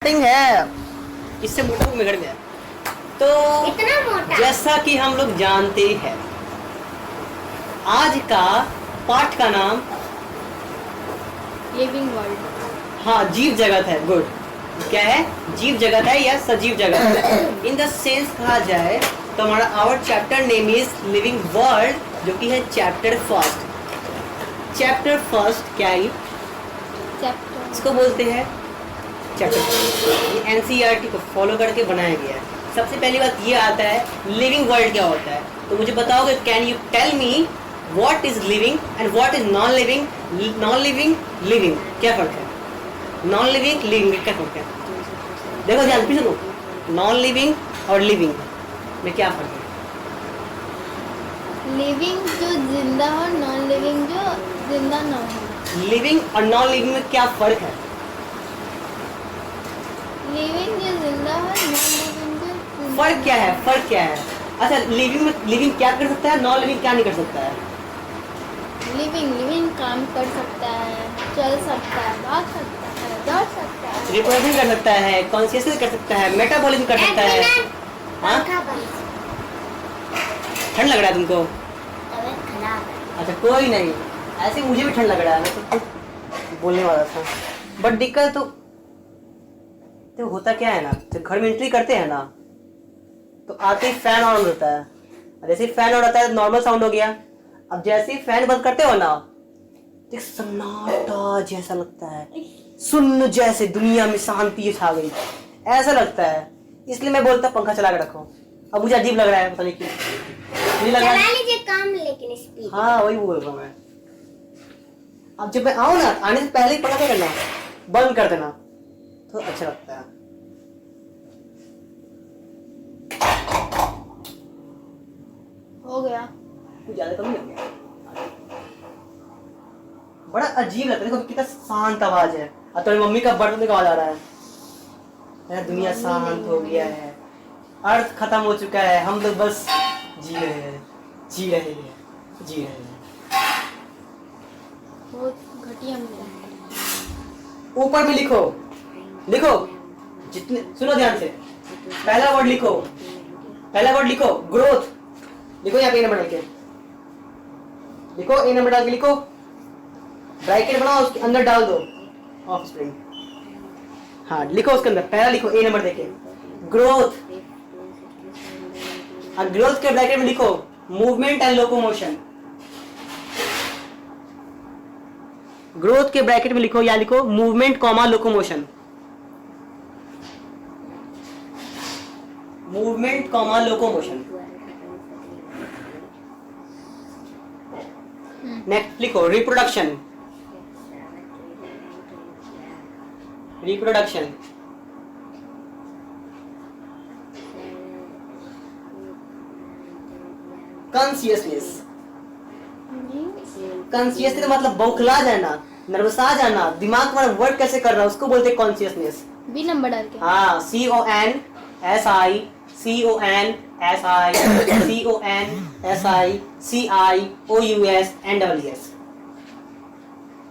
है, इससे मोटा को बिगड़ गया। तो इतना मोटा। जैसा कि हम लोग जानते हैं, आज का पाठ का नाम लिविंग वर्ल्ड। हाँ, जीव जगत है। गुड। क्या है? जीव जगत है या सजीव जगत है। इन द सेंस कहा जाए तो हमारा our chapter name is living world, जो कि है चैप्टर फर्स्ट। चैप्टर फर्स्ट क्या है? चैप्टर इसको बोलते हैं चैप्टर। एनसीईआरटी को फॉलो करके बनाया गया है। सबसे पहली बात ये आता है लिविंग वर्ल्ड क्या होता है। तो मुझे बताओगे, can you tell me what is living and what is non living? Non living, living, क्या फर्क है? नॉन लिविंग, लिविंग में क्या फर्क है? देखो ध्यान से सुनो, नॉन लिविंग और लिविंग में क्या फर्क है? लिविंग जो जिंदा हो, नॉन लिविंग जो जिंदा ना हो। लिविंग और नॉन लिविंग में क्या फर्क है? लिविंग जो जिंदा हो, नॉन लिविंग जो जिंदा फर्क क्या है? फर्क क्या है? अच्छा, लिविंग में लिविंग क्या कर सकता है, नॉन लिविंग क्या नहीं कर सकता है? लिविंग काम कर सकता है, चल सकता है, भाग सकता है, दौड़ सकता है, रिप्रोडक्शन कर सकता है, कॉन्शियसनेस कर सकता है, मेटाबॉलिज्म कर सकता है। हाँ? ठंड लग रहा है तुमको? तबीयत खराब है। अच्छा, कोई नहीं, ऐसे मुझे भी ठंड लग रहा है। मैं तो कुछ बोलने वाला था, बट दिक्कत तो होता क्या है ना, जब घर में एंट्री करते हैं ना तो आते ही फैन ऑन होता है, और जैसे ही फैन ऑन होता है तो नॉर्मल साउंड हो गया। अब जैसे ही फैन बंद करते हो ना तो एक सन्नाटा जैसा लगता है, सुन्न जैसे दुनिया में शांति छा गई ऐसा लगता है। इसलिए मैं बोलता पंखा चला के रखो। अब मुझे अजीब लग रहा है, पता नहीं क्यों मुझे लग रहा है। चला लीजिए काम, लेकिन स्पीड। हाँ, वही बोल रहा हूँ मैं। अब जब मैं आऊँ ना, आने से पहले ही पंखा क्या करना, बंद कर देना, तो अच्छा लगता है। हो गया। कुछ ज्यादा कम नहीं हो गया? बड़ा अजीब लगता है। देखो कितना शांत आवाज है, और तुम्हारी मम्मी का बर्तन का आवाज आ रहा है। यार दुनिया शांत हो गया है, अर्थ खत्म हो चुका है, हम लोग बस जी रहे हैं, जी रहे हैं, जी रहे हैं। बहुत घटिया मिला। ऊपर में लिखो, लिखो जितने, सुनो ध्यान से। पहला वर्ड लिखो, पहला वर्ड लिखो ग्रोथ। लिखो यहाँ पे ए नंबर डाल के लिखो, ए नंबर डाल के लिखो, ब्रैकेट बनाओ, उसके अंदर डाल दो ऑफ स्प्रिंग। हाँ, लिखो उसके अंदर, पहला लिखो ए नंबर देके ग्रोथ, और ग्रोथ के ब्रैकेट में लिखो मूवमेंट एंड लोकोमोशन। ग्रोथ के ब्रैकेट में लिखो, या लिखो movement comma locomotion, movement comma locomotion. Next लिखो रिप्रोडक्शन, रिप्रोडक्शन, कॉन्शियसनेस। कॉन्शियसनेस मतलब बौखला जाना, नर्वसा जाना, दिमाग में वर्क कैसे कर रहा है, उसको बोलते हैं कॉन्शियसनेस। बी नंबर डाल के। हाँ, CONSI, CONSI, CONSI, CIOUS NWS।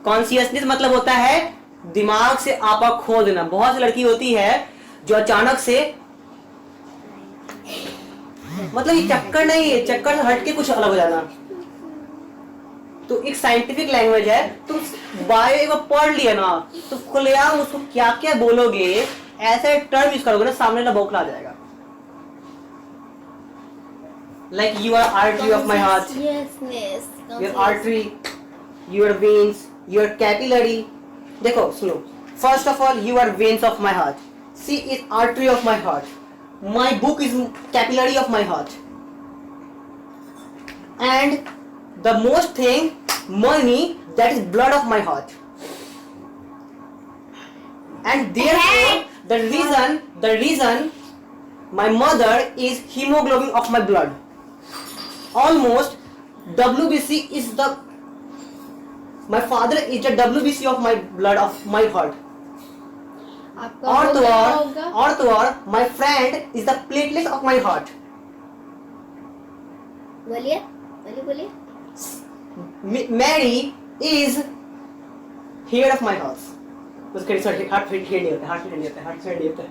Consciousness मतलब होता है दिमाग से आपा खो देना। बहुत सी लड़की होती है जो अचानक से, मतलब ये चक्कर नहीं है, चक्कर से हट के कुछ अलग हो जाना। तो एक साइंटिफिक लैंग्वेज है, तुम बायो एक बार पढ़ लिया ना तो खुलेआम उसको क्या क्या बोलोगे, ऐसे टर्म यूज करोगे ना, सामने ना बौखला जाएगा। Like you are artery of my heart, your artery, your veins, your capillary. देखो सुनो, first of all you are veins of my heart, she is artery of my heart, my book is capillary of my heart, and the most thing, money, that is blood of my heart. And therefore the reason my mother is hemoglobin of my blood. Almost WBC is the, my father is the WBC of my blood of my heart. और तो और my friend is the platelets of my heart. बोलिए बोलिए बोलिए। Mary is hair of my house. उसके heart fit नहीं होता, heart fit नहीं होता, हार्ट फिट नहीं होता,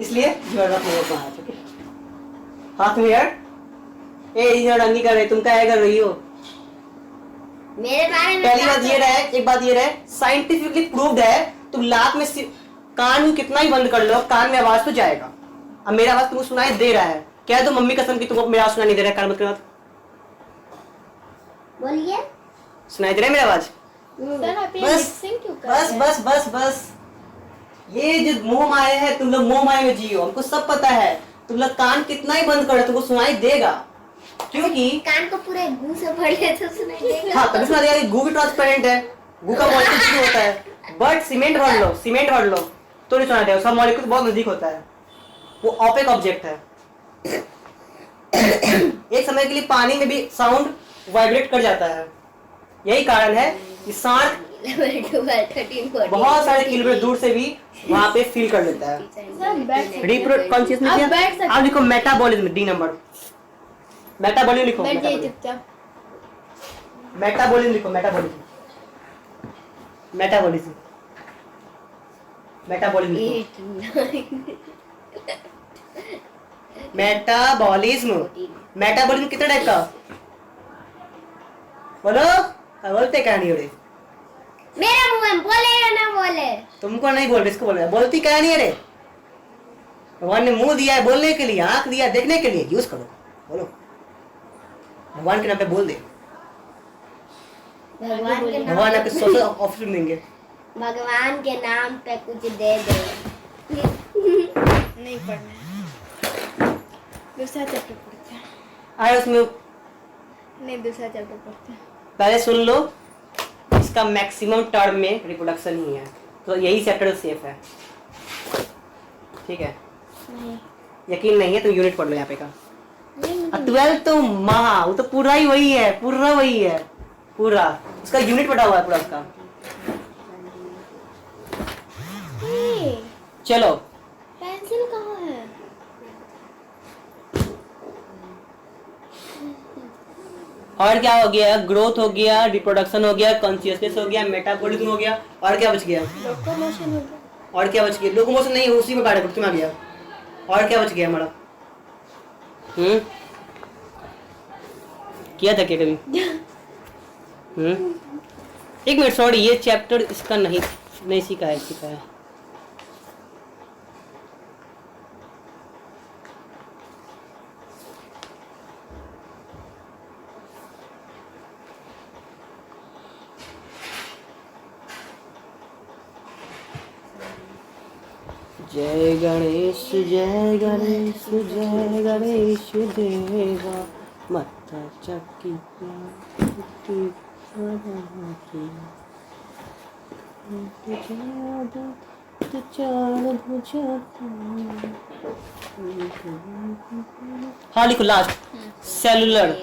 इसलिए you are not more smart. Okay, हाथ में यार ए ये रंगी कर रही, तुम क्या कर रही हो? मेरे बारे में पहली बात ये रहे, एक बात ये रहे, साइंटिफिकली प्रूव्ड है, तुम नाक में कान कितना ही बंद कर लो, कान में आवाज तो जाएगा। अब मेरा आवाज तुमको सुनाई दे रहा है, क्या है तो मम्मी कसम की तुमको मेरा आवाज सुनाई नहीं दे रहा है, कान मत करना। बोलिए। सुनाई दे रहा है मेरा आवाज? सर आप ये बस मिक्सिंग क्यों कर बस रहे हैं? बस बस बस ये जो मोह माया है, तुम लोग मोह माया में जियो, हमको सब पता है। तुम लोग कान कितना ही बंद करो तुमको सुनाई देगा, क्योंकि कान को पूरे गू से भर ले तो सुनाई देगा। हाँ तभी सुना देगा कि गू भी ट्रांसपेरेंट है, गू का मॉलिक्यूल भी होता है, बट सीमेंट भर लो, सीमेंट भर लो तो नहीं सुनाई देगा, उसका मॉलिक्यूल बहुत नजदीक होता है, वो ऑपेक ऑब्जेक्ट है। एक समय के लिए पानी में भी साउंड वाइब्रेट कर जाता है, यही कारण है कि सांड बहुत सारे किलोमीटर दूर से भी वहां पे फील कर लेता है। सर बैठ सकते रिप्रो कॉन्शियसनेस आप बैठ सकते आप लिखो मेटाबॉलिज्म, डी नंबर मेटाबॉलिज्म लिखो, बैठ जाइए चुपचाप। मेटाबॉलिज्म लिखो, मेटाबॉलिज्म मेटाबॉलिज्म मेटाबॉलिज्म लिखो। मेटाबॉलिज्म, मेटाबॉलिज्म कितने टाइप का बोलो? बोलते क्या नहीं हो रहे? मेरा मुंह में बोले या ना बोले? तुमको नहीं बोल रहे, इसको बोल रहे, बोलती क्या नहीं है रे? भगवान ने मुंह दिया है बोलने के लिए, आंख दिया देखने के लिए, यूज करो, बोलो भगवान के नाम पे बोल दे। भगवान आपके सोशल ऑफिस में देंगे। भगवान के नाम पे कुछ दे दे। नहीं पढ़ना है, दूसरा चैप्टर पढ़ते हैं। आए उसमें नहीं दूसरा चैप्टर पढ़ते हैं। पहले सुन लो, इसका मैक्सिमम टर्म में रिप्रोडक्शन ही है, तो यही चैप्टर सेफ है, ठीक है? नहीं यकीन नहीं है तो यूनिट पढ़ लो यहाँ पे का। नहीं 12 तो वो तो पूरा ही वही है, पूरा वही है, पूरा उसका यूनिट पढ़ा हुआ है पूरा उसका। नहीं, चलो पेंसिल कहाँ है? और क्या हो गया? ग्रोथ हो गया, रिप्रोडक्शन हो गया, कॉन्शियसनेस हो गया, मेटाबॉलिज्म हो गया, और क्या बच गया? लोकोमोशन हो गया। और क्या बच गया? लोकोमोशन नहीं, उसी में बारे में आ गया। और क्या बच गया हमारा? किया था क्या कभी? एक मिनट, सॉरी, ये चैप्टर इसका नहीं सीखा है, सीखा है। जय गणेश जय गणेश जय गणेश देवा, माता चक्की हाँ लिखो लास्ट, सेलुलर,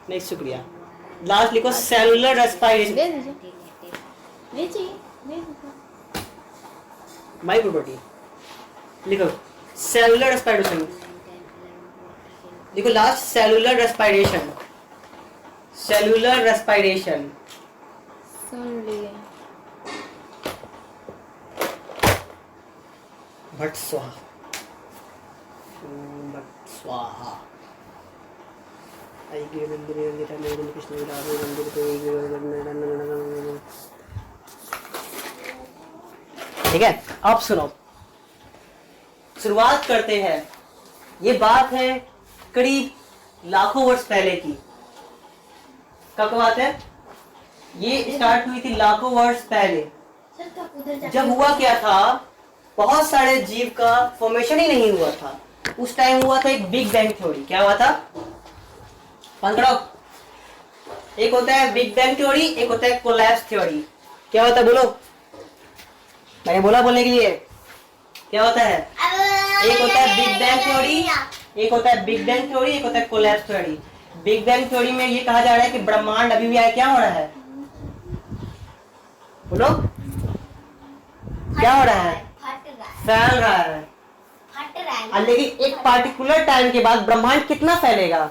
नहीं शुक्रिया, लास्ट लिखो सेलुलर रेस्पिरेशन, दे दीजिए, नहीं चाहिए, दे दीजिए। माई प्रॉपर्टी लिखो, सेलुलर रेस्पिरेशन लिखो last, cellular respiration, cellular respiration. सुन लिए। भट स्वाहा, भट स्वाहा। आई गिर मंदिर गीता मेरे कृष्ण राधे मंदिर पे। ठीक है, अब सुनो, शुरुआत करते हैं। ये बात है करीब लाखों वर्ष पहले की। कब बात है? ये स्टार्ट हुई थी लाखों वर्ष पहले। जब हुआ क्या था, बहुत सारे जीव का फॉर्मेशन ही नहीं हुआ था। उस टाइम हुआ था एक बिग बैंग थ्योरी। क्या हुआ था? पकड़ो, एक होता है बिग बैंग थ्योरी, एक होता है कोलैप्स थ्योरी। क्या होता है बोलो? मैंने बोला बोलने के लिए। क्या होता है? एक होता है बिग बैंग थ्योरी, एक होता है बिग बैंग थ्योरी, एक होता है collapse theory. Big bang theory में ये कहा जा रहा है कि ब्रह्मांड अभी भी आए, क्या हो रहा है बोलो? क्या हो रहा है? फैल रहा है। लेकिन एक पार्टिकुलर टाइम के बाद ब्रह्मांड कितना फैलेगा?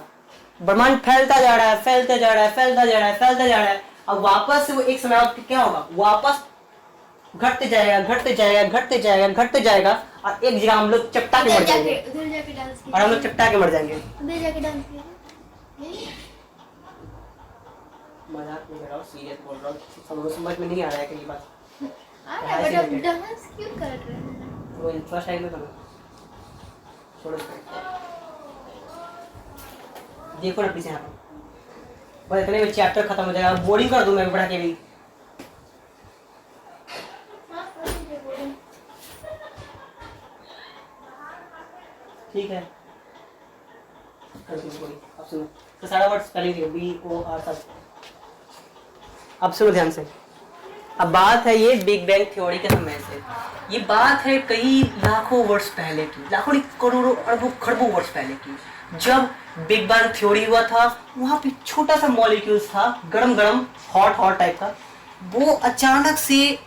ब्रह्मांड फैलता जा रहा है, फैलता जा रहा है, फैलता जा रहा है, फैलता जा रहा है। अब वापस से वो एक समय क्या होगा? वापस घटते जाएगा घटते जाएगा घटते जाएगा घटते जाएगा और एक जगह हम लोग चपटा के मर जाएंगे उधर जाके डांस और हम लोग चपटा के मर जाएंगे। उधर जाके डांस कीजिए। मजाक नहीं कर रहा हूँ, सीरियस बोल रहा हूँ, समझ में नहीं आ रहा है कि ये बात आ रहा है, बट अब डांस क्यों कर रहे हैं? वो फर्स्ट टाइम में करना छोड़ो इसको। देखो ना पीछे यहाँ पर बस इतने में चैप्टर खत्म हो जाएगा, बोरिंग कर दूं मैं पढ़ा के भी। ठीक है अब सुनो तो सारा word spelling B O R सब। अब सुनो ध्यान से, अब बात है ये बिग बैंग थ्योरी के समय से, ये बात है कई लाखों वर्ष पहले की, लाखों नहीं करोड़ों अरबों खरबों वर्ष पहले की, जब बिग बैंग थ्योरी हुआ था। वहां पे छोटा सा मॉलिक्यूल्स था, गरम गरम हॉट हॉट टाइप का, वो अचानक से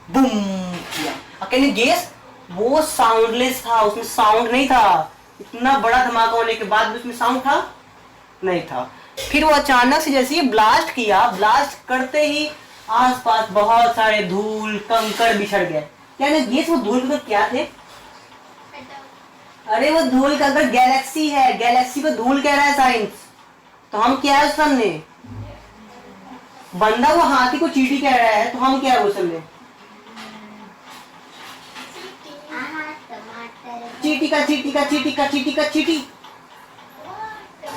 बूम किया। Can you guess? वो साउंडलेस था, उसमें साउंड नहीं था। इतना बड़ा धमाका होने के बाद भी उसमें साउंड था नहीं था। फिर वो अचानक से जैसे ही ब्लास्ट किया, ब्लास्ट करते ही आसपास बहुत सारे धूल कंकड़ बिछड़ गए। क्या ना गेस वो धूल कंकड़ क्या थे? अरे वो धूल कंकड़ गैलेक्सी है, गैलेक्सी को धूल कह रहा है साइंस। तो हम क्या है उस सामने? बंदा वो हाथी को चींटी कह रहा है, तो हम क्या है उस सामने? चींटी का चींटी का चींटी का चींटी का चींटी।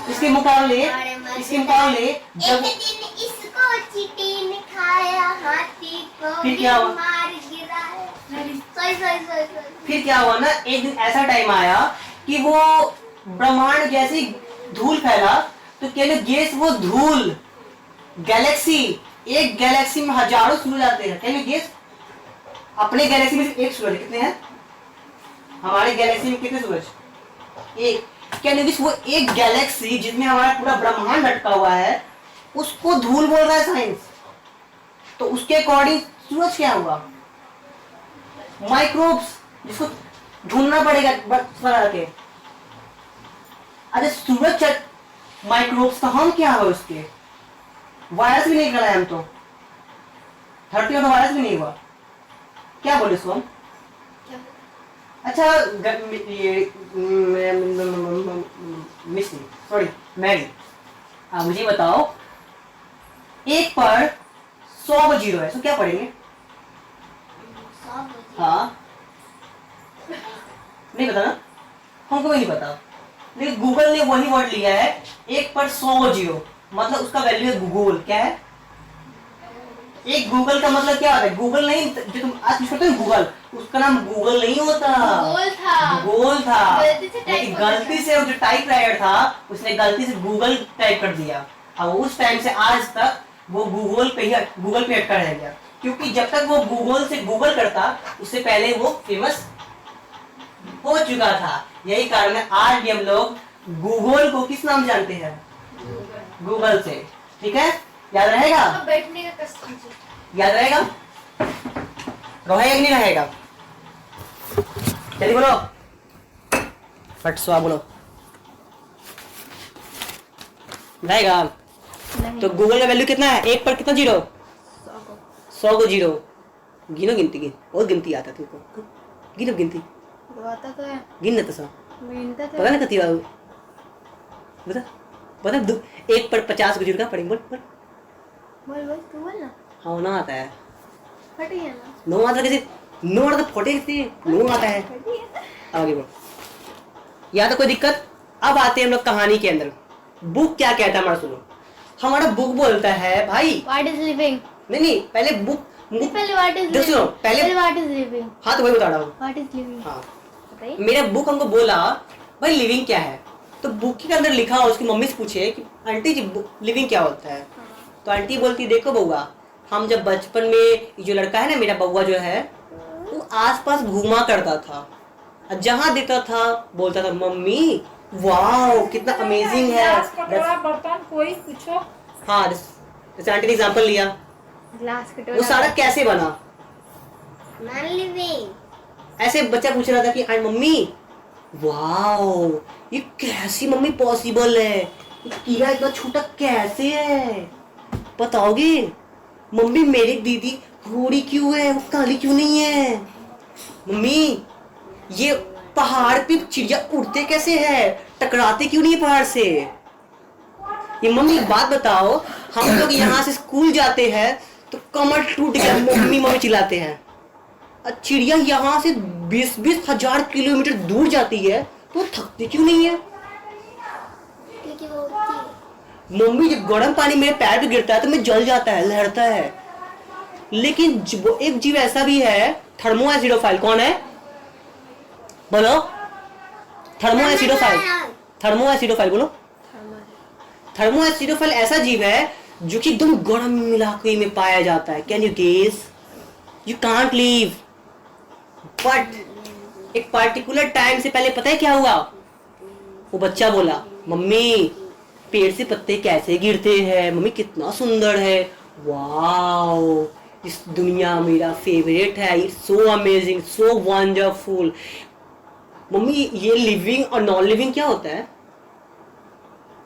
इसके मुकाबले जब एक दिन इसको चींटी ने खाया, हाथी को फिर क्या हुआ? मार गिराया। सॉरी। फिर क्या हुआ ना, एक दिन ऐसा टाइम आया कि वो ब्रह्मांड जैसी धूल फैला, तो क्या गेस वो धूल गैलेक्सी, एक गैलेक्सी में हजारों सूरज आते हैं। क्या गेस? अपने गैलेक्सी में सिर्फ एक सूरज, कितने हैं हमारे गैलेक्सी में? कितने सूरज? एक। क्या गेस? वो एक गैलेक्सी जिसमें हमारा पूरा ब्रह्मांड लटका हुआ है, उसको धूल बोल रहा है साइंस। तो उसके अकॉर्डिंग सूरज क्या हुआ? माइक्रोब्स, जिसको ढूंढना पड़ेगा बना के। अरे सूरज माइक्रोब्स का हम क्या है उसके? वायरस भी नहीं कराया हम तो, धरती में तो वायरस भी नहीं हुआ। क्या बोले इसको हम? अच्छा सॉरी मैरी, मुझे बताओ, एक पर 100 को जीरो है तो क्या पढ़ेंगे? हाँ नहीं पता ना, हमको भी नहीं पता, लेकिन गूगल ने वही वर्ड लिया है, एक पर 100 को जीरो, मतलब उसका वैल्यू है गूगल। क्या है? एक गूगल का मतलब क्या होता है? गूगल नहीं, जो तुम आज यूज करते हो गूगल, उसका नाम गूगल नहीं होता, गूगल था। लेकिन गलती से वो जो टाइपराइटर था उसने गलती से गूगल टाइप कर दिया, और उस टाइम से आज तक वो गूगल पे अटका रह गया, क्योंकि जब तक वो गूगल से गूगल करता उससे पहले वो फेमस हो चुका था। यही कारण है आज भी हम लोग गूगल को किस नाम जानते हैं? गूगल से। ठीक है, याद रहेगा? बैठने का कष्ट, याद रहेगा? रहेगा कि नहीं रहेगा? चलिए बोलो, फट स्वा बोलो, रहेगा? तो गूगल का वैल्यू कितना है? एक पर कितना जीरो? 100 को जीरो। गिनो गिनती गिन, और गिनती आता तुमको? गिनो गिनती तो है, गिन तो सब पता ना कती बाबू, बता बता। एक पर 50 को जीरो का पढ़ेंगे? बोल तू बोल ना। हाँ ना आता है, फट गया ना, नो आता कैसे? नो आता फोटे कैसे? नो आता है। आगे बढ़ो, या तो कोई दिक्कत? अब आते हैं हम लोग कहानी के अंदर। बुक क्या कहता है हमारा सुनो। हमारा बुक बोलता है भाई व्हाट इज लिविंग। नहीं पहले बुक पहले व्हाट इज लिविंग, पहले व्हाट इज लिविंग। हाँ तो वही बता रहा हूँ। व्हाट इज लिविंग, हाँ बताइए। मेरा बुक हमको बोला भाई लिविंग क्या है, तो बुक के अंदर लिखा, उसकी मम्मी से पूछे कि आंटी जी लिविंग क्या होता है? तो आंटी बोलती देखो बउआ, हम जब बचपन में, ये जो लड़का है ना मेरा बउआ जो है, वो आसपास घूमा करता था, जहाँ देखता था बोलता था मम्मी वाओ कितना अमेजिंग है। बर्तन कोई पूछो। हाँ जैसे आंटी ने एग्जांपल लिया, ग्लास कटोरा। वो सारा कैसे बना? Non living. ऐसे बच्चा पूछ रहा था कि मम्मी वाओ ये कैसी मम्मी पॉसिबल है, ये कीड़ा इतना छोटा कैसे है, बताओगे? मम्मी मेरी दीदी गोरी क्यों है, वो काली क्यों नहीं है? मम्मी ये पहाड़ पे चिड़िया उड़ते कैसे है, टकराते क्यों नहीं है पहाड़ से? ये मम्मी एक बात बताओ, हम लोग यहाँ से स्कूल जाते हैं तो कमर टूट गया मम्मी मम्मी चिल्लाते हैं, और चिड़िया यहाँ से 20-20 हजार किलोमीटर दूर जाती है तो थकती क्यों नहीं है? क्योंकि वो उड़ती है। मम्मी जब गर्म पानी मेरे पैर पे गिरता है तो मैं जल जाता है, लहरता है। लेकिन एक जीव ऐसा भी है, थर्मो एसिडोफाइल। कौन है बोलो? थर्मो एसिडोफाइल, थर्मो एसिडोफाइल बोलो। थर्मो एसिडोफाइल ऐसा जीव है जो कि एकदम गर्म इलाके में पाया जाता है। Can you guess? You can't live. But एक पार्टिकुलर टाइम से पहले पता है क्या हुआ? वो बच्चा बोला, मम्मी पेड़ से पत्ते कैसे गिरते हैं, मम्मी कितना सुंदर है, वाओ इस दुनिया मेरा फेवरेट है, it's so amazing, so wonderful. Mummy ये लिविंग और नॉन लिविंग क्या होता है?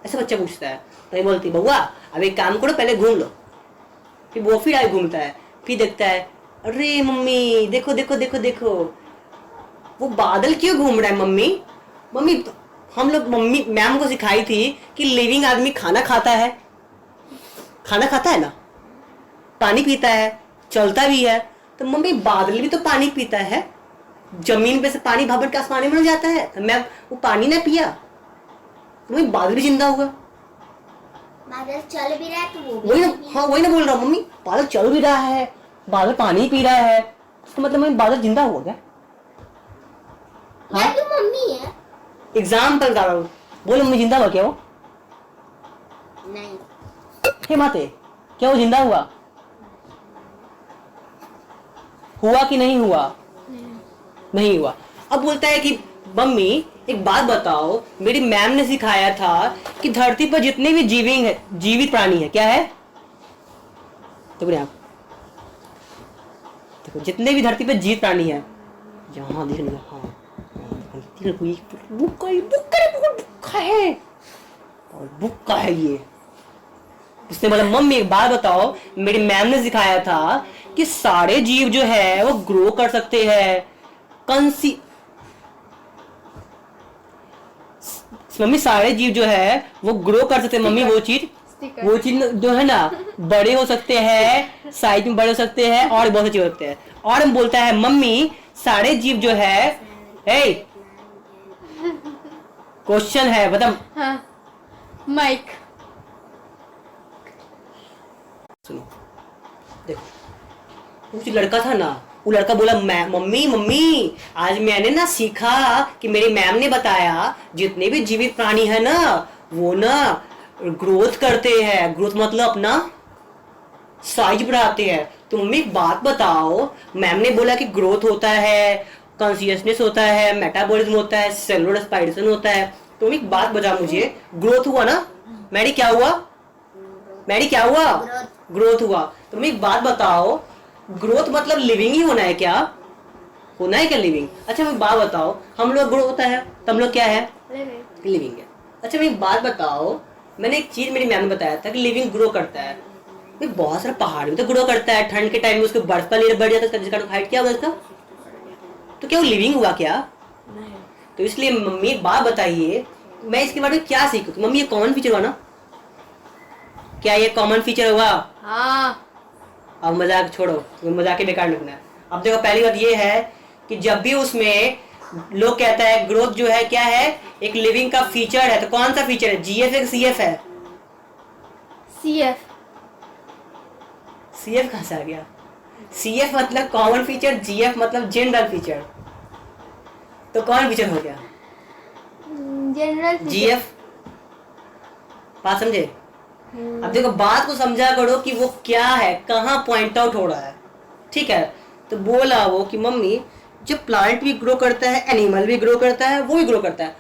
ऐसा बच्चा पूछता है। तो बोलती, बउआ अब एक काम करो, पहले घूम लो। फिर वो फिर आगे घूमता है, फिर देखता है, अरे मम्मी देखो देखो देखो देखो वो बादल क्यों घूम रहा है। मम्मी मम्मी हम लोग मम्मी मैम को सिखाई थी कि लिविंग आदमी खाना खाता है, खाना खाता है ना, पानी पीता है, चलता भी है। तो मम्मी बादल भी तो पानी पीता है, जमीन पे से पानी भाप के आसमान में जाता है, मैं वो पानी ना पिया तो मम्मी बादल भी जिंदा होगा। बादल चल भी रहा है तो वो भी वही ना, नहीं भी। हाँ वही ना बोल रहा हूँ मम्मी, बादल चल भी रहा है, बादल पानी पी रहा है, उसका मतलब मम्मी बादल जिंदा हुआ क्या? यार तू मम्मी है। एग्जाम्पल बता रहा हूँ, बोलो मम्मी जिंदा हुआ क्या वो? नहीं। हे माते क्या वो जिंदा हुआ? हुआ कि नहीं हुआ? नहीं हुआ। अब बोलता है कि मम्मी एक बात बताओ, मेरी मैम ने सिखाया था कि धरती पर जितने भी जीवित प्राणी है, क्या है? तो बोले आप देखो, जितने भी धरती पर जीवित प्राणी है, यहाँ देख लो, हाँ बुक्का है और बुक्का है ये। उसने बोला, मम्मी एक बात बताओ, मेरी मैम ने सिखाया था कि सारे जीव जो है वो ग्रो कर सकते हैं, मम्मी सारे जीव जो है वो ग्रो कर सकते हैं। मम्मी वो चीज जो है ना, बड़े हो सकते हैं, साइज में बड़े हो सकते हैं, और बहुत अच्छे हो सकते हैं। और हम बोलता है, मम्मी सारे जीव जो है, क्वेश्चन है बता। हाँ माइक सुनो देखो, वो जो लड़का था ना, वो लड़का बोला, मम्मी मम्मी आज मैंने ना सीखा कि मेरी मैम ने बताया जितने भी जीवित प्राणी है ना वो ना ग्रोथ करते हैं। ग्रोथ मतलब अपना साइज बढ़ाते हैं। तो मम्मी एक बात बताओ, मैम ने बोला कि ग्रोथ होता है, कॉन्शियसनेस होता है, मेटाबॉलिज्म होता है, सेलुलर एक्सपांशन होता है। तो एक बात बता मुझे, ग्रोथ हुआ ना मैडी? क्या हुआ मैडी? क्या हुआ? ग्रोथ हुआ। तो एक बात बताओ, ग्रोथ मतलब लिविंग ही होना है क्या? होना है क्या लिविंग? अच्छा मैं बात बताओ, हम लोग ग्रो होता है तो हम लोग क्या है? लिविंग है। अच्छा मैं एक बात बताओ, मैंने एक चीज मेरी मैम ने बताया था कि लिविंग ग्रो करता है। बहुत सारा पहाड़ भी तो ग्रो करता है, ठंड के टाइम में उसके बर्फ का लेयर बढ़ जाता है, जिसका हाइट क्या हुआ उसका? तो क्या वो लिविंग हुआ क्या? तो इसलिए मम्मी एक बात बताइए, मैं इसके बारे में क्या सीखूं? मम्मी ये कॉमन फीचर हुआ ना? क्या ये कॉमन फीचर हुआ? हाँ। अब मजाक छोड़ो, मजाक के बेकार लगना है। अब देखो पहली बात ये है कि जब भी उसमें लोग कहता है ग्रोथ जो है क्या है, एक लिविंग का फीचर है, तो कौन सा फीचर है? जीएफ है सीएफ है? सीएफ। सीएफ कहां से आ गया? सीएफ मतलब कॉमन फीचर, जीएफ मतलब जनरल फीचर। तो कौन फीचर हो गया? General GF. बात समझे? अब देखो बात को समझा करो कि वो क्या है, कहाँ पॉइंट आउट हो रहा है। ठीक है, तो बोला वो कि मम्मी जब प्लांट भी ग्रो करता है, एनिमल भी ग्रो करता है, वो भी ग्रो करता है,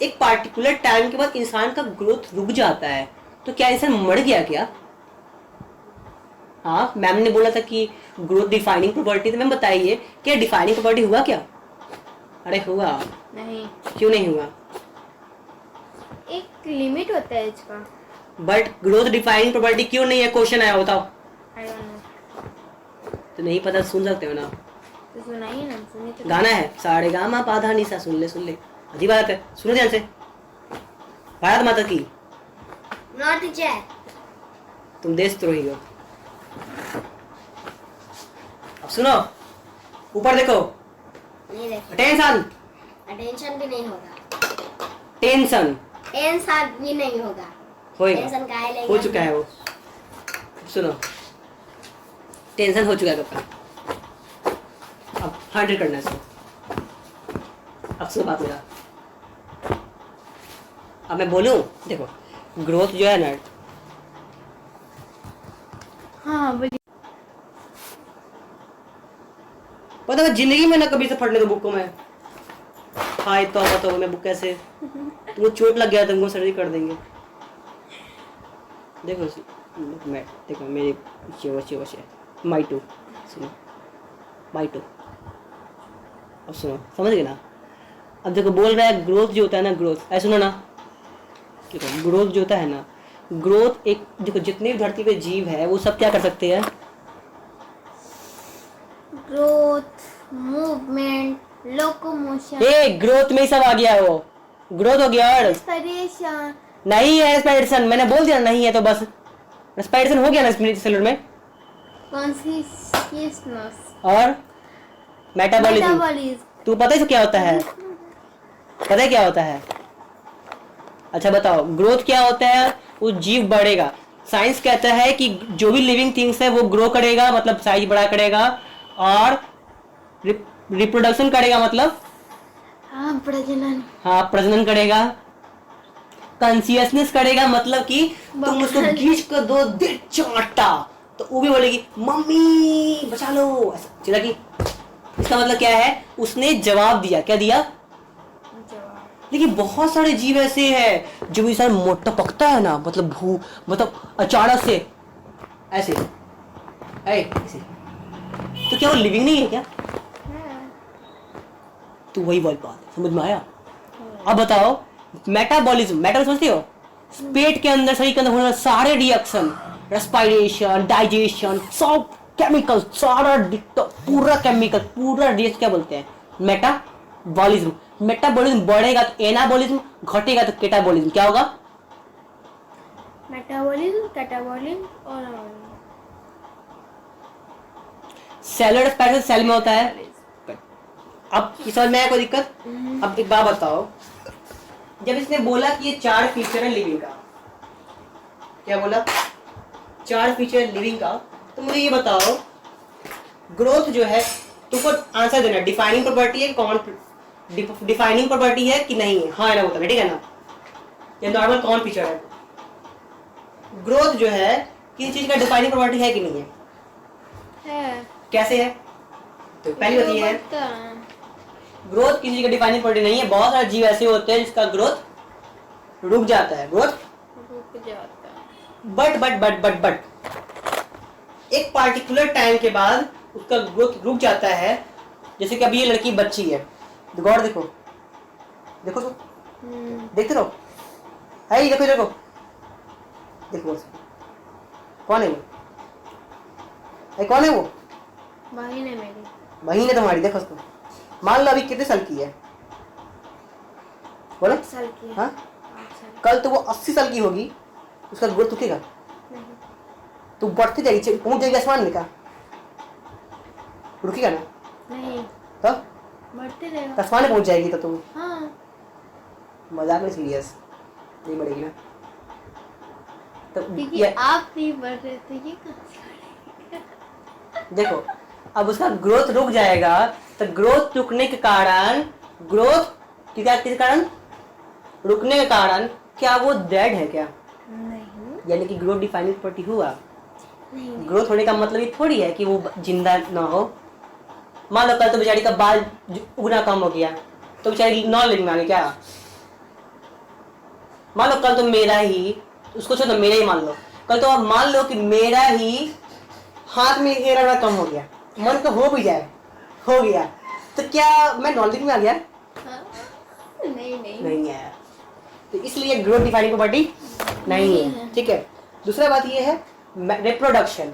एक पार्टिकुलर टाइम के बाद इंसान का ग्रोथ रुक जाता है। तो क्या इंसान मर गया क्या? हाँ, मैम ने बोला था कि ग्रोथ डिफाइनिंग प्रॉपर्टी, तो मैम बताइए क्या डिफाइनिंग प्रॉपर्टी हुआ क्या? अरे हुआ नहीं, क्यों नहीं हुआ? एक लिमिट होता है इसका। बट ग्रोथ डिफाइनिंग प्रॉपर्टी क्यों नहीं है? क्वेश्चन आया, बताओ। I don't know. तो नहीं पता सुन सकते हो ना, तो सुनाइए ना, सुनिए तो। गाना है सारे गामा पाधा निशा, सुन ले। अजीब बात है, सुनो ध्यान से। भारत माता की। Not teacher. तुम देशद्रोही हो। अब सुनो, ऊपर देखो। नहीं देखो। अटेंशन। अटेंशन भी नहीं होगा। टेंशन टेंशन भी नहीं होगा। होएगा, टेंशन काहे लेंगे? हो चुका है वो। सुनो, टेंशन हो चुका है कब का। अब 100 करना है इसको। अब सुनो बात मेरा। अब मैं बोलूं, देखो ग्रोथ जो है ना, हाँ बोलिए। पता है जिंदगी में ना कभी से पढ़ने को बुक को मैं, हाय तो मैं बुक कैसे, तुमको चोट लग गया तुमको सर्जरी कर देंगे। देखो मैं, देखो मेरे वचे माइटू, सुनो माइटू। अब सुनो, समझ गए ना। अब देखो बोल रहा है ग्रोथ जो होता है ना, ग्रोथ ऐसा सुनो ना, देखो ग्रोथ जो होता है ना, ग्रोथ एक, देखो जितने भी धरती पे जीव है वो सब क्या कर सकते हैं, growth, movement, locomotion, a growth में ही सब आ गया है वो, ग्रोथ हो गया। और रेस्पिरेशन, नहीं है रेस्पिरेशन, मैंने बोल दिया नहीं है तो बस, रेस्पिरेशन हो गया ना सेलुलर में। कॉन्शियसनेस और मेटाबॉलिज्म, मेटाबॉलिज्म। तू पता है इसको क्या होता है, पता है क्या होता है? अच्छा बताओ, ग्रोथ क्या होता है? वो जीव बढ़ेगा। साइंस कहता है कि जो भी लिविंग थिंग्स है वो ग्रो करेगा, मतलब साइज बड़ा करेगा, और रिप्रोडक्शन करेगा, मतलब हाँ प्रजनन। हाँ प्रजनन करेगा। कॉन्शियसनेस करेगा, मतलब कि तुम उसको खींच कर दो दे चाटा तो वो भी बोलेगी मम्मी बचा लो, ऐसा चला कि। इसका मतलब क्या है, उसने जवाब दिया। क्या दिया? लेकिन बहुत सारे जीव ऐसे हैं जो भी सर मोटा पकता है ना, मतलब मतलब अचानक से ऐसे ऐसे, तो क्या वो लिविंग नहीं है क्या? तो वही बात समझ में आया? अब बताओ, मेटाबॉलिज्म समझती हो? पेट के अंदर, शरीर के अंदर होने वाले सारे रिएक्शन, रेस्पिरेशन, डाइजेशन, सब केमिकल, सारा पूरा केमिकल, पूरा रिएक्शन क्या बोलते हैं? मेटाबॉलिज्म। मेटाबॉलिज्म बढ़ेगा तो एनाबॉलिज्म, घटेगा तो केटाबॉलिज्म। क्या होगा? मेटाबॉलिज्म, कैटाबॉलिज्म और सेलुलर रेस्पिरेशन सेल में होता है। अब इस समझ में आया कोई दिक्कत? अब एक बात बताओ, जब इसने बोला कि ये 4 फीचर है लिविंग का, क्या बोला? 4 फीचर लिविंग का, तो मुझे ये बताओ ग्रोथ जो है, तुमको आंसर देना, डिफाइनिंग प्रॉपर्टी है, कॉमन डिफाइनिंग प्रॉपर्टी है कि नहीं है, हाँ है ना बोलता है, ठीक है ना? ये नॉर्मल कॉमन फीचर है। ग्रोथ जो है किसी चीज का डिफाइनिंग प्रॉपर्टी है कि नहीं है? है। कैसे है? तो पहली बात ये है, ग्रोथ किसी का डिफाइनिंग प्रॉपर्टी नहीं है। बहुत सारे जीव ऐसे होते हैं जिसका ग्रोथ रुक जाता है, ग्रोथ रुक जाता है। बट एक पार्टिकुलर टाइम के बाद उसका ग्रोथ रुक जाता है। जैसे कि अभी ये लड़की बच्ची है, गौर देखो देखो तो देखते रहो, है ये, देखो देखो देखो, कौन है वो? कौन है वो? बहन है मेरी। बहन है तुम्हारी, देखो उसको। मान लो अभी कितने साल की है, बोलो? 8 साल की है। हाँ? 8 साल। कल तो वो 80 साल की होगी, उसका ग्रोथ रुकेगा? नहीं। तो बढ़ती जाएगी, पहुंच जाएगी आसमान में, क्या रुकेगा ना? नहीं, तो बढ़ते रहेगा। आसमान में पहुंच जाएगी तो तुम, हाँ। मजाक में सीरियस नहीं बढ़ेगी ना? तो क्योंकि ये आप नहीं बढ़ रहे थे, ये देखो, अब उसका ग्रोथ रुक जाएगा, तो ग्रोथ रुकने के कारण, ग्रोथ किस कारण रुकने के कारण, क्या वो डेड है क्या? नहीं। यानी कि ग्रोथ डिफाइनिंग प्रॉपर्टी हुआ नहीं। ग्रोथ होने का मतलब ये थोड़ी है कि वो जिंदा ना हो। मान लो कल तो बेचारी का बाल उगना कम हो गया तो बेचारी नॉन लिविंग मांगे क्या? मान लो कल तो मेरा ही, उसको छोड़ो, मेरा ही मान लो, कल तो आप मान लो कि मेरा ही हाथ में हेयर आना कम हो गया, मन तो हो भी जाए, हो गया, तो क्या मैं नॉन लिविंग में आ गया? हाँ? नहीं नहीं है। तो इसलिए ग्रोथ डिफाइनिंग प्रॉपर्टी नहीं है, ठीक है। दूसरा बात ये है रिप्रोडक्शन।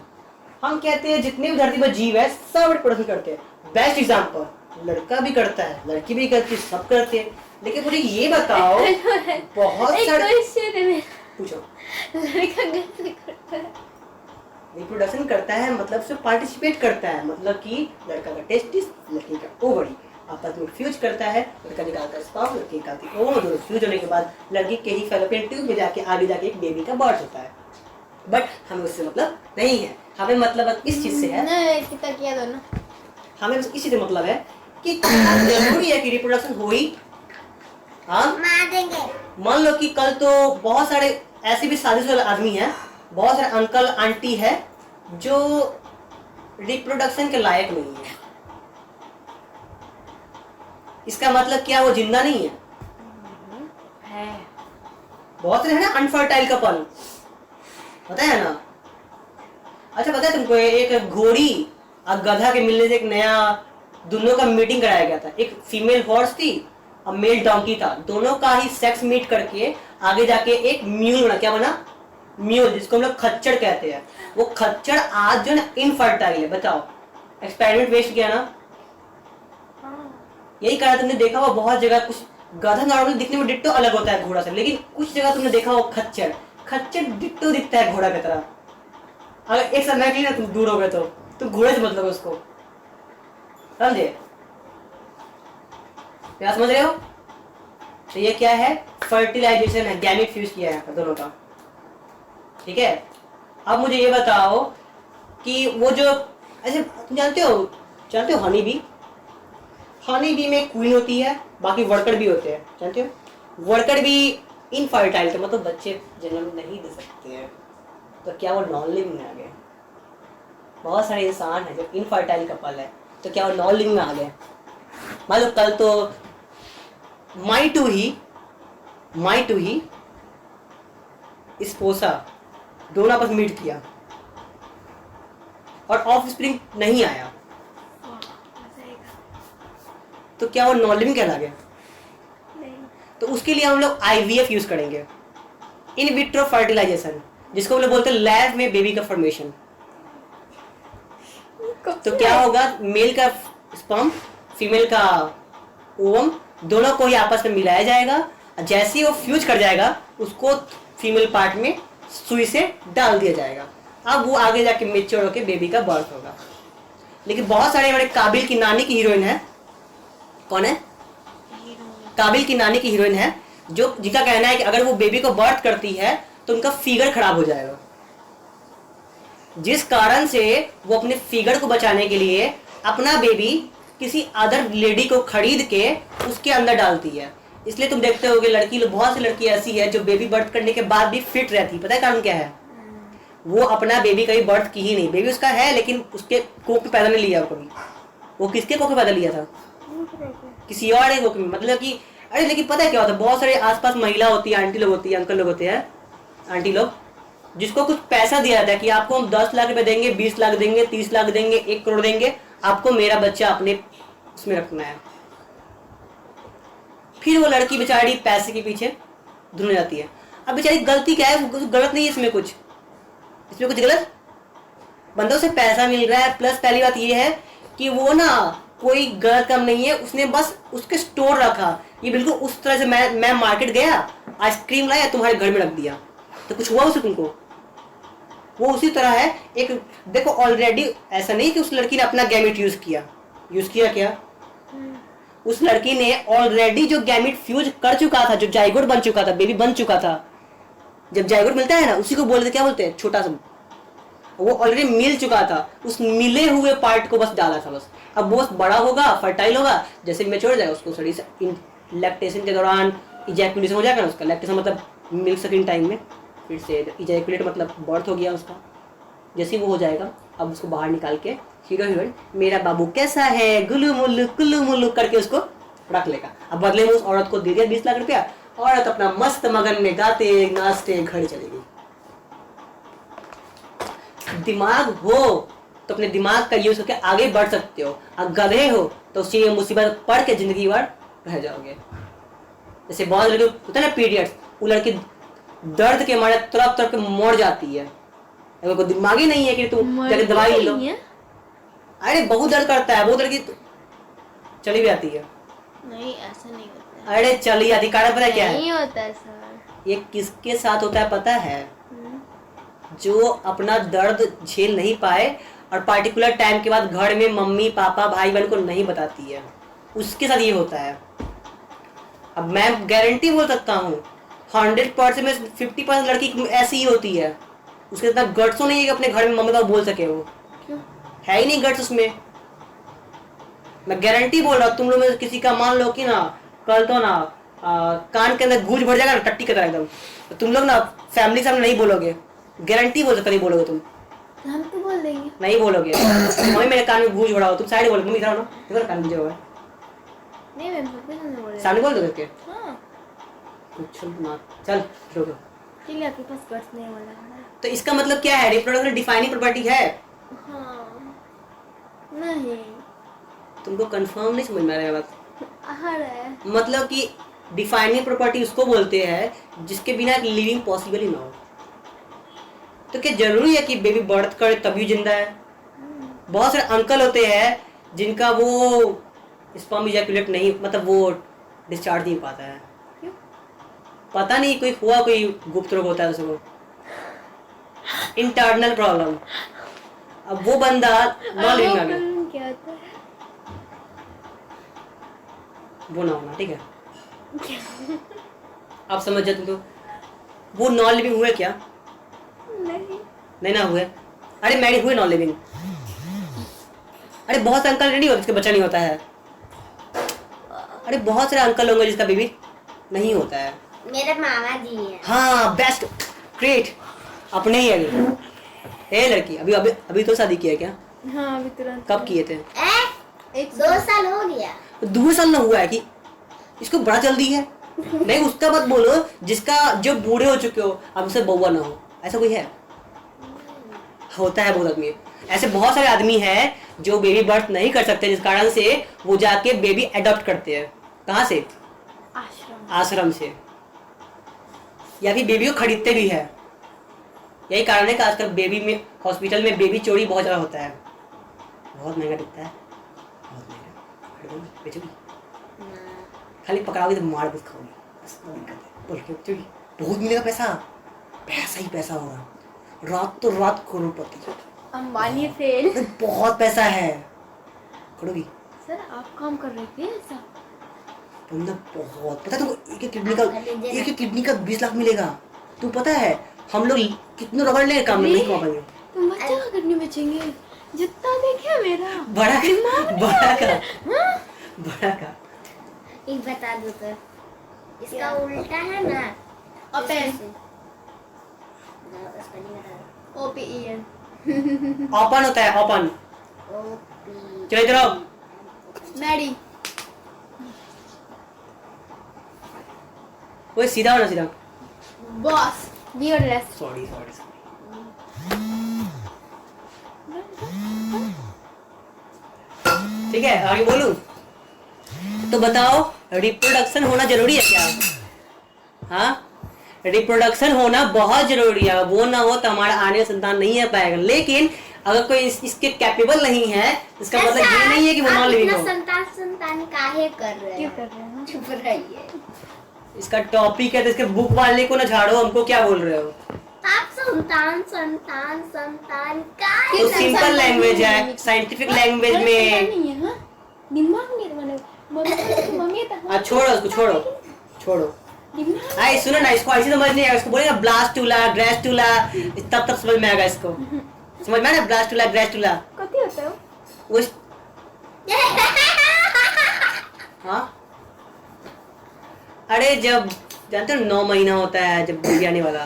हम कहते हैं जितने भी धरती पर जीव है सब रिप्रोडक्शन करते हैं। बेस्ट एग्जांपल, लड़का भी करता है, लड़की भी करती है, सब करते हैं। लेकिन मुझे ये बताओ, बहुत एक सारे क्वेश्चन है मेरा, पूछो। लड़का कैसे करता है? रिप्रोडक्शन करता है मतलब उसमें पार्टिसिपेट करता है, मतलब कि लड़का का टेस्टिस, लड़की का ओवरी आपस में फ्यूज करता है। लड़का निकालता है स्पर्म, लड़की निकालती है ओवम, दोनों फ्यूज होने के बाद लड़की के ही फैलोपियन ट्यूब में जाके आगे जाके एक बेबी का बर्थ होता है। बट हमें उससे मतलब नहीं है, हमें मतलब इस चीज से है, नहीं कितना किया दोनों, हमें इस चीज से मतलब है कि जरूरी है कि रिप्रोडक्शन हो ही। हाँ, मार देंगे। मान लो कि कल तो बहुत सारे ऐसे भी शादीशुदा आदमी हैं, बहुत सारे अंकल आंटी है जो रिप्रोडक्शन के लायक नहीं है। इसका मतलब क्या वो जिंदा नहीं है? बहुत सारे है ना अनफर्टाइल कपल, पता है ना। अच्छा पता है तुमको, एक घोड़ी और गधा के मिलने से एक नया दोनों का मीटिंग कराया गया था। एक फीमेल हॉर्स थी और मेल डोंकी था, दोनों का ही सेक्स मीट करके आगे जाके एक म्यूल बना। क्या बना? म्यूल, जिसको हम लोग खच्चर कहते हैं। वो खच्चर आज जो ना इनफर्टाइल है। बताओ, एक्सपेरिमेंट वेस्ट किया ना। यही कहा तुमने देखा हुआ बहुत जगह, कुछ गधा नॉर्मली दिखने में डिट्टो अलग होता है घोड़ा से, लेकिन कुछ जगह तुमने देखा हो खच्चर, खच्चर डिट्टो दिखता है घोड़ा की तरह। अगर एक समय के लिए ना तुम दूर हो गए तो तुम घोड़े से मतलब उसको, समझे? क्या समझ रहे हो? तो ये क्या है? फर्टिलाइजेशन है, गैमेट फ्यूज किया है दोनों का। ठीक है, अब मुझे ये बताओ कि वो जो ऐसे तुम जानते हो हनी बी, हनी बी में क्वीन होती है, बाकी वर्कर भी होते हैं, जानते हो? वर्कर भी इनफर्टाइल थे, मतलब बच्चे जन्म नहीं दे सकते हैं। तो क्या वो नॉन लिविंग में आ गए? बहुत सारे इंसान है जो इनफर्टाइल कपल है, तो क्या वो नॉन लिविंग में आ गए? मान लो कल तो माई टू ही स्पोसा दोनों आपस मीट किया और ऑफ स्प्रिंग नहीं आया, तो क्या वो नॉन लिविंग कहला गया? तो उसके लिए हम लोग आईवीएफ यूज करेंगे, इन विट्रो फर्टिलाइजेशन, जिसको हम लोग बोलते हैं लैब में बेबी का फॉर्मेशन। तो क्या होगा? मेल का स्पर्म, फीमेल का ओवम, दोनों को ही आपस में मिलाया जाएगा। जैसे ही वो फ्यूज कर जाएगा, उसको फीमेल पार्ट में सुई से डाल दिया जाएगा। अब वो आगे जाके मेच्योर होकर बेबी का बर्थ होगा। लेकिन बहुत सारे हमारे काबिल की नानी की हीरोइन है, कौन है? काबिल की नानी की हीरोइन है, जो जिसका कहना है कि अगर वो बेबी को बर्थ करती है तो उनका फिगर खराब हो जाएगा, जिस कारण से वो अपने फिगर को बचाने के लिए अपना बेबी किसी अदर लेडी को खरीद के उसके अंदर डालती है। इसलिए तुम देखते होगे लड़की लोग, बहुत सी लड़की ऐसी है जो बेबी बर्थ करने के बाद भी फिट रहती है। पता है कारण क्या है? वो अपना बेबी कभी बर्थ की ही नहीं, बेबी उसका है लेकिन उसके कोख में पैदा नहीं लिया कभी। वो किसके कोख में पैदा लिया था? किसी और एक कोख में। मतलब कि अरे लेकिन पता है क्या होता है, बहुत सारे आसपास महिला होती है, आंटी लोग होती है, अंकल लोग होते हैं, आंटी लोग, जिसको कुछ पैसा दिया जाता है कि आपको हम 10 लाख रुपए देंगे, 20 लाख देंगे, 30 लाख देंगे, 1 करोड़ देंगे, आपको मेरा बच्चा अपने उसमें रखना है। फिर वो लड़की बेचारी पैसे के पीछे धुल जाती है। अब बेचारी गलती क्या है? कुछ गलत नहीं है इसमें, कुछ गलत, बंदों से पैसा मिल रहा है। प्लस पहली बात ये है कि वो ना कोई गलत काम नहीं है, उसने बस उसके स्टोर रखा। ये बिल्कुल उस तरह से मैं मार्केट गया, आइसक्रीम लाया, तुम्हारे घर में रख दिया, तो कुछ हुआ उसे तुमको? वो उसी तरह है। एक देखो, ऑलरेडी ऐसा नहीं कि उस लड़की ने अपना गैमेट यूज किया क्या? उस लड़की ने ऑलरेडी जो गैमेट फ्यूज कर चुका था, जो जाइगोट बन चुका था, बेबी बन चुका था। जब जाइगोट मिलता है ना, उसी को बोलते क्या बोलते हैं? छोटा सा। वो ऑलरेडी मिल चुका था, उस मिले हुए पार्ट को बस डाला था बस। अब वो बड़ा होगा, फर्टाइल होगा, जैसे मेच्योर हो जाएगा, उसको सड़ी लैक्टेशन के दौरान इजैकुलेशन हो जाएगा ना उसका। लैक्टेशन मतलब मिल्क सकिंग टाइम में, फिर से इजैकुलेट मतलब बर्थ हो गया उसका। जैसे वो हो जाएगा, अब उसको बाहर निकाल के हीरो हीरोइन मेरा बाबू कैसा है, गुल्लू मुल्लू कुल्लू मुल्लू करके उसको रख लेगा। अब बदले में उस औरत को दे दिया 20 लाख रुपया, औरत अपना मस्त मगन में गाते नाचते घर चलेगी। दिमाग हो तो अपने दिमाग का यूज करके आगे बढ़ सकते हो, और गधे हो तो उससे ये मुसीबत पढ़ के जिंदगी भर रह जाओगे। जैसे बहुत लड़के होते हैं ना पीरियड्स, वो लड़की दर्द के मारे तड़प तड़प के मर जाती है, अगर कोई दिमाग ही नहीं है कि तुम जाके दवाई लो। नहीं है? अरे बहुत दर्द करता है, बहुत दर्द की चली भी आती है। नहीं ऐसा नहीं होता है। अरे चली आती, कारण पता है क्या है? नहीं होता है सर। ये किसके साथ होता है पता है? हम्म। जो अपना दर्द झेल नहीं पाए और पार्टिकुलर टाइम के बाद घर में मम्मी पापा भाई बहन को नहीं बताती है, उसके साथ ये होता है। अब मैं गारंटी बोल सकता हूँ 100% में 50% लड़की ऐसी ही होती है। उसके इतना गट्स नहीं है कि अपने घर में मम्मी पापा बोल सके। वो क्यों? है ही नहीं गट्स उसमें। मैं गारंटी बोल रहा हूँ, तुम लोग में किसी का मान लो कि ना कल तो ना कान के अंदर गूंज भर जाएगा ना, टट्टी की तरह एकदम, तो तुम लोग ना फैमिली के सामने नहीं बोलोगे। गारंटी बोल सकता, नहीं बोलोगे तुम। हम तो बोल देंगे। नहीं बोलोगे। मम्मी मेरे कान में गूंज भरा हो, तुम साइड बोलोगे, मम्मी इधर आओ ना, इधर कान गूंजे हुआ है, नहीं मैं बिल्कुल नहीं बोल सामने बोल दोगे के हाँ कुछ ना। चल रुको। चलिए आपके पास गट्स नहीं वाला है। तो इसका मतलब क्या है? रिप्रोडक्शन डिफाइनिंग प्रॉपर्टी है। हाँ नहीं तुमको कंफर्म नहीं समझ में आ रहा है बात? आ रहा है। मतलब कि डिफाइनिंग प्रॉपर्टी उसको बोलते हैं जिसके बिना लिविंग पॉसिबल ही ना हो। तो क्या जरूरी है कि बेबी बर्थ करे तभी जिंदा है? बहुत सारे अंकल होते हैं जिनका वो स्पर्म इजैकुलेट नहीं, मतलब वो डिस्चार्ज नहीं पाता है। क्यों? पता नहीं, कोई हुआ, कोई गुप्त रोग होता है उसको, इंटरनल प्रॉब्लम। अब वो बंदा नॉन लिविंग आ गया, क्या होता है? वो ना होना, ठीक है? आप समझ जाते तो वो नॉन लिविंग हुए क्या? नहीं ना हुए। अरे मैरिड हुए नॉन लिविंग। अरे बहुत से अंकल रेडी होते जिसका बच्चा नहीं होता है। अरे बहुत सारे अंकल होंगे जिसका बेबी नहीं होता है। मेरे मामा जी हैं। हाँ बेस्ट, ग्रेट, अपने ही है। ए लड़की, अभी अभी अभी तो शादी किया क्या? हाँ अभी तुरंत। कब किए थे? एक 2 साल हो गया। 2 साल ना हुआ है कि इसको बड़ा जल्दी है? नहीं उसका मत बोलो जिसका जो बूढ़े हो चुके हो, अब उसे बउआ ना हो, ऐसा कोई है? होता है बहुत आदमी, ऐसे बहुत सारे आदमी हैं जो बेबी बर्थ नहीं कर सकते, जिस कारण से वो जाके बेबी अडॉप्ट करते हैं। कहाँ से? आश्रम। आश्रम से, या फिर बेबी को खरीदते भी है। यही कारण है कि आजकल बेबी में हॉस्पिटल में बेबी चोरी बहुत ज़्यादा होता है। बहुत महंगा बिकता है, बहुत महंगा। खरीदोगी, बेचोगी? खाली पकड़ाओगे तो मार बस खाओगी, बस वो दिक्कत है। बोल के बेचोगी, बहुत मिलेगा पैसा, पैसा ही पैसा होगा। रात तो रात करोड़पति, अंबानी फेल। बहुत पैसा है। करोगी? सर आप काम कर रहे थे ऐसा? बंदा बहुत, पता है तुमको एक एक किडनी का 20 लाख मिलेगा। तुम पता है हम लोग कितने रगड़ ले काम नहीं कमा पाएंगे। तुम बच्चा का किडनी बेचेंगे? जितना देखे मेरा बड़ा बड़ा का बड़ा का एक बता दो तो, इसका उल्टा है ना? ओपन। उसका नहीं बता। OPEN। ओपन होता है, ओपन। ओपी। चलो इधर आओ। मैडी। वो सीधा होना, सीधा। बॉस। बियरलेस। Sorry sorry sorry. ठीक है आगे बोलूं? तो बताओ रिप्रोडक्शन होना जरूरी है क्या? हाँ, रिप्रोडक्शन होना बहुत जरूरी है। वो ना हो तो हमारा आने संतान नहीं आ पाएगा। लेकिन अगर कोई इसके कैपेबल नहीं है, इसका मतलब ये नहीं है कि वो नॉन लिविंग हो। संतान काहे कर रहे क्यों हैं? कर रहे हो? चुप रहिए। इसका टॉपिक है तो इसके बुक वाले को ना झाड़ो, हमको क्या बोल रहे हो? आप संतान संतान संतान काहे तो सिंपल लैंग्वेज है, साइंटिफिक लैंग्वेज में। नहीं है हाँ? दिमाग नहीं माने मम्मी तो छोड़ो उसको, छोड़ो। दिमाग। आई सुनो ना, इसको ऐसे समझ नहीं आएगा। इसको बोलेगा ब्लास्टुला ग्रेस्टुला, तब समझ में आएगा इसको। समझ में आया ना? ब्लास्टुला ग्रेस्टुला कथी होता है वो हाँ। अरे जब जानते हो 9 महीना होता है जब बेबी आने वाला,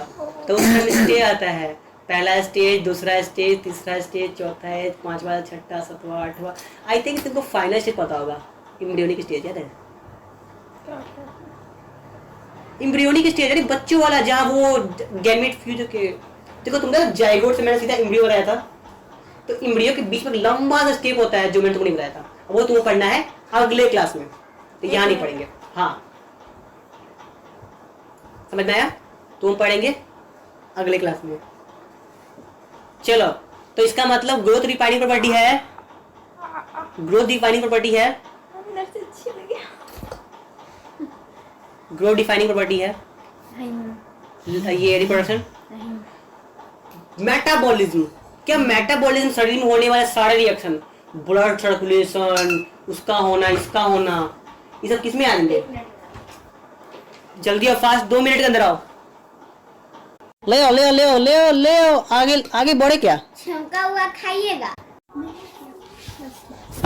तो उसमें स्टेज आता है। पहला स्टेज, दूसरा स्टेज, तीसरा स्टेज, चौथा है, 5वां, 6वां, 7वां, 8वां। आई थिंक तुमको फाइनल स्टेज पता होगा, एम्ब्रियोनिक स्टेज याद है? एम्ब्रियोनिक स्टेज अरे बच्चों वाला, जहाँ वो गैमेट फ्यूज के, देखो तुमने जाइगोट से मैंने सीधा एम्ब्रियो बनाया था, तो एम्ब्रियो के बीच में लंबा सा स्टेप होता है जो मैंने तुमको नहीं बताया था। वो तुम्हें पढ़ना है अगले क्लास में, तो यहाँ नहीं पढ़ेंगे। हाँ समझ में आया? तुम पढ़ेंगे अगले क्लास में। चलो, तो इसका मतलब ग्रोथ डिफाइनिंग प्रॉपर्टी है, ग्रोथ डिफाइनिंग प्रॉपर्टी है, अंदर से अच्छी लगी। ग्रोथ डिफाइनिंग प्रॉपर्टी है नहीं ये रिप्रोडक्शन। नहीं। मेटाबॉलिज्म, क्या मेटाबॉलिज्म शरीर में होने वाले सारे रिएक्शन, ब्लड सर्कुलेशन, उसका होना, इसका होना, ये सब किस में आएंगे? जल्दी और फास्ट, 2 मिनट के अंदर आओ। ले आओ, ले आओ, ले आओ, ले आओ, ले आओ, आगे आगे बढ़े क्या? छमका हुआ खाइएगा।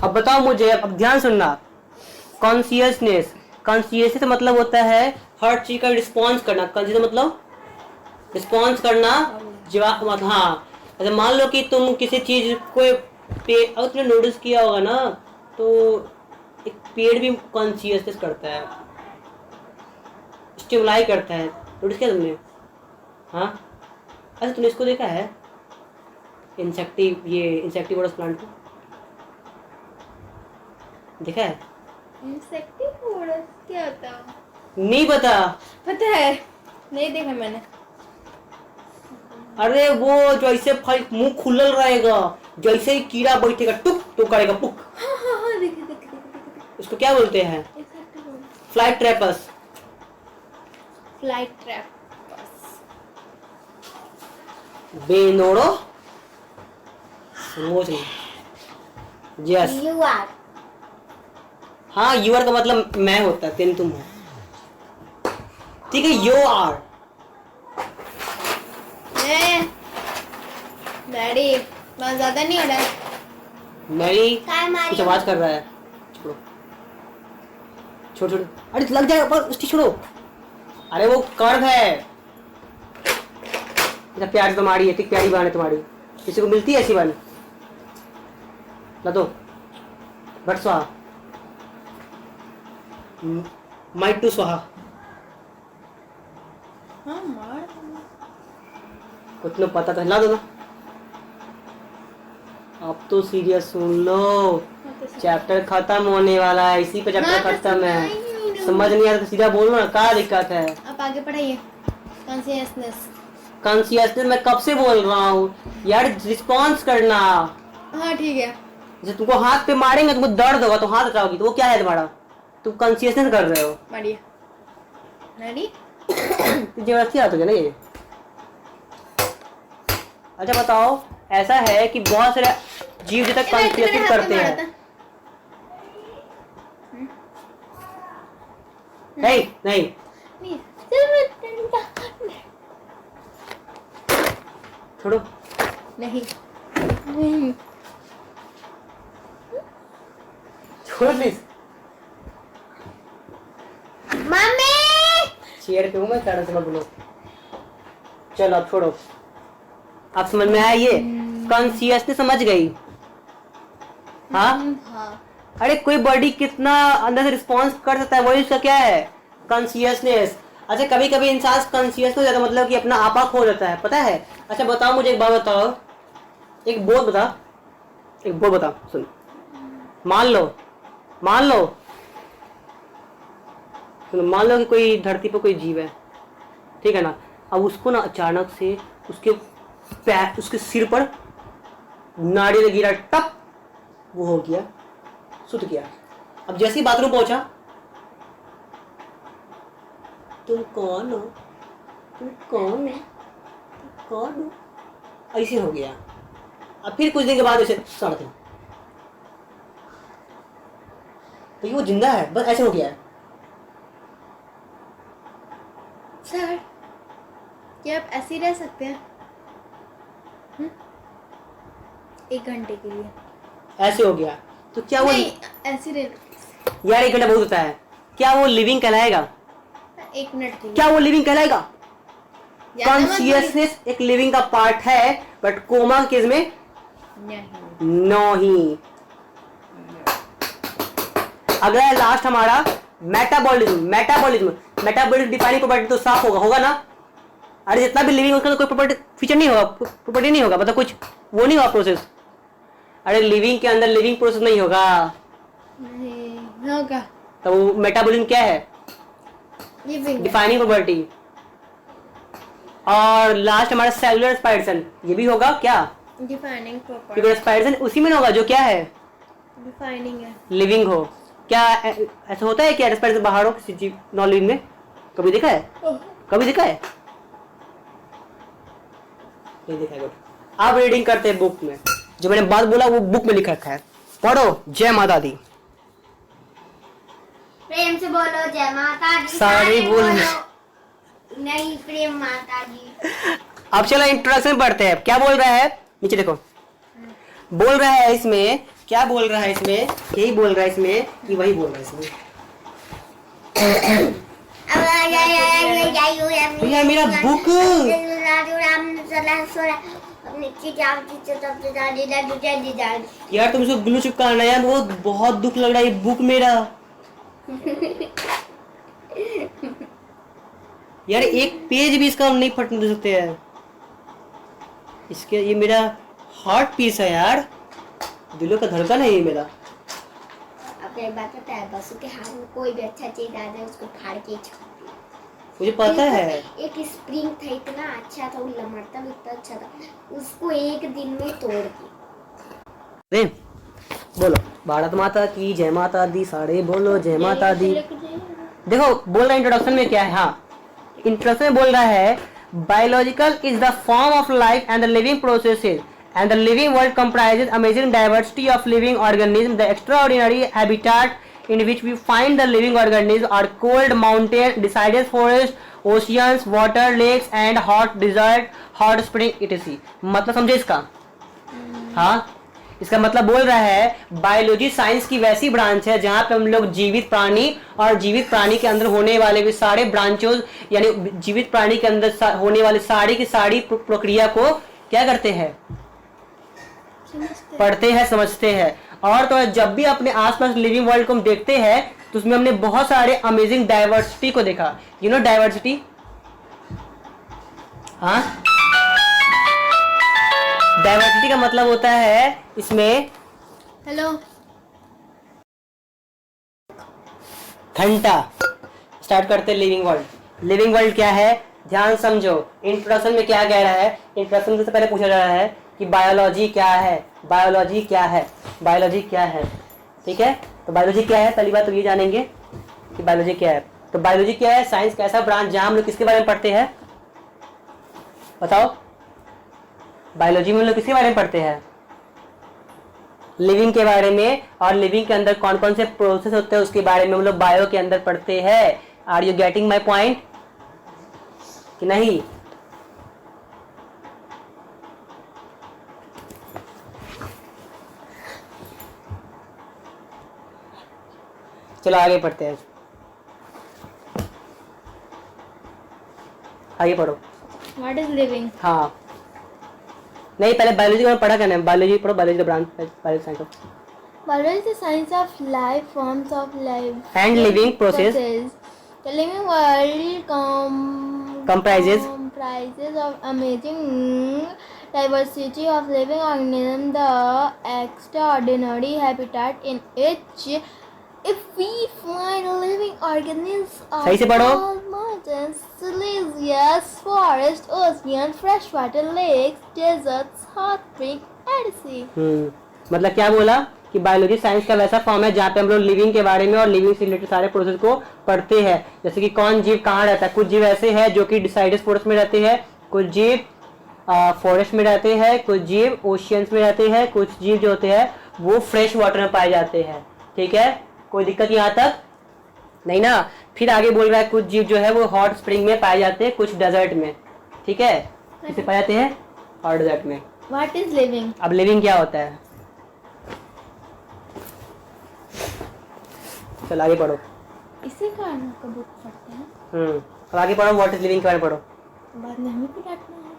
अब बताओ मुझे, अब ध्यान सुनना। कॉन्शियसनेस, कॉन्शियसनेस मतलब होता है हर चीज का रिस्पॉन्स करना। कॉन्शियस मतलब रिस्पॉन्स करना, जवाब। हाँ, अच्छा मान लो कि तुम किसी चीज को अगर तुमने नोटिस किया होगा ना, तो एक पेड़ भी कॉन्शियसनेस करता है, स्टिमुलाई करता है। नोटिस किया तुमने? हाँ, अच्छा तुमने इसको देखा है इंसेक्टिवोरस प्लांट को देखा है? इंसेक्टिवोरस क्या होता है? नहीं पता? पता है, नहीं देखा मैंने। अरे वो जैसे फल मुंह खुलल रहेगा, जैसे ही कीड़ा बैठेगा टुक तो करेगा पुक। हाँ देखे देखे देखे देखे। उसको क्या बोलते हैं? Insectivorous. Flight trappers. Flight trap. बेनोड़ो समझ नहीं। Yes, you are. हाँ, यूआर का मतलब मैं होता है, तेन तुम हो। ठीक है, यू आर। डैडी बहुत ज्यादा नहीं हो रहा है। मेरी काय मारी? कुछ आवाज कर रहा है, छोड़ो छोड़ छोड़, अरे लग जाएगा पर उसकी छोड़ो। अरे वो कर्व है, इतना प्यारी तुम्हारी है, ठीक प्यारी बहन है तुम्हारी, किसी को मिलती है ऐसी बहन? ला दो बट स्वाहा, माइट टू स्वाहा। हाँ मार। उतना पता तो ला दो ना। अब तो सीरियस सुन लो, चैप्टर खत्म होने वाला है, इसी पे चैप्टर खत्म है। समझ नहीं आ रहा तो सीधा बोलो ना, क्या दिक्कत है? आप आगे पढ़ाइए। कॉन्शियसनेस। कॉन्शियसनेस मैं कब से बोल रहा हूँ यार, रिस्पॉन्स करना। हाँ ठीक है। जैसे तुमको हाथ पे मारेंगे, तुमको दर्द होगा तो हाथ हटाओगी, तो वो क्या है तुम्हारा? तुम कॉन्शियसनेस कर रहे हो। बढ़िया। रेडी? जबरदस्ती आते ना ये। अच्छा बताओ, ऐसा है कि बहुत सारे जीव जब तक कॉन्शियसनेस करते हैं। नहीं नहीं, छोड़ो। नहीं छोड़ो प्लीज। मम्मी चेयर पे हूँ मैं, सारा समय बोलो। चलो अब छोड़ो, अब समझ में आया ये कॉन्शियसनेस? समझ गई? हाँ हाँ। अरे कोई बॉडी कितना अंदर से रिस्पॉन्स कर सकता है, वही उसका क्या है? कॉन्शियसनेस। अच्छा कभी कभी इंसान कॉन्शियस हो जाता है, मतलब कि अपना आपा खो जाता है, पता है? अच्छा बताओ मुझे एक बात बताओ, एक बोल बता, एक बोल बता, सुन। मान लो सुन, मान लो कि कोई धरती पर कोई जीव है, ठीक है ना? अब उसको ना अचानक से उसके पैर, उसके सिर पर नारियल गिरा, टप, वो हो गया, सुत गया। अब जैसे ही बाथरूम पहुंचा, तुम कौन हो, तुम कौन हो, तुम कौन हो, ऐसे हो गया। अब फिर कुछ दिन के बाद ऐसे सड़ गया, तो ये वो जिंदा है, बस ऐसे हो गया है। सर क्या आप ऐसे ही रह सकते हैं? 1 घंटे के लिए ऐसे हो गया तो क्या वो? नहीं, ऐसे रह। यार 1 घंटा बहुत होता है, क्या वो लिविंग कहलाएगा? 1 मिनट के लिए। क्या वो लिविंग कहलाएगा? ज्यादा मत बोलिए। कॉन्शियसनेस एक लिविंग का पार्ट है, बट कोमा केस में नहीं। नहीं। अगला है लास्ट हमारा मेटाबॉलिज्म डिफाइनिंग प्रॉपर्टी तो साफ होगा ना? अरे जितना भी लिविंग उसका तो कोई प्रॉपर्टी फीचर नहीं होगा, प्रॉपर्टी नहीं होगा, मतलब कुछ वो नहीं होगा प्रोसेस। अरे लिविंग के अंदर लिविंग प्रोसेस नहीं होगा, नहीं होगा। तो वो मेटाबॉलिज्म क्या है? लिविंग। Defining property. और लास्ट हमारा सेलुलर एक्सपांशन, ये भी होगा क्या? डिफाइनिंग प्रॉपर क्योंकि रेस्पिरेशन उसी में ना होगा जो क्या है, डिफाइनिंग है। लिविंग हो। क्या ऐसा होता है क्या रेस्पिरेशन बाहर हो किसी चीज नॉन लिविंग में? कभी देखा है? कभी देखा है? नहीं देखा है। गुड। आप रीडिंग करते हैं बुक में, जो मैंने बात बोला वो बुक में लिखा रखा है, पढ़ो। जय माता दी। प्रेम से बोलो जय माता दी। सारे बोलो। नहीं, प्रेम माता जी। अब चलो इंट्रोडक्शन पढ़ते हैं। क्या बोल रहा है, नीचे देखो। बोल रहा है इसमें, क्या बोल रहा है इसमें, यही बोल रहा है इसमें कि वही बोल रहा है इसमें। भैया मेरा बुक। यार तुम इसको ग्लू चिपकाना यार, बहुत बहुत दुख लग रहा है ये बुक मेरा। यार एक पेज भी इसका हम नहीं फटने दे सकते हैं इसके। ये मेरा हार्ट पीस है यार, दिलों का धड़कन है ये मेरा। अब एक बात पता है, बसु के हाथ में कोई भी अच्छा चीज आ जाए उसको फाड़ के छोड़ दिया। मुझे पता है। एक स्प्रिंग था, इतना अच्छा था, वो लमड़ता भी इतना अच्छा था, उसको एक दिन में तोड़ दिया। बोलो भारत माता की जय माता दी। सारे बोलो जय माता दी। देखो बोल रहा है इंट्रोडक्शन में क्या है। हाँ, इंट्रोडक्शन में बोल रहा है biological is the form of life and the living processes and the living world comprises amazing diversity of living organisms. The extraordinary habitat in which we find the living organisms are cold mountain, deciduous forest, oceans, water, lakes and hot desert, hot spring etc. मतलब समझे इसका? हाँ, इसका मतलब बोल रहा है biology science की वैसी ब्रांच है जहाँ पे हम लोग जीवित प्राणी और जीवित प्राणी के अंदर होने वाले भी सारे ब्रांचों, यानी जीवित प्राणी के अंदर होने वाली सारी की सारी प्रक्रिया को क्या करते हैं, पढ़ते हैं, समझते हैं। और तो जब भी अपने आसपास लिविंग वर्ल्ड को हम देखते हैं तो उसमें हमने बहुत सारे अमेजिंग डाइवर्सिटी को देखा। You know diversity? हाँ, डाइवर्सिटी का मतलब होता है इसमें, हेलो घंटा। स्टार्ट करते हैं लिविंग वर्ल्ड। लिविंग वर्ल्ड क्या है, ध्यान समझो। इंट्रोडक्शन में क्या कह रहा है, इंट्रोडक्शन से पहले पूछा जा रहा है कि बायोलॉजी क्या है, बायोलॉजी क्या है, बायोलॉजी क्या है। ठीक है, तो बायोलॉजी क्या है, पहली बात तो ये जानेंगे कि बायोलॉजी क्या है। तो बायोलॉजी क्या है, साइंस का ऐसा ब्रांच जहां हम लोग किसके बारे में पढ़ते हैं, बताओ। बायोलॉजी में हम लोग किसके बारे में पढ़ते हैं, लिविंग के बारे में, और लिविंग के अंदर कौन कौन से प्रोसेस होते हैं उसके बारे में हम लोग बायो के अंदर पढ़ते हैं। Are you getting my point कि नहीं? चलो आगे पढ़ते हैं, आगे पढ़ो। What is living? हाँ, नहीं पहले बायोलॉजी का पढ़ा करना है, बायोलॉजी पढ़ो, बायोलॉजी का branch, biology science. Biology is the science of life, forms of life And living process. The living world Comprises of amazing diversity of living organisms. The extraordinary habitat in which if we find living organisms सही से पढ़ो। are mountains, glaciers, forests, oceans, freshwater lakes, deserts, hot springs, etc. मतलब क्या बोला कि biology science का वैसा form है जहाँ पे हम लोग लिविंग के बारे में और लिविंग से रिलेटेड सारे प्रोसेस को पढ़ते हैं। जैसे कि कौन जीव कहाँ रहता है, कुछ जीव ऐसे हैं जो कि डिसाइडस फॉरेस्ट में रहते हैं, कुछ जीव फॉरेस्ट में रहते हैं, कुछ जीव ओशियंस में रहते हैं, कुछ जीव जो होते हैं वो फ्रेश वाटर में पाए जाते हैं। ठीक है, कोई दिक्कत यहाँ तक नहीं ना? फिर आगे बोल रहा है कुछ जीव जो है वो हॉट स्प्रिंग में पाए जाते हैं, कुछ डेजर्ट में। ठीक है, किसे पाए जाते हैं, हॉट डेजर्ट में। What is living? अब लिविंग क्या होता है, चल आगे पढ़ो। इसी कारण का बुक पढ़ते हैं। अब आगे पढ़ो, व्हाट इज लिविंग के बारे में पढ़ो। बाद में हमें भी डांटना है।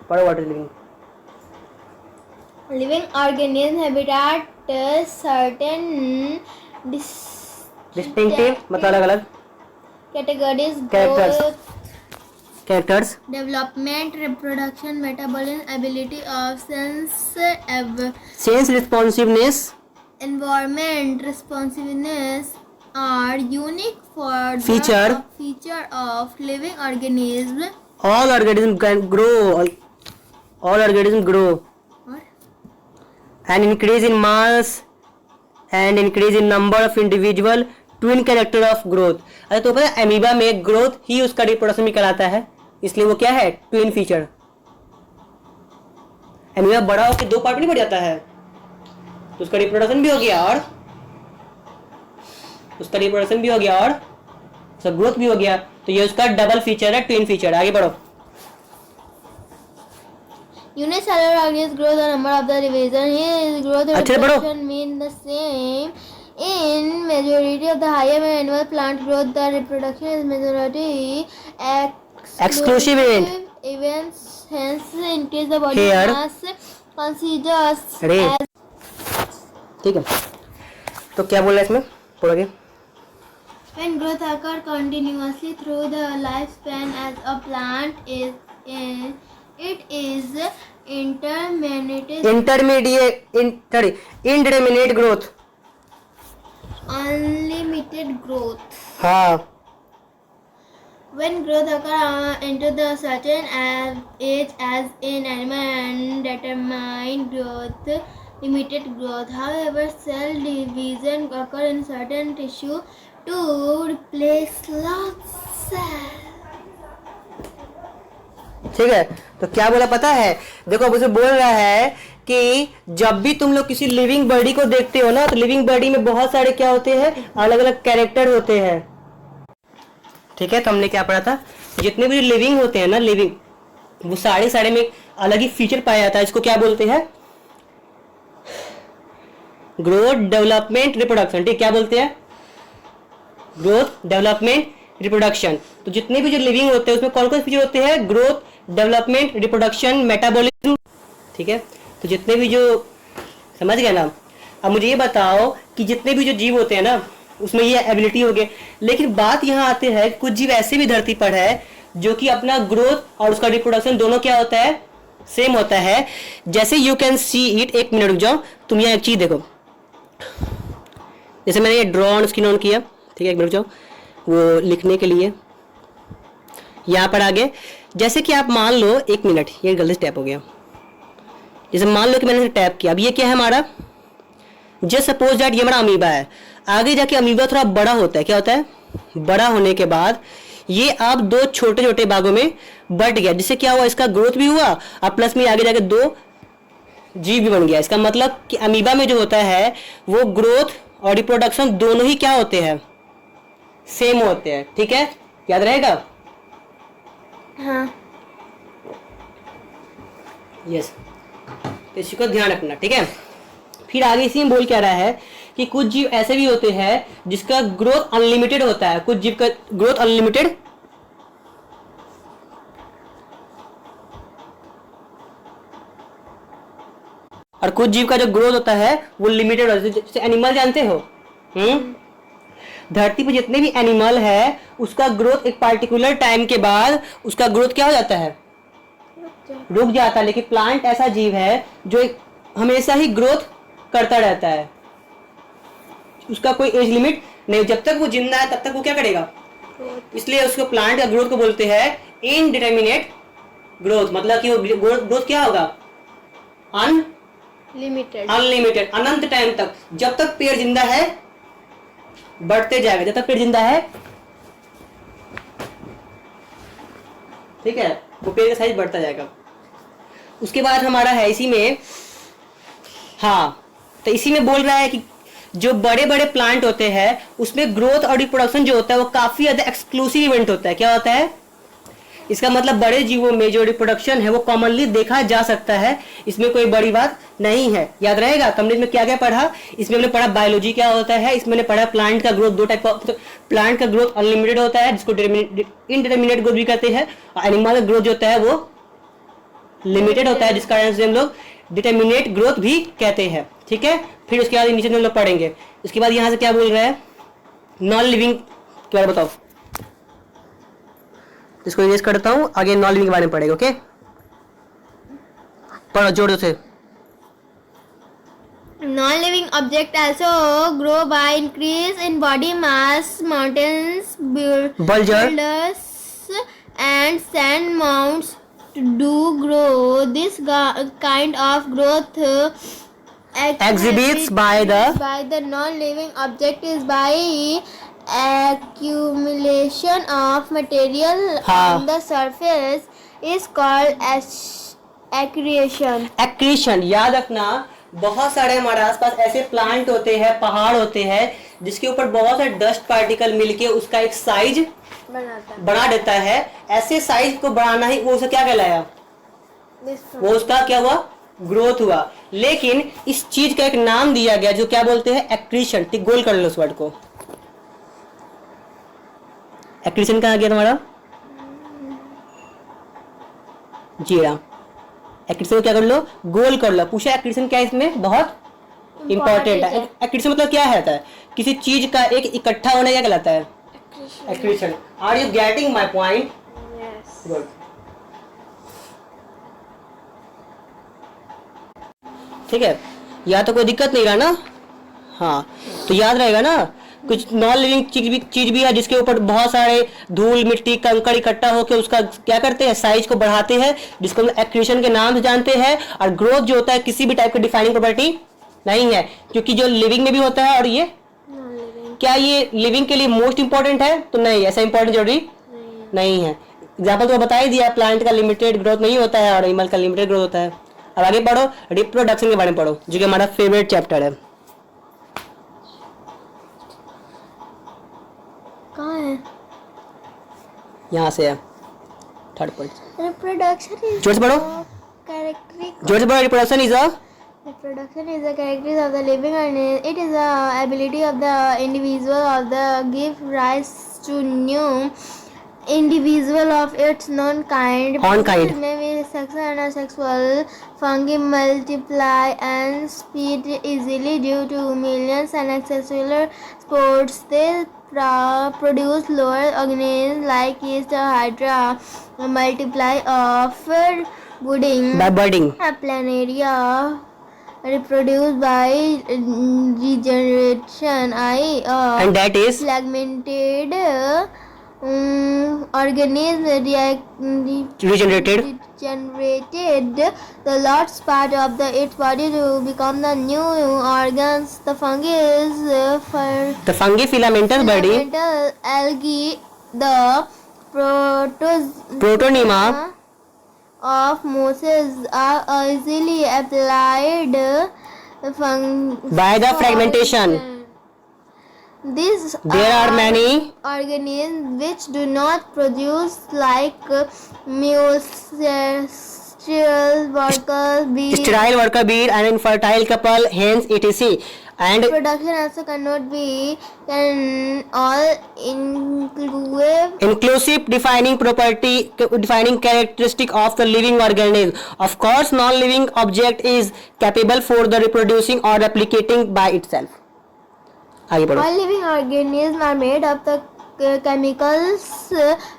पढ़ो what is living. Living organism habitat certain distinctive मतलब अलग अलग categories, Characters. growth, characters, development, reproduction, metabolism, ability of sense responsiveness, environment responsiveness are unique for the Feature of living organism. all organisms can grow all organism grow और and increase in mass and increase in number of individual twin character of growth. अरे तो पता है amoeba में growth ही उसका reproduction भी कराता है, इसलिए वो क्या है, ट्विन फीचर। एमीबा बड़ा होकर 2 पार्ट में नहीं बढ़ जाता है, तो उसका रिप्रोडक्शन भी हो गया और उसका रिप्रोडक्शन भी हो गया और उसका ग्रोथ भी हो गया, तो ये उसका डबल फीचर है, ट्विन फीचर। आगे बढ़ो। unicellular organisms grow the number of the division. Here growth and अच्छा, बढ़ो। reproduction mean the same. In majority of the higher animal plant growth, the reproduction is majority Exclusive events. Hence, increase the body Here. mass considers अरे as ठीक है, तो क्या बोल रहा है इसमें, पढ़ोगे? when growth occurs continuously through the lifespan as a plant it is intermediate growth. unlimited growth. हाँ, When growth occurs into the certain age as in animal and determined growth, limited growth. However, cell division occurs in certain tissue to replace lost cell. ठीक है, तो क्या बोला पता है, देखो अब उसे बोल रहा है कि जब भी तुम लोग किसी लिविंग बॉडी को देखते हो ना, तो लिविंग बॉडी में बहुत सारे क्या होते हैं, अलग अलग कैरेक्टर होते हैं। ठीक है, तो हमने क्या पढ़ा था, जितने भी लिविंग होते हैं ना, लिविंग, वो सारे में अलग ही फीचर पाया जाता है। इसको क्या बोलते हैं, ग्रोथ, डेवलपमेंट, रिप्रोडक्शन। ठीक, क्या बोलते हैं, ग्रोथ, डेवलपमेंट, रिप्रोडक्शन। तो जितने भी जो लिविंग होते हैं उसमें कौन कौन से फीचर होते हैं, ग्रोथ, डेवलपमेंट, रिप्रोडक्शन, मेटाबॉलिज्म। ठीक है, तो जितने भी जो, समझ गए ना। अब मुझे ये बताओ कि जितने भी जो जीव होते हैं ना, उसमें ये एबिलिटी हो गए, लेकिन बात यहाँ आते हैं, कुछ जीव ऐसे भी धरती पर है जो कि अपना ग्रोथ और उसका रिप्रोडक्शन दोनों क्या होता है, सेम होता है। जैसे यू कैन सी इट, एक मिनट रुक जाओ, तुम यहाँ एक चीज देखो, जैसे मैंने ये ड्रॉ ऑन स्क्रीन ऑन किया, ठीक है, एक मिनट जाओ, वो लिखने के लिए यहाँ पर आगे, जैसे कि आप मान लो, एक मिनट, ये गलत टैप हो गया, जैसे मान लो कि मैंने टैप किया, अब ये क्या है हमारा, जस्ट सपोज दैट ये हमारा अमीबा है। आगे जाके अमीबा थोड़ा बड़ा होता है, क्या होता है, बड़ा होने के बाद ये आप 2 छोटे छोटे भागों में बट गया, जिससे क्या हुआ, इसका ग्रोथ भी हुआ और प्लस में आगे जाके 2 जीव भी बन गया। इसका मतलब कि अमीबा में जो होता है वो ग्रोथ और रिप्रोडक्शन दोनों ही क्या होते हैं, सेम होते हैं। ठीक है, याद रहेगा। हाँ, यस, इसको ध्यान रखना। ठीक है, फिर आगे इसी में बोल क्या रहा है कि कुछ जीव ऐसे भी होते हैं जिसका ग्रोथ अनलिमिटेड होता है, कुछ जीव का ग्रोथ अनलिमिटेड और कुछ जीव का जो ग्रोथ होता है वो लिमिटेड होता है। जैसे एनिमल जानते हो, धरती पर जितने भी एनिमल है उसका ग्रोथ एक पार्टिकुलर टाइम के बाद उसका ग्रोथ क्या हो जाता है, रुक जाता है। लेकिन प्लांट ऐसा जीव है जो हमेशा ही ग्रोथ करता रहता है, उसका कोई एज लिमिट नहीं, जब तक वो जिंदा है तब तक वो क्या करेगा, इसलिए उसको प्लांट का ग्रोथ को बोलते हैं इनडिटरमिनेट ग्रोथ। मतलब कि वो ग्रोथ क्या होगा, अनलिमिटेड, अनंत टाइम तक, जब तक पेड़ जिंदा है बढ़ते जाएगा, जब तक पेड़ जिंदा है। ठीक है, वो पेड़ का साइज बढ़ता जाएगा। उसके बाद हमारा है इसी में, हाँ, तो इसी में बोल रहा है कि जो बड़े बड़े प्लांट होते हैं उसमें ग्रोथ और रिप्रोडक्शन जो होता है वो काफी ज्यादा एक्सक्लूसिव इवेंट होता है। क्या होता है, इसका मतलब बड़े जीवों में जो रिप्रोडक्शन है वो कॉमनली देखा जा सकता है, इसमें कोई बड़ी बात नहीं है। याद रहेगा। तो हमने इसमें क्या क्या पढ़ा, इसमें हमने पढ़ा बायोलॉजी क्या होता है, इसमें हमने पढ़ा प्लांट का ग्रोथ, 2 टाइप का, तो प्लांट का ग्रोथ अनलिमिटेड होता है जिसको इनडिटरमिनेट ग्रोथ भी कहते हैं, और एनिमल का ग्रोथ जो होता है वो लिमिटेड होता है जिसका कारण से हम लोग डिटरमिनेट ग्रोथ भी कहते हैं। ठीक है, फिर उसके बाद नीचे हम लोग पढ़ेंगे। इसके बाद यहाँ से क्या बोल रहा है, नॉन लिविंग के बारे में बताओ, इसको इरेज करता हूँ, आगे नॉन लिविंग के बारे में पढ़ेगा। ओके, पढ़ो जोर से। Non-living objects also grow by increase in body mass. Mountains, boulders, and sand mounds do grow. This kind of growth Exhibits by the non-living object is by accumulation of material हाँ. on the surface is called accretion. Accretion. याद रखना, बहुत सारे हमारे आसपास ऐसे plant होते हैं, पहाड़ होते हैं, जिसके ऊपर बहुत सारे डस्ट पार्टिकल मिलके उसका एक साइज बना देता है। ऐसे साइज को बढ़ाना ही वो उसका क्या कहलाया, वो उसका क्या हुआ, ग्रोथ हुआ। लेकिन इस चीज का एक नाम दिया गया जो क्या बोलते हैं, एक्रीशन। टिक गोल कर लो उस वर्ड को। एक्रीशन कहाँ गया तुम्हारा, जीरा। एक्रीशन क्या कर लो, गोल कर लो। पूछा एक्रीशन क्या है, इसमें बहुत इंपॉर्टेंट है। एक्रीशन मतलब क्या है, किसी चीज का एक इकट्ठा होना क्या कहलाता है, accretion. Are you getting my point? Good. ठीक है, या तो कोई दिक्कत नहीं रहा ना। हाँ, तो याद रहेगा ना, कुछ नॉन लिविंग चीज भी है जिसके ऊपर बहुत सारे धूल मिट्टी कंकड़ इकट्ठा होकर उसका क्या करते हैं, साइज को बढ़ाते हैं, जिसको हम एक्रीशन के नाम से जानते हैं। और ग्रोथ जो होता है किसी भी टाइप की डिफाइनिंग प्रॉपर्टी नहीं है, क्योंकि जो लिविंग में भी होता है। और ये क्या ये लिविंग के लिए मोस्ट इंपॉर्टेंट है, तो नहीं, ऐसा इंपॉर्टेंट जरूरी नहीं है। एग्जाम्पल तो बता ही दिया, प्लांट का लिमिटेड ग्रोथ नहीं होता है और एनिमल का लिमिटेड ग्रोथ होता है। अब आगे पढ़ो, रिप्रोडक्शन के बारे में पढ़ो, जो कि हमारा फेवरेट चैप्टर है। कहाँ है? यहाँ से है, थर्ड पॉइंट। Reproduction is जोर से पढ़ो, characteristic. जोर से पढ़ो। Reproduction is a Reproduction is a characteristic of the living organism. It is the ability of the individual of the give rise to new individual of its known kind. On kind. May be sexual and asexual. Fungi multiply and spread easily due to millions and extracellular spores. They produce lower organisms like yeast or hydra. Multiply of budding. by budding. Planaria reproduced by regeneration. And that is Fragmented organism regenerated. the last part of its body to become the new organs. The fungi is The fungi filamentous body, fundamental algae. The Protonema of mosses are easily applied by the fragmentation. There are many organisms which do not produce, like sterile worker bee. sterile worker bee and infertile couple, hence etc. And Production also cannot be all inclusive defining characteristic of the living organism. Of course, non-living object is capable for the reproducing or replicating by itself. आगे बढ़ो। All living organisms are made of the chemicals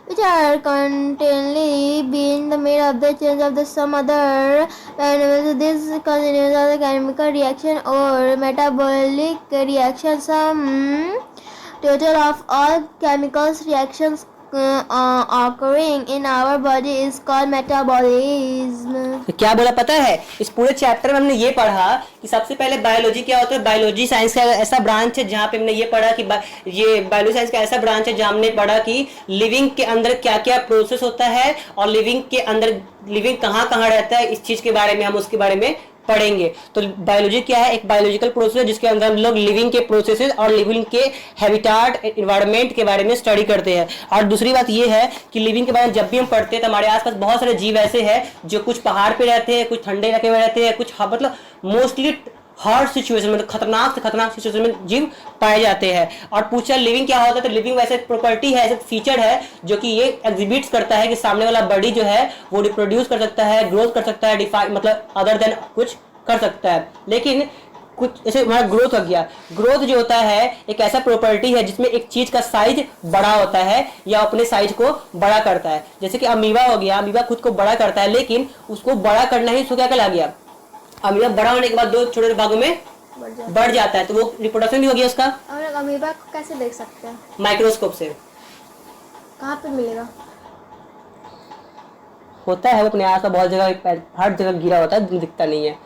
which are continually being made of the change of some other animals. This continues of the chemical reaction or metabolic reaction. Some total of all chemicals reactions occurring in our body is called metabolism. क्या बोला पता है, इस पूरे chapter में हमने ये पढ़ा कि सबसे पहले बायोलॉजी क्या होता है। बायोलॉजी साइंस का ऐसा ब्रांच है जहाँ पे हमने ये पढ़ा कि ये बायोलॉजी साइंस का ऐसा ब्रांच है जहाँ हमने पढ़ा कि लिविंग के अंदर क्या क्या प्रोसेस होता है और लिविंग के अंदर लिविंग कहाँ कहाँ रहता है। इस चीज के बारे में हम उसके बारे में पढ़ेंगे। तो बायोलॉजी क्या है, एक बायोलॉजिकल प्रोसेस है जिसके अंदर हम लोग लिविंग के प्रोसेसेस और लिविंग के हैबिटाट एनवायरनमेंट के बारे में स्टडी करते हैं। और दूसरी बात ये है कि लिविंग के बारे में जब भी हम पढ़ते हैं तो हमारे आसपास बहुत सारे जीव ऐसे हैं जो कुछ पहाड़ पे रहते हैं, कुछ ठंडे इलाके में रहते हैं, कुछ मतलब मोस्टली हार्ड सिचुएशन मतलब खतरनाक से खतरनाक सिचुएशन में जीव पाए जाते हैं। और पूछा लिविंग क्या होता है, तो लिविंग वैसे प्रॉपर्टी है, ऐसे फीचर है जो कि ये एग्जिबिट्स करता है कि सामने वाला बॉडी जो है वो रिप्रोड्यूस कर सकता है, ग्रोथ कर सकता है, मतलब अदर देन कुछ कर सकता है। लेकिन कुछ जैसे हमारा ग्रोथ हो गया, ग्रोथ जो होता है एक ऐसा प्रॉपर्टी है जिसमें एक चीज का साइज बड़ा होता है या अपने साइज को बड़ा करता है। जैसे कि अमीबा हो गया, अमीबा खुद को बड़ा करता है लेकिन उसको बड़ा करना ही उसको क्या कहला गया, अमीबा बड़ा होने के बाद दो छोटे भागों में बढ़ जाता है, तो वो रिप्रोडक्शन भी हो गया उसका। हम लोग अमीबा को कैसे देख सकते हैं? माइक्रोस्कोप से। कहाँ पे मिलेगा? होता है वो अपने आस पास बहुत जगह, हर जगह गिरा होता है, दिखता नहीं है,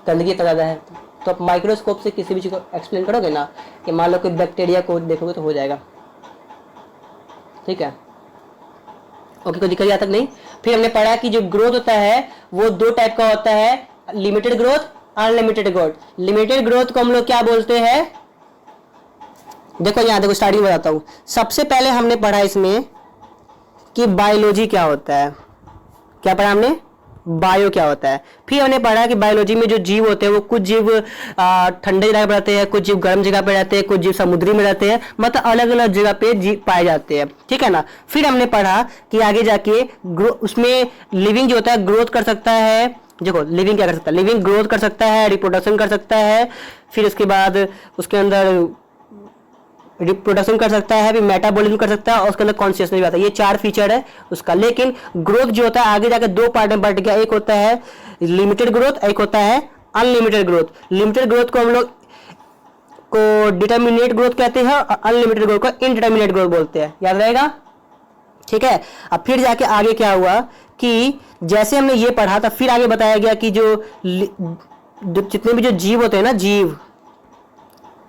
गंदगी इतना ज़्यादा है। तो आप माइक्रोस्कोप से किसी भी चीज़ को एक्सप्लेन करोगे ना, कि मान लो कोई बैक्टीरिया को देखोगे तो हो जाएगा, ठीक है। ओके, कोई दिक्कत यहाँ तक नहीं। फिर हमने पढ़ा कि जो ग्रोथ होता है वो दो टाइप का होता है, limited growth, unlimited growth. Limited growth को हम लोग क्या बोलते हैं, देखो यहाँ देखो स्टार्टिंग में बताता हूँ। सबसे पहले हमने पढ़ा इसमें कि बायोलॉजी क्या होता है, क्या पढ़ा हमने, बायो क्या होता है। फिर हमने पढ़ा कि बायोलॉजी में जो जीव होते हैं वो कुछ जीव ठंडे जगह पर रहते हैं, कुछ जीव गर्म जगह पर रहते हैं, कुछ जीव समुद्री में रहते हैं, मतलब अलग अलग जगह पे जीव पाए जाते हैं, ठीक है ना। फिर हमने पढ़ा कि आगे जाके उसमें लिविंग जो होता है ग्रोथ कर सकता है। देखो लिविंग क्या कर सकता है, लिविंग ग्रोथ कर सकता है, रिप्रोडक्शन कर सकता है, फिर उसके बाद उसके अंदर रिप्रोडक्शन कर सकता है, फिर मेटाबॉलिज्म कर सकता है, और उसके अंदर कॉन्शियसनेस भी आता है। ये 4 फीचर है उसका। लेकिन ग्रोथ जो होता है आगे जाकर 2 पार्ट में बट गया, एक होता है लिमिटेड ग्रोथ, एक होता है अनलिमिटेड ग्रोथ। लिमिटेड ग्रोथ को हम लोग को डिटर्मिनेट ग्रोथ कहते हैं और अनलिमिटेड ग्रोथ को इनडिटर्मिनेट ग्रोथ बोलते हैं, याद रहेगा, ठीक है। अब फिर जाके आगे क्या हुआ कि जैसे हमने ये पढ़ा था, फिर आगे बताया गया कि जो जितने भी जो जीव होते हैं ना, जीव,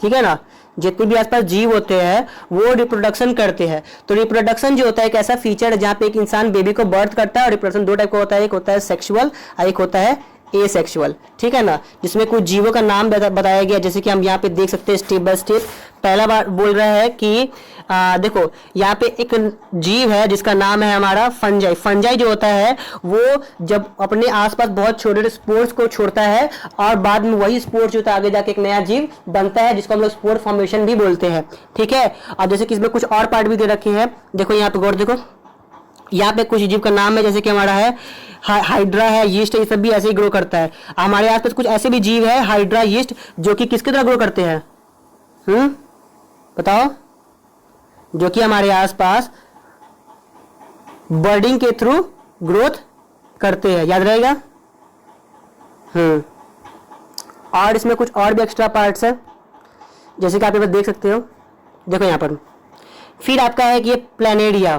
ठीक है ना, जितने भी आसपास जीव होते हैं वो रिप्रोडक्शन करते हैं। तो रिप्रोडक्शन जो होता है एक ऐसा फीचर है जहाँ पे एक इंसान बेबी को बर्थ करता है, और रिप्रोडक्शन 2 टाइप का होता है, एक होता है सेक्सुअल और एक होता है एसेक्सुअल, ठीक है ना, जिसमें कुछ जीवों का नाम बताया गया, जैसे कि हम यहाँ पे देख सकते हैं स्टेप बाय स्टेप। पहला बार बोल रहा है कि देखो यहाँ पे एक जीव है जिसका नाम है हमारा फंजाई। फंजाई जो होता है वो जब अपने आसपास बहुत छोटे स्पोर्स को छोड़ता है और बाद में वही स्पोर्स जो होता है आगे जाके एक नया जीव बनता है, जिसको हम लोग स्पोर फॉर्मेशन भी बोलते हैं, ठीक है। और जैसे कि इसमें कुछ और पार्ट भी दे रखे हैं, देखो यहाँ पे गौर देखो, यहाँ पे कुछ जीव का नाम है, जैसे कि हमारा है हाइड्रा है, यीस्ट है, ये सब भी ऐसे ही ग्रो करता है। हमारे आसपास कुछ ऐसे भी जीव है हाइड्रा, यीस्ट, जो कि किसके तरह ग्रो करते हैं, बताओ, जो कि हमारे आसपास बर्डिंग के थ्रू ग्रोथ करते हैं, याद रहेगा। और इसमें कुछ और भी एक्स्ट्रा पार्ट्स है, जैसे कि आप यहाँ पर देख सकते हो, देखो यहाँ पर। फिर आपका है कि ये प्लेनेरिया,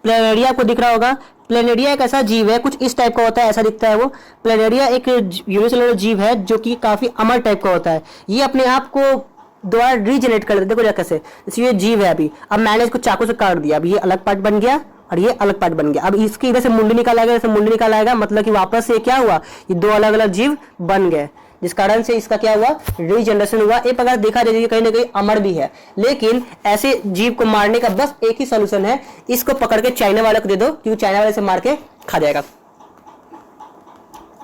प्लेनेरिया आपको दिख रहा होगा। प्लेनेरिया एक ऐसा जीव है, कुछ इस टाइप का होता है, ऐसा दिखता है वो। प्लेनेरिया एक यूनिसेलुलर जीव है जो कि काफी अमर टाइप का होता है। ये अपने आप को दोबारा रीजनरेट कर देता है, देखो कैसे, जैसे ये जीव है अभी, अब मैंने इसको चाकू से काट दिया, अब ये अलग पार्ट बन गया और ये अलग पार्ट बन गया। अब इसकी इधर से मुंडी निकाला गया, इधर से मुंडी निकाला आएगा, मतलब कि वापस से क्या हुआ, ये 2 अलग अलग जीव बन गए, जिस कारण से इसका क्या हुआ, रीजनरेशन हुआ। एक प्रकार देखा जाए कहीं ना कहीं अमर भी है। लेकिन ऐसे जीव को मारने का बस एक ही सोल्यूशन है, इसको पकड़ के चाइना वाले को दे दो, क्योंकि चाइना वाले से मार के खा जाएगा।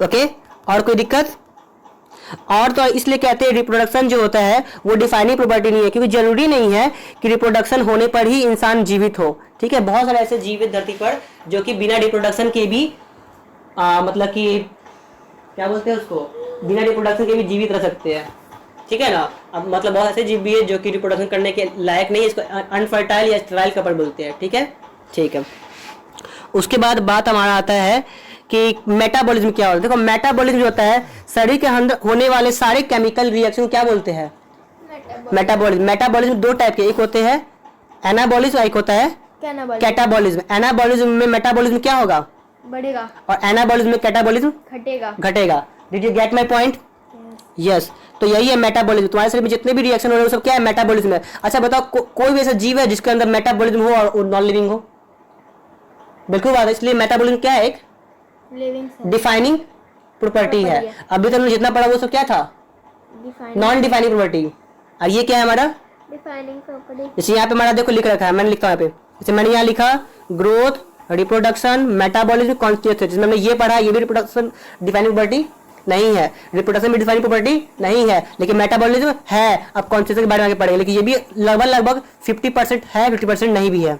ओके, और कोई दिक्कत? और तो इसलिए कहते हैं रिप्रोडक्शन जो होता है वो डिफाइनिंग प्रॉपर्टी नहीं है, क्योंकि जरूरी नहीं है कि रिप्रोडक्शन होने पर ही इंसान जीवित हो, ठीक है। बहुत सारे ऐसे जीवित धरती पर जो कि बिना रिप्रोडक्शन के भी मतलब कि क्या बोलते हैं उसको, बिना रिप्रोडक्शन के भी जीवित रह सकते हैं, ठीक है ना। अब मतलब बहुत ऐसे जीव भी है जो कि रिप्रोडक्शन करने के लायक नहीं है, इसको अनफर्टाइल या स्टेराइल कपल बोलते हैं, ठीक है, ठीक है। उसके बाद बात हमारा आता है कि मेटाबॉलिज्म क्या होता है। देखो मेटाबॉलिज्म जो होता है शरीर के अंदर होने वाले सारे केमिकल रिएक्शन क्या बोलते हैं, मेटाबॉलिज्म। मेटाबॉलिज्म 2 टाइप के, एक होते हैं एनाबॉलिज्म, एक होता है कैटाबॉलिज्म। एनाबॉलिज्म में मेटाबॉलिज्म क्या होगा, बढ़ेगा, और एनाबॉलिज्म में कैटाबॉलिज्म घटेगा। Did you get my point? Yes, तो यही है मेटाबॉलिज्म। तुम्हारे शरीर में जितने भी रिएक्शन हो रहे हैं वो सब क्या है, मेटाबॉलिज्म है। अच्छा बताओ कोई भी ऐसा जीव है जिसके अंदर मेटाबॉलिज्म हो और नॉन लिविंग हो? बिल्कुल बात है। इसलिए मेटाबॉलिज्म क्या है, एक डिफाइनिंग प्रॉपर्टी है। अभी तक जितना पढ़ा वो सब क्या था, नॉन डिफाइनिंग प्रॉपर्टी। और ये क्या है हमारा डिफाइनिंग प्रॉपर्टी। जैसे यहाँ पे हमारा देखो लिख रखा है, मैंने लिखता हूँ यहाँ पे, जैसे मैंने यहाँ लिखा ग्रोथ, रिप्रोडक्शन, मेटाबॉलिज्म, कॉन्स्टिट्यूशन, जिसमें हमने ये पढ़ा, ये भी रिप्रोडक्शन डिफाइनिंग प्रॉपर्टी नहीं है, रिप्रोडक्शन भी डिफाइनिंग प्रॉपर्टी नहीं है, लेकिन मेटाबॉलिज्म है। अब कॉन्स्टिट्यूशन के बारे में आगे पढ़ेंगे, लेकिन ये भी लगभग 50% है, 50% नहीं भी है।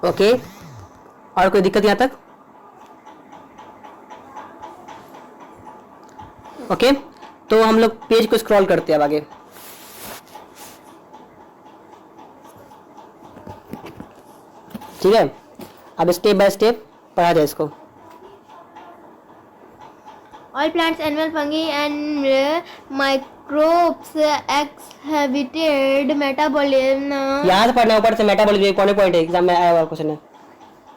ओके, और कोई दिक्कत यहाँ तक? ओके, तो हम लोग पेज को स्क्रॉल करते हैं अब आगे। ठीक है, अब स्टेप बाय स्टेप पढ़ा जाए इसको। All plants, animal, fungi and microbes exhibited metabolism. यहाँ से पढ़ना, ऊपर से मेटाबॉलिज्म एक पॉइंट है, एग्जाम में आया हुआ क्वेश्चन है।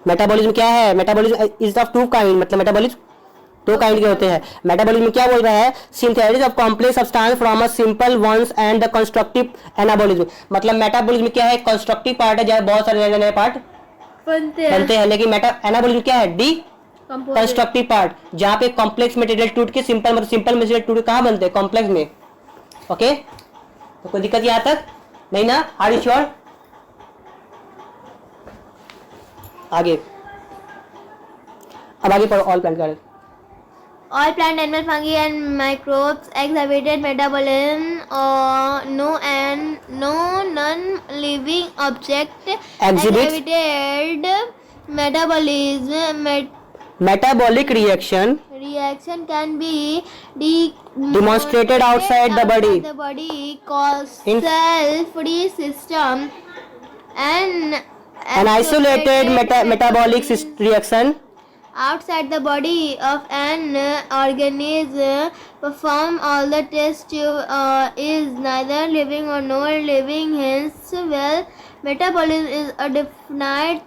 मेटाबॉलिज्म क्या है? Metabolism is of two kind, मतलब मेटाबॉलिज्म दो काइंड के होते हैं। मेटाबॉलिज्म क्या बोल रहा है? Synthesis of complex substance from a simple ones and the constructive anabolism. मतलब मेटाबॉलिज्म क्या है? कंस्ट्रक्टिव पार्ट है, जहाँ बहुत सारे नए पार्ट बनते हैं, लेकिन एनाबॉलिज्म क्या है? डी कंस्ट्रक्टिव पार्ट, जहाँ पे कॉम्प्लेक्स मटेरियल टूट के सिंपल मटेरियल टूट के कहाँ बनते हैं? कॉम्प्लेक्स में। ओके, तो कोई दिक्कत यहाँ तक नहीं ना? Are you sure? आगे, अब आगे पढ़ो। ऑल प्लांट का All plant, animal, fungi, and microbes exhibited metabolism. No non-living object exhibited metabolism. metabolic reaction Can be demonstrated outside the body. The body called cell-free system. An isolated metabolic reaction outside the body of an organism perform all the test is neither living or non-living. Hence, metabolism is a definite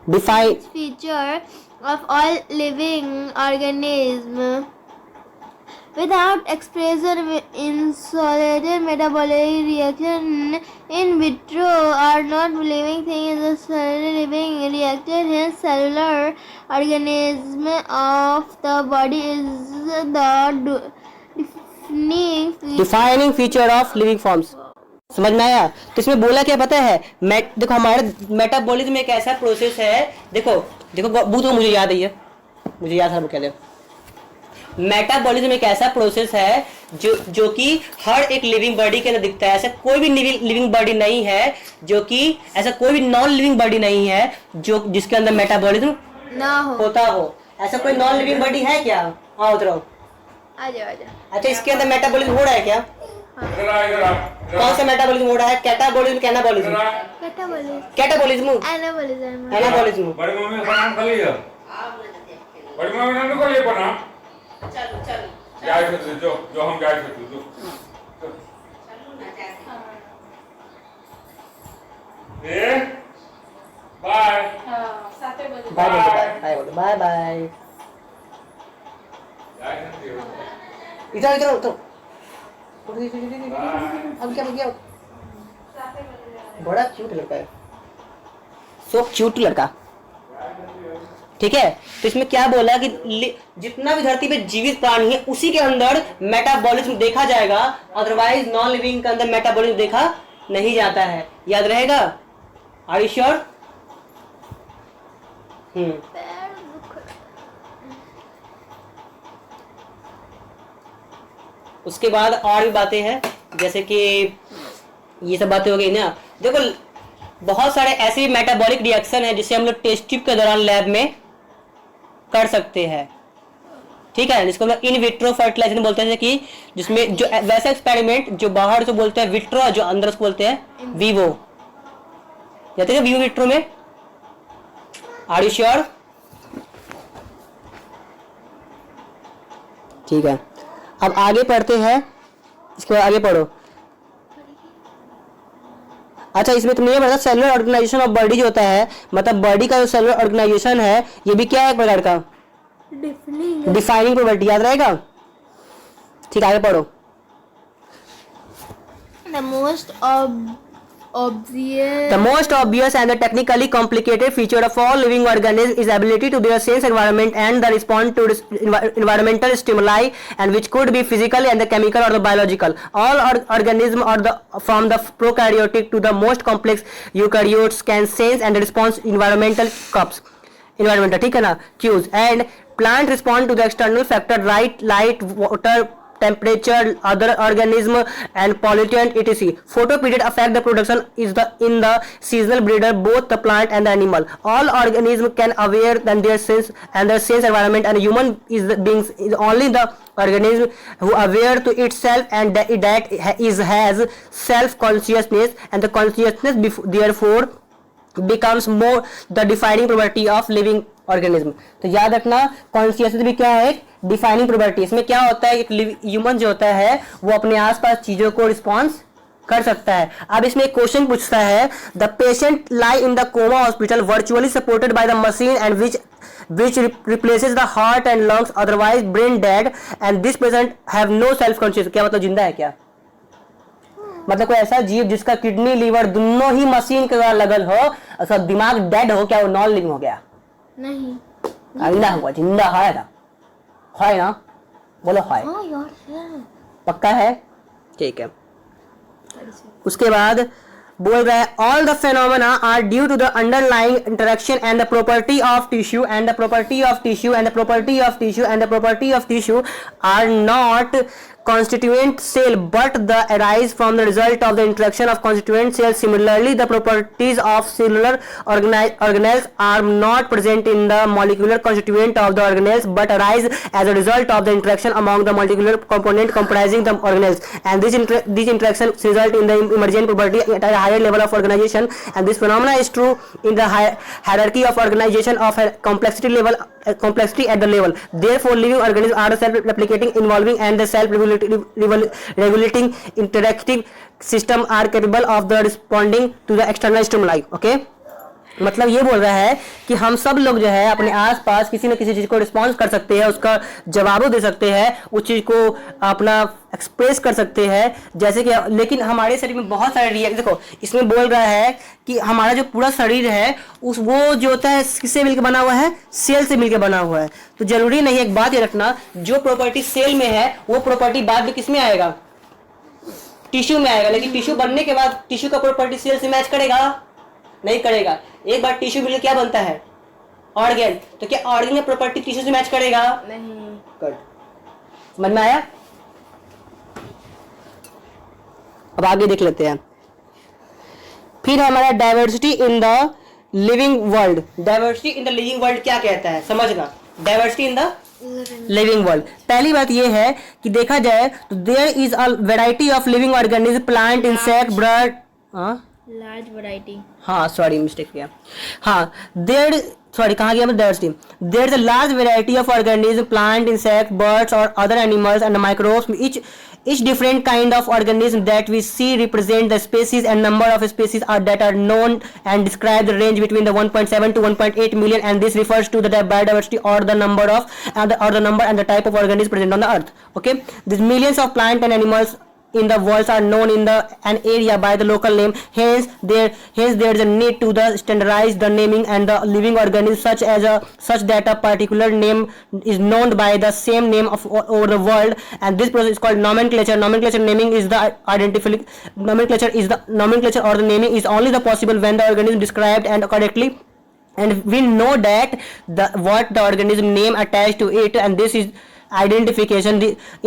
feature of all living organism. Without expression, insulated metabolic reaction in vitro are not living things, is a living reactor. Hence, cellular organism of the body is the defining feature of living forms. समझ में आया? तो इसमें बोला क्या पता है? देखो हमारे मेटाबॉलिज्म एक ऐसा प्रोसेस है, देखो बूथ मुझे याद है, मुझे याद है, क्या दे मेटाबॉलिज्म एक ऐसा प्रोसेस है जो कि हर एक लिविंग बॉडी के अंदर दिखता है। ऐसा कोई भी लिविंग बॉडी नहीं है जो कि ऐसा कोई भी नॉन लिविंग बॉडी नहीं है जो जिसके अंदर मेटाबॉलिज्म ना होता हो। ऐसा कोई नॉन लिविंग बॉडी है क्या? हाँ उतरो, आ जाओ। अच्छा, इसके अंदर मेटाबॉलिज्म हो रहा है क्या? कौन सा मेटाबॉलिज्म हो रहा है? Catabolism, cannibalism? Catabolism, anabolism. बड़ी मम्मी का नाम कर लिया, बड़ी मम्मी ने को ले बना। चलो जाए जो हम जाए जो बाय बाय बाय। इधर तो अब क्या गया? बड़ा क्यूट लड़का है, सो क्यूट लड़का। ठीक है, तो इसमें क्या बोला कि जितना भी धरती पे जीवित प्राणी है उसी के अंदर मेटाबॉलिज्म देखा जाएगा, अदरवाइज नॉन लिविंग के अंदर मेटाबॉलिज्म देखा नहीं जाता है। याद रहेगा? Are you sure? उसके बाद और भी बातें हैं, जैसे कि ये सब बातें हो गई ना। देखो बहुत सारे ऐसे मेटाबॉलिक रिएक्शन है जिसे हम लोग टेस्ट ट्यूब के दौरान लैब में कर सकते हैं। ठीक है, जिसको हम लोग इन विट्रो फर्टिलाइजेशन बोलते हैं, कि जिसमें जो वैसा एक्सपेरिमेंट जो बाहर से बोलते हैं विट्रो, जो अंदर से बोलते हैं वीवो। जाते हैं वीवो विट्रो में। Are you sure? ठीक है, अब आगे पढ़ते हैं, इसके बाद आगे पढ़ो। अच्छा, इसमें तुमने ये पढ़ा सेलुलर ऑर्गेनाइजेशन ऑफ बॉडी जो होता है, मतलब बॉडी का जो सेलुलर ऑर्गेनाइजेशन है ये भी क्या है? एक प्रकार का डिफाइनिंग प्रॉपर्टी। याद रहेगा? ठीक, आगे पढ़ो। The most obvious and the technically complicated feature of all living organisms is ability to their sense environment and the respond to environmental stimuli, and which could be physical and the chemical or the biological. All organisms from the prokaryotic to the most complex eukaryotes can sense and respond environmental ठीक है ना, cues, and plant respond to the external factor, light, water, temperature, other organism and pollutant etc. Photoperiod affect the production in the seasonal breeder both the plant and the animal. All organisms can aware than their sense environment, and human is only the organism who aware to itself, and that has self consciousness, and the consciousness therefore becomes more the defining property of living organism. तो याद रखना, consciousness भी क्या है? Defining property. इसमें क्या होता है, एक ह्यूमन जो होता है वो अपने आसपास चीजों को रिस्पॉन्स कर सकता है। अब इसमें एक क्वेश्चन पूछता है, the patient lie in the coma hospital virtually supported by the machine and which replaces the heart and lungs, otherwise brain dead, and this patient have no self conscious। क्या मतलब जिंदा है क्या? मतलब कोई ऐसा जीव जिसका किडनी लीवर दोनों ही मशीन के द्वारा लगल हो, उसका दिमाग डेड हो, क्या वो नॉन लिविंग हो गया? नहीं। जिंदा हुआ, जिंदा है ना? है ना? बोलो है। हाँ यार, पक्का है? ठीक है। उसके बाद बोल रहा है, all the phenomena are due to the underlying interaction and the property of tissue and the property of tissue and the property of tissue and the property of tissue are not constituent cell but the arise from the result of the interaction of constituent cells. Similarly, the properties of cellular organelles are not present in the molecular constituent of the organelles but arise as a result of the interaction among the molecular component comprising the organelles, and these interactions result in the emergent property at a higher level of organization, and this phenomena is true in the hierarchy of organization of a complexity at the level. Therefore, living organisms are self-replicating, involving and the self-regulating interactive system are capable of the responding to the external stimuli. Okay? मतलब ये बोल रहा है कि हम सब लोग जो है अपने आसपास किसी न किसी चीज को रिस्पॉन्स कर सकते हैं, उसका जवाब दे सकते हैं, उस चीज को अपना एक्सप्रेस कर सकते हैं, जैसे कि लेकिन हमारे शरीर में बहुत सारे रिएक्शन, देखो इसमें बोल रहा है कि हमारा जो पूरा शरीर है उस वो जो होता है किससे मिलकर बना हुआ है? सेल से मिलकर बना हुआ है। तो जरूरी नहीं, एक बात ये रखना, जो प्रॉपर्टी सेल में है वो प्रॉपर्टी बाद में किस में आएगा? टिश्यू में आएगा। लेकिन टिश्यू बनने के बाद टिश्यू का प्रॉपर्टी सेल से मैच करेगा? नहीं करेगा। एक बार टिश्यू मिलकर क्या बनता है? ऑर्गन। तो क्या ऑर्गन का प्रॉपर्टी टिश्यू से मैच करेगा? नहीं। गुड, समझ में आया? अब आगे देख लेते हैं। फिर हमारा diversity in the living world. Diversity in the living world क्या कहता है समझना। Diversity in the living world, पहली बात यह है कि देखा जाए तो there is a variety of living organism, plant, insect, bird, large variety. हाँ सॉरी मिस्टेक किया। हाँ देयर, सॉरी कहाँ गया मैं? Diversity. There is a large variety of organism, plant, insect, birds और other animals and microbes. Each different kind of organism that we see represent the species and number of species that are known and describe the range between the 1.7 to 1.8 million, and this refers to the biodiversity or the number and the type of organisms present on the earth. Okay, these millions of plant and animals in the world are known in an area by the local name. Hence there is a need to standardize the naming and the living organisms such that a particular name is known by the same name over the world, and this process is called nomenclature. Nomenclature or the naming is only the possible when the organism described and correctly, and we know that what the organism name attached to it, and this is identification.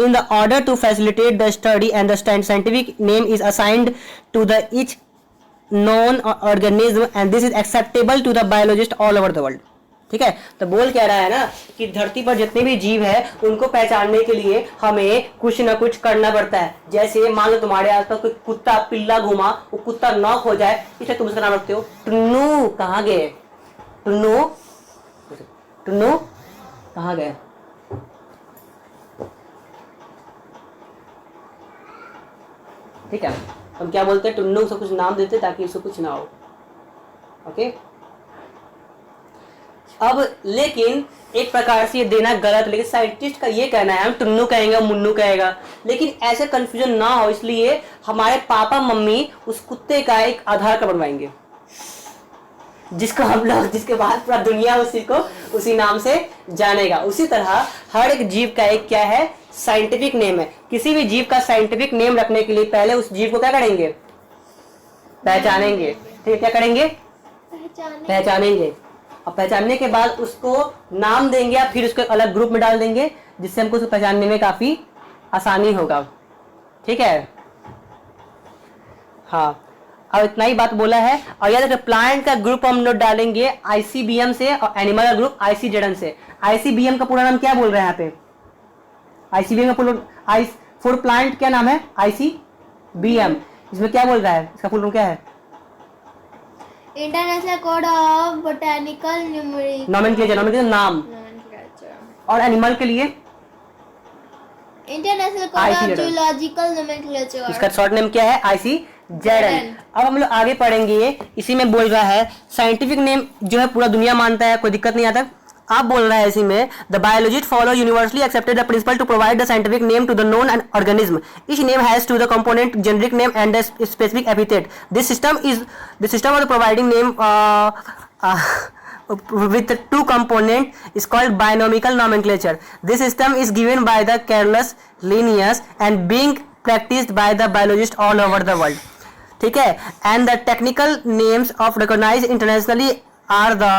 In the order to facilitate the study, and the scientific name is assigned to the each known organism, and this is acceptable to the biologist all over the world. ठीक है, तो बोल क्या रहा है ना कि धरती पर जितने भी जीव है उनको पहचानने के लिए हमें कुछ ना कुछ करना पड़ता है। जैसे मान लो तुम्हारे आसपास कोई कुत्ता पिल्ला घूमा, वो कुत्ता नॉक हो जाए, इसलिए तुम उसका नाम रखते हो टुन्नू। कहाँ गए टुन्नू? टुन्नू कहाँ गए? ठीक है, हम क्या बोलते हैं? टुन्नू से कुछ नाम देते ताकि उसको कुछ ना हो। ओके, अब लेकिन एक प्रकार से ये देना गलत, लेकिन साइंटिस्ट का ये कहना है हम टुन्नू कहेंगे, मुन्नू कहेगा, लेकिन ऐसे कंफ्यूजन ना हो इसलिए हमारे पापा मम्मी उस कुत्ते का एक आधार कार्ड बनवाएंगे, जिसको हम लोग, जिसके बाद पूरा दुनिया उसी नाम से जानेगा। उसी तरह हर एक जीव का एक क्या है? साइंटिफिक नेम है। किसी भी जीव का साइंटिफिक नेम रखने के लिए पहले उस जीव को क्या करेंगे? पहचानेंगे। ठीक है, क्या करेंगे? पहचानेंगे। और पहचानने के बाद उसको नाम देंगे या फिर उसको अलग ग्रुप में डाल देंगे, जिससे हमको उसको पहचानने में काफी आसानी होगा। ठीक है, हाँ, अब इतना ही बात बोला है। और याद रखिए प्लांट का ग्रुप हम लोग डालेंगे ICBM से, और एनिमल का ग्रुप ICZN से। ICBM का पूरा नाम क्या बोल रहे हैं यहाँ पे? ICBM का पूरा फॉर प्लांट क्या नाम है? ICBM। इसमें क्या बोल रहा है? इसका फुल फॉर्म क्या है? International code of botanical nomenclature नाम। और एनिमल के लिए international code of zoological nomenclature. इसका शॉर्ट नेम क्या है? ICZN। जैडन। अब हम लोग आगे पढ़ेंगे, इसी में बोल रहा है साइंटिफिक नेम जो है पूरा दुनिया मानता है, कोई दिक्कत नहीं आता। आप बोल रहा है इसी में the biologist follow universally accepted the principle to provide the scientific name to the known and organism. Each name has two the component generic name and the specific epithet. This system of providing name with two component is called binomial nomenclature. This system is given by the Carolus Linnaeus and being practiced by the biologists all over the world. ठीक है, and the technical names of recognized internationally are the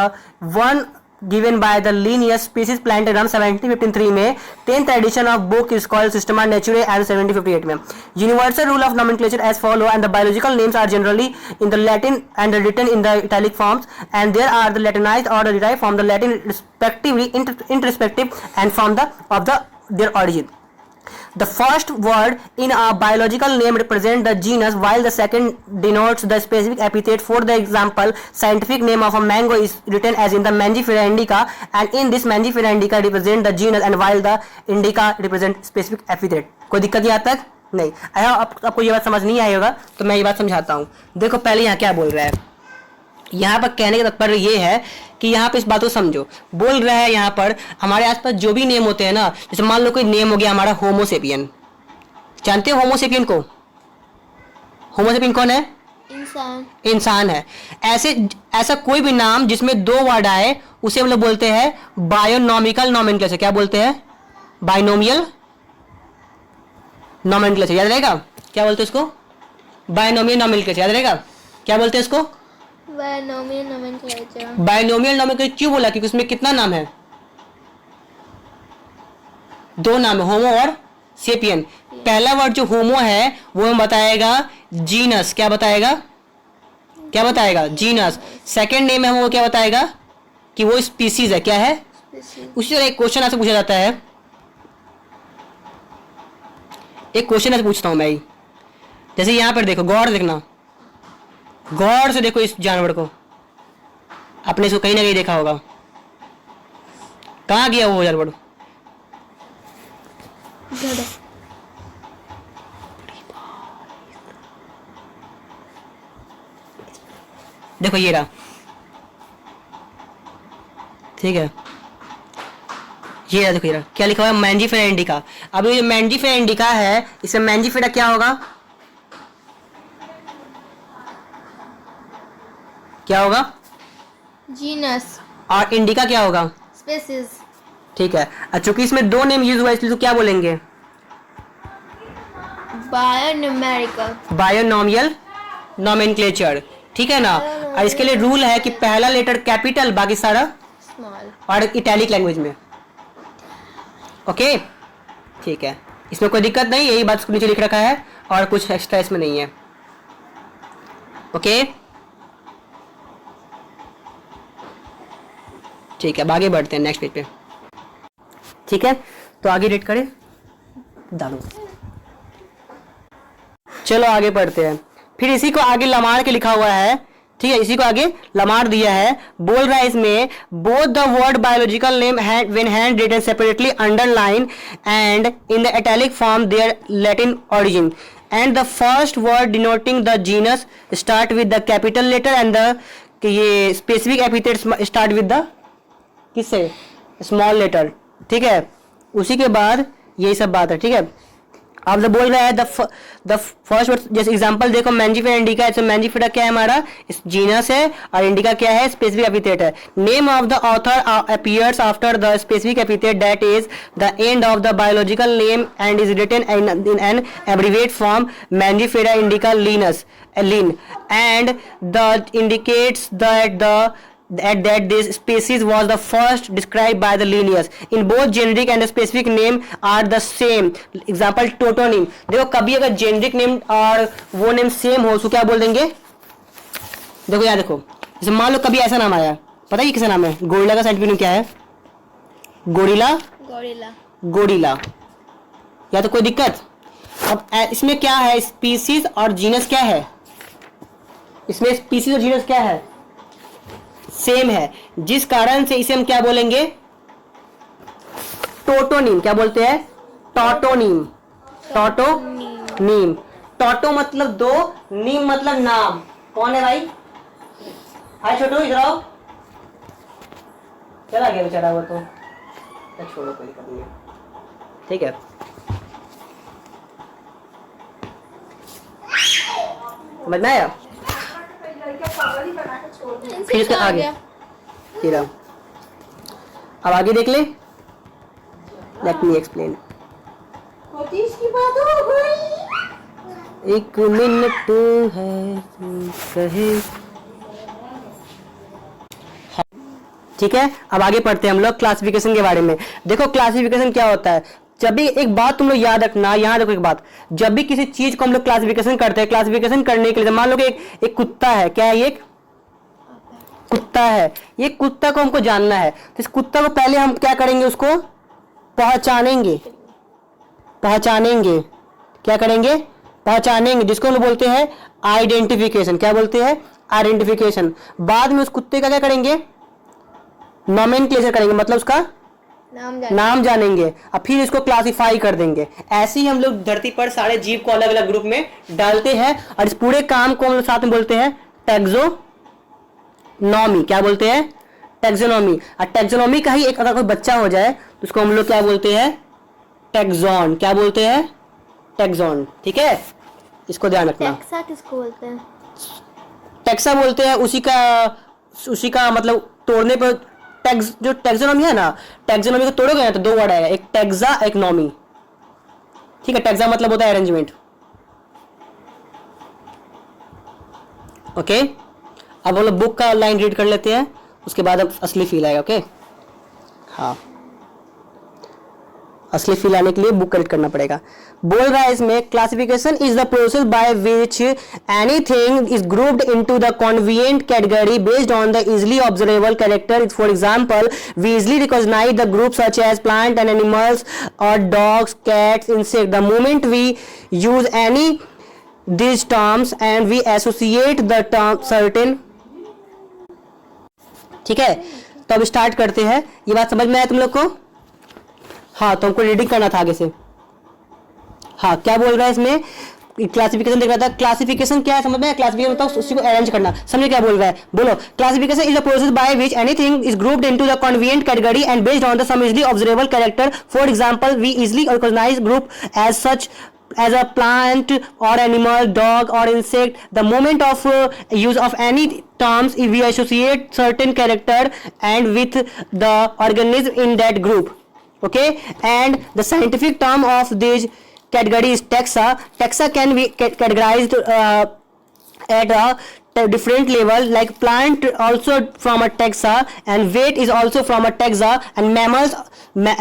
one given by the Linnaeus species planted around 1753 में। 10th edition of book is called Systema Naturae and 1758 में। Universal rule of nomenclature as follow, and the biological names are generally in the Latin and written in the italic forms, and there are the Latinized or derived from the Latin respectively, irrespective and from their origin. The first word in a biological name represents the genus, while the second denotes the specific epithet. For the example, scientific name of a mango is written as in the Mangifera indica, and in this Mangifera indica represent the genus, and while the indica represent specific epithet. कोई दिक्कत यहाँ तक नहीं आया? आपको ये बात समझ नहीं आई होगा तो मैं ये बात समझाता हूँ। देखो पहले यहाँ क्या बोल रहा है, यहाँ पर कहने का तात्पर्य ये है कि यहाँ पे इस बात को समझो। बोल रहा है यहाँ पर हमारे आसपास जो भी नेम होते हैं ना, जैसे मान लो कोई नेम हो गया हमारा होमोसेपियन। जानते हो होमोसेपियन को? होमोसेपियन कौन है? इंसान है। ऐसा कोई भी नाम जिसमें दो वर्ड आए उसे हम लोग बोलते हैं बायोनॉमिकल नॉमेनक्लेचर। क्या बोलते हैं? Binomial nomenclature. याद रहेगा क्या बोलते हैं इसको? Binomial nomenclature. याद रहेगा क्या बोलते हैं इसको? Binomial nomenclature. बायनोमियल नोमेनक्लेचर क्यों बोला? क्योंकि उसमें कितना नाम है? दो नाम है, होमो और सेपियन। पहला वर्ड जो होमो है वो हमें बताएगा जीनस। क्या बताएगा? क्या बताएगा? जीनस। सेकंड नेम है वो क्या बताएगा? कि वो स्पीसीज है। क्या है? उसी तरह एक क्वेश्चन आपसे पूछा जाता है, एक क्वेश्चन ऐसे पूछता हूं मैं, जैसे यहां पर देखो, गौर देखना, गौर से देखो इस जानवर को। आपने इसको कहीं ना कहीं देखा होगा। कहाँ गया वो जानवर? देखो ये रहा, ठीक है, ये रहा। देखो ये रहा, क्या लिखा हुआ है? Mangifera indica. अब ये मैंजीफेरा इंडिका है, इसमें मैंजीफेरा क्या होगा? क्या होगा? जीनस। और इंडिका क्या होगा? स्पीसीज। ठीक है, चूंकि इसमें दो नेम यूज हुआ इसलिए तो क्या बोलेंगे? बायोन्यूमेरिकल, बायोनॉमियल नोमेनक्लेचर। ठीक है ना। और इसके लिए रूल है कि पहला लेटर कैपिटल, बाकी सारा स्मॉल और इटैलिक लैंग्वेज में। ओके ठीक है, इसमें कोई दिक्कत नहीं, यही बात नीचे लिख रखा है और कुछ एक्स्ट्रा इसमें नहीं है। ओके ठीक है, अब आगे बढ़ते हैं नेक्स्ट पेज पे। ठीक है, तो आगे रीड करें, डालो। चलो आगे पढ़ते हैं। फिर इसी को आगे लमार के लिखा हुआ है, ठीक है, इसी को आगे लमार दिया है। बोल रहा है इसमें both the word biological name when hand written separately underline and in the italic form their Latin origin and the first word denoting the genus start with the capital letter and the ये specific epithet start with the किससे? Small letter. ठीक है, उसी के बाद यही सब बात है। ठीक है, आप जब बोल रहे हैं द फर्स्ट वर्ड, जैसे एग्जांपल देखो मैंजीफेरा इंडिका है, तो मैंजीफेरा क्या है? हमारा जीनस है, और इंडिका क्या है? स्पेसिफिक एपिथेट है। Name of the author appears after the specific epithet that is the end of the biological name and is written in an abbreviate form Mangifera indica Linnaeus Linn and the indicates that that this species was the first described by the Linnaeus. In both generic and the specific name are the same. Example tautonym. देखो कभी अगर generic name और वो name same हो तो क्या बोल देंगे? देखो यार, देखो जैसे मान लो कभी ऐसा नाम आया, पता है किसका नाम है? गोरिल्ला का साइंटिफिक नेम क्या है? गोरिल्ला। गोरिल्ला। गोरिल्ला। या तो कोई दिक्कत? अब इसमें क्या है? स्पीसीज और जीनस क्या है? इसमें स्पीसीज और जीनस क्या है? सेम है, जिस कारण से इसे हम क्या बोलेंगे? टोटोनिम। क्या बोलते हैं? टोटोनिम। टोटोनिम। टोटो मतलब दो, नीम मतलब नाम। कौन है भाई? हाय छोटू, इधर आओ। चला गया बेचारा वो तो छोड़ो, कोई दिक्कत नहीं है, ठीक है। समझ में आया? फिर इसके आगे फिर अब आगे देख ले। Let me explain. एक मिनट है कहे, ठीक है। अब आगे पढ़ते हैं हम लोग क्लासिफिकेशन के बारे में। देखो क्लासिफिकेशन क्या होता है। जब भी एक बात तुम लोग याद रखना, यहाँ देखो एक बात, जब भी किसी चीज को हम लोग क्लासिफिकेशन करते हैं, क्लासिफिकेशन करने के लिए मान लो कि एक कुत्ता है, क्या है ये? कुत्ता है। ये कुत्ता को हमको जानना है, तो इस कुत्ता को पहले हम क्या करेंगे? उसको पहचानेंगे। पहचानेंगे क्या करेंगे? पहचानेंगे, जिसको हम लोग बोलते हैं आइडेंटिफिकेशन। क्या बोलते हैं? आइडेंटिफिकेशन। बाद में उस कुत्ते का क्या करेंगे? नोमेनक्लेचर करेंगे, मतलब उसका नाम जानेंगे। अब फिर इसको क्लासिफाई कर देंगे। ऐसे ही हम लोग धरती पर सारे जीव को अलग अलग ग्रुप में डालते हैं और इस पूरे काम को हम लोग साथ में बोलते हैं टैक्सोनॉमी। क्या बोलते हैं? टैक्सोनॉमी। और टैक्सोनॉमी का ही एक अगर कोई बच्चा हो जाए तो उसको हम लोग क्या बोलते हैं? टैक्सॉन। क्या बोलते हैं? टैक्सॉन। ठीक है, इसको ध्यान रखना। टैक्सा किसको बोलते हैं? टैक्सा बोलते हैं उसी का मतलब तोड़ने पर जो टैक्सोनॉमी है ना, टैक्सोनॉमी को तोड़ोगे ना तो दो वर्ड आएगा, एक टैक्सा एक नॉमी। ठीक है, टैक्सा मतलब होता है अरेंजमेंट। ओके, अब हम लोग बुक का लाइन रीड कर लेते हैं, उसके बाद अब असली फील आएगा। ओके, हाँ, असली फील आने के लिए बुक कलेक्ट करना पड़ेगा। बोल रहा है इसमें, classification is the process by which anything is grouped into the convenient category based on the easily observable character. For example, we easily recognise the group such as plant and animals और dogs, cats, insect. The moment we use any these terms and we associate the term certain। ठीक है, तो अब start करते हैं। ये बात समझ में आया तुम लोग को? हाँ, तो हमको रीडिंग करना था आगे से। हाँ, क्या बोल रहा है इसमें? क्लासिफिकेशन देख रहा था। क्लासिफिकेशन क्या है समझ में? क्लासिफिकेशन मतलब उसी को अरेंज करना। समझे क्या बोल रहा है? बोलो। Classification is the process by which anything is grouped into the convenient category and based on the some easily observable character. For example, we easily recognize group as such as a plant or animal, dog or insect. The moment of use of any terms, we associate certain character and with the organism in that group. Okay, and the scientific term of this category is taxa. Taxa can be categorized at a different level, like plant also from a taxa and weight is also from a taxa, and mammals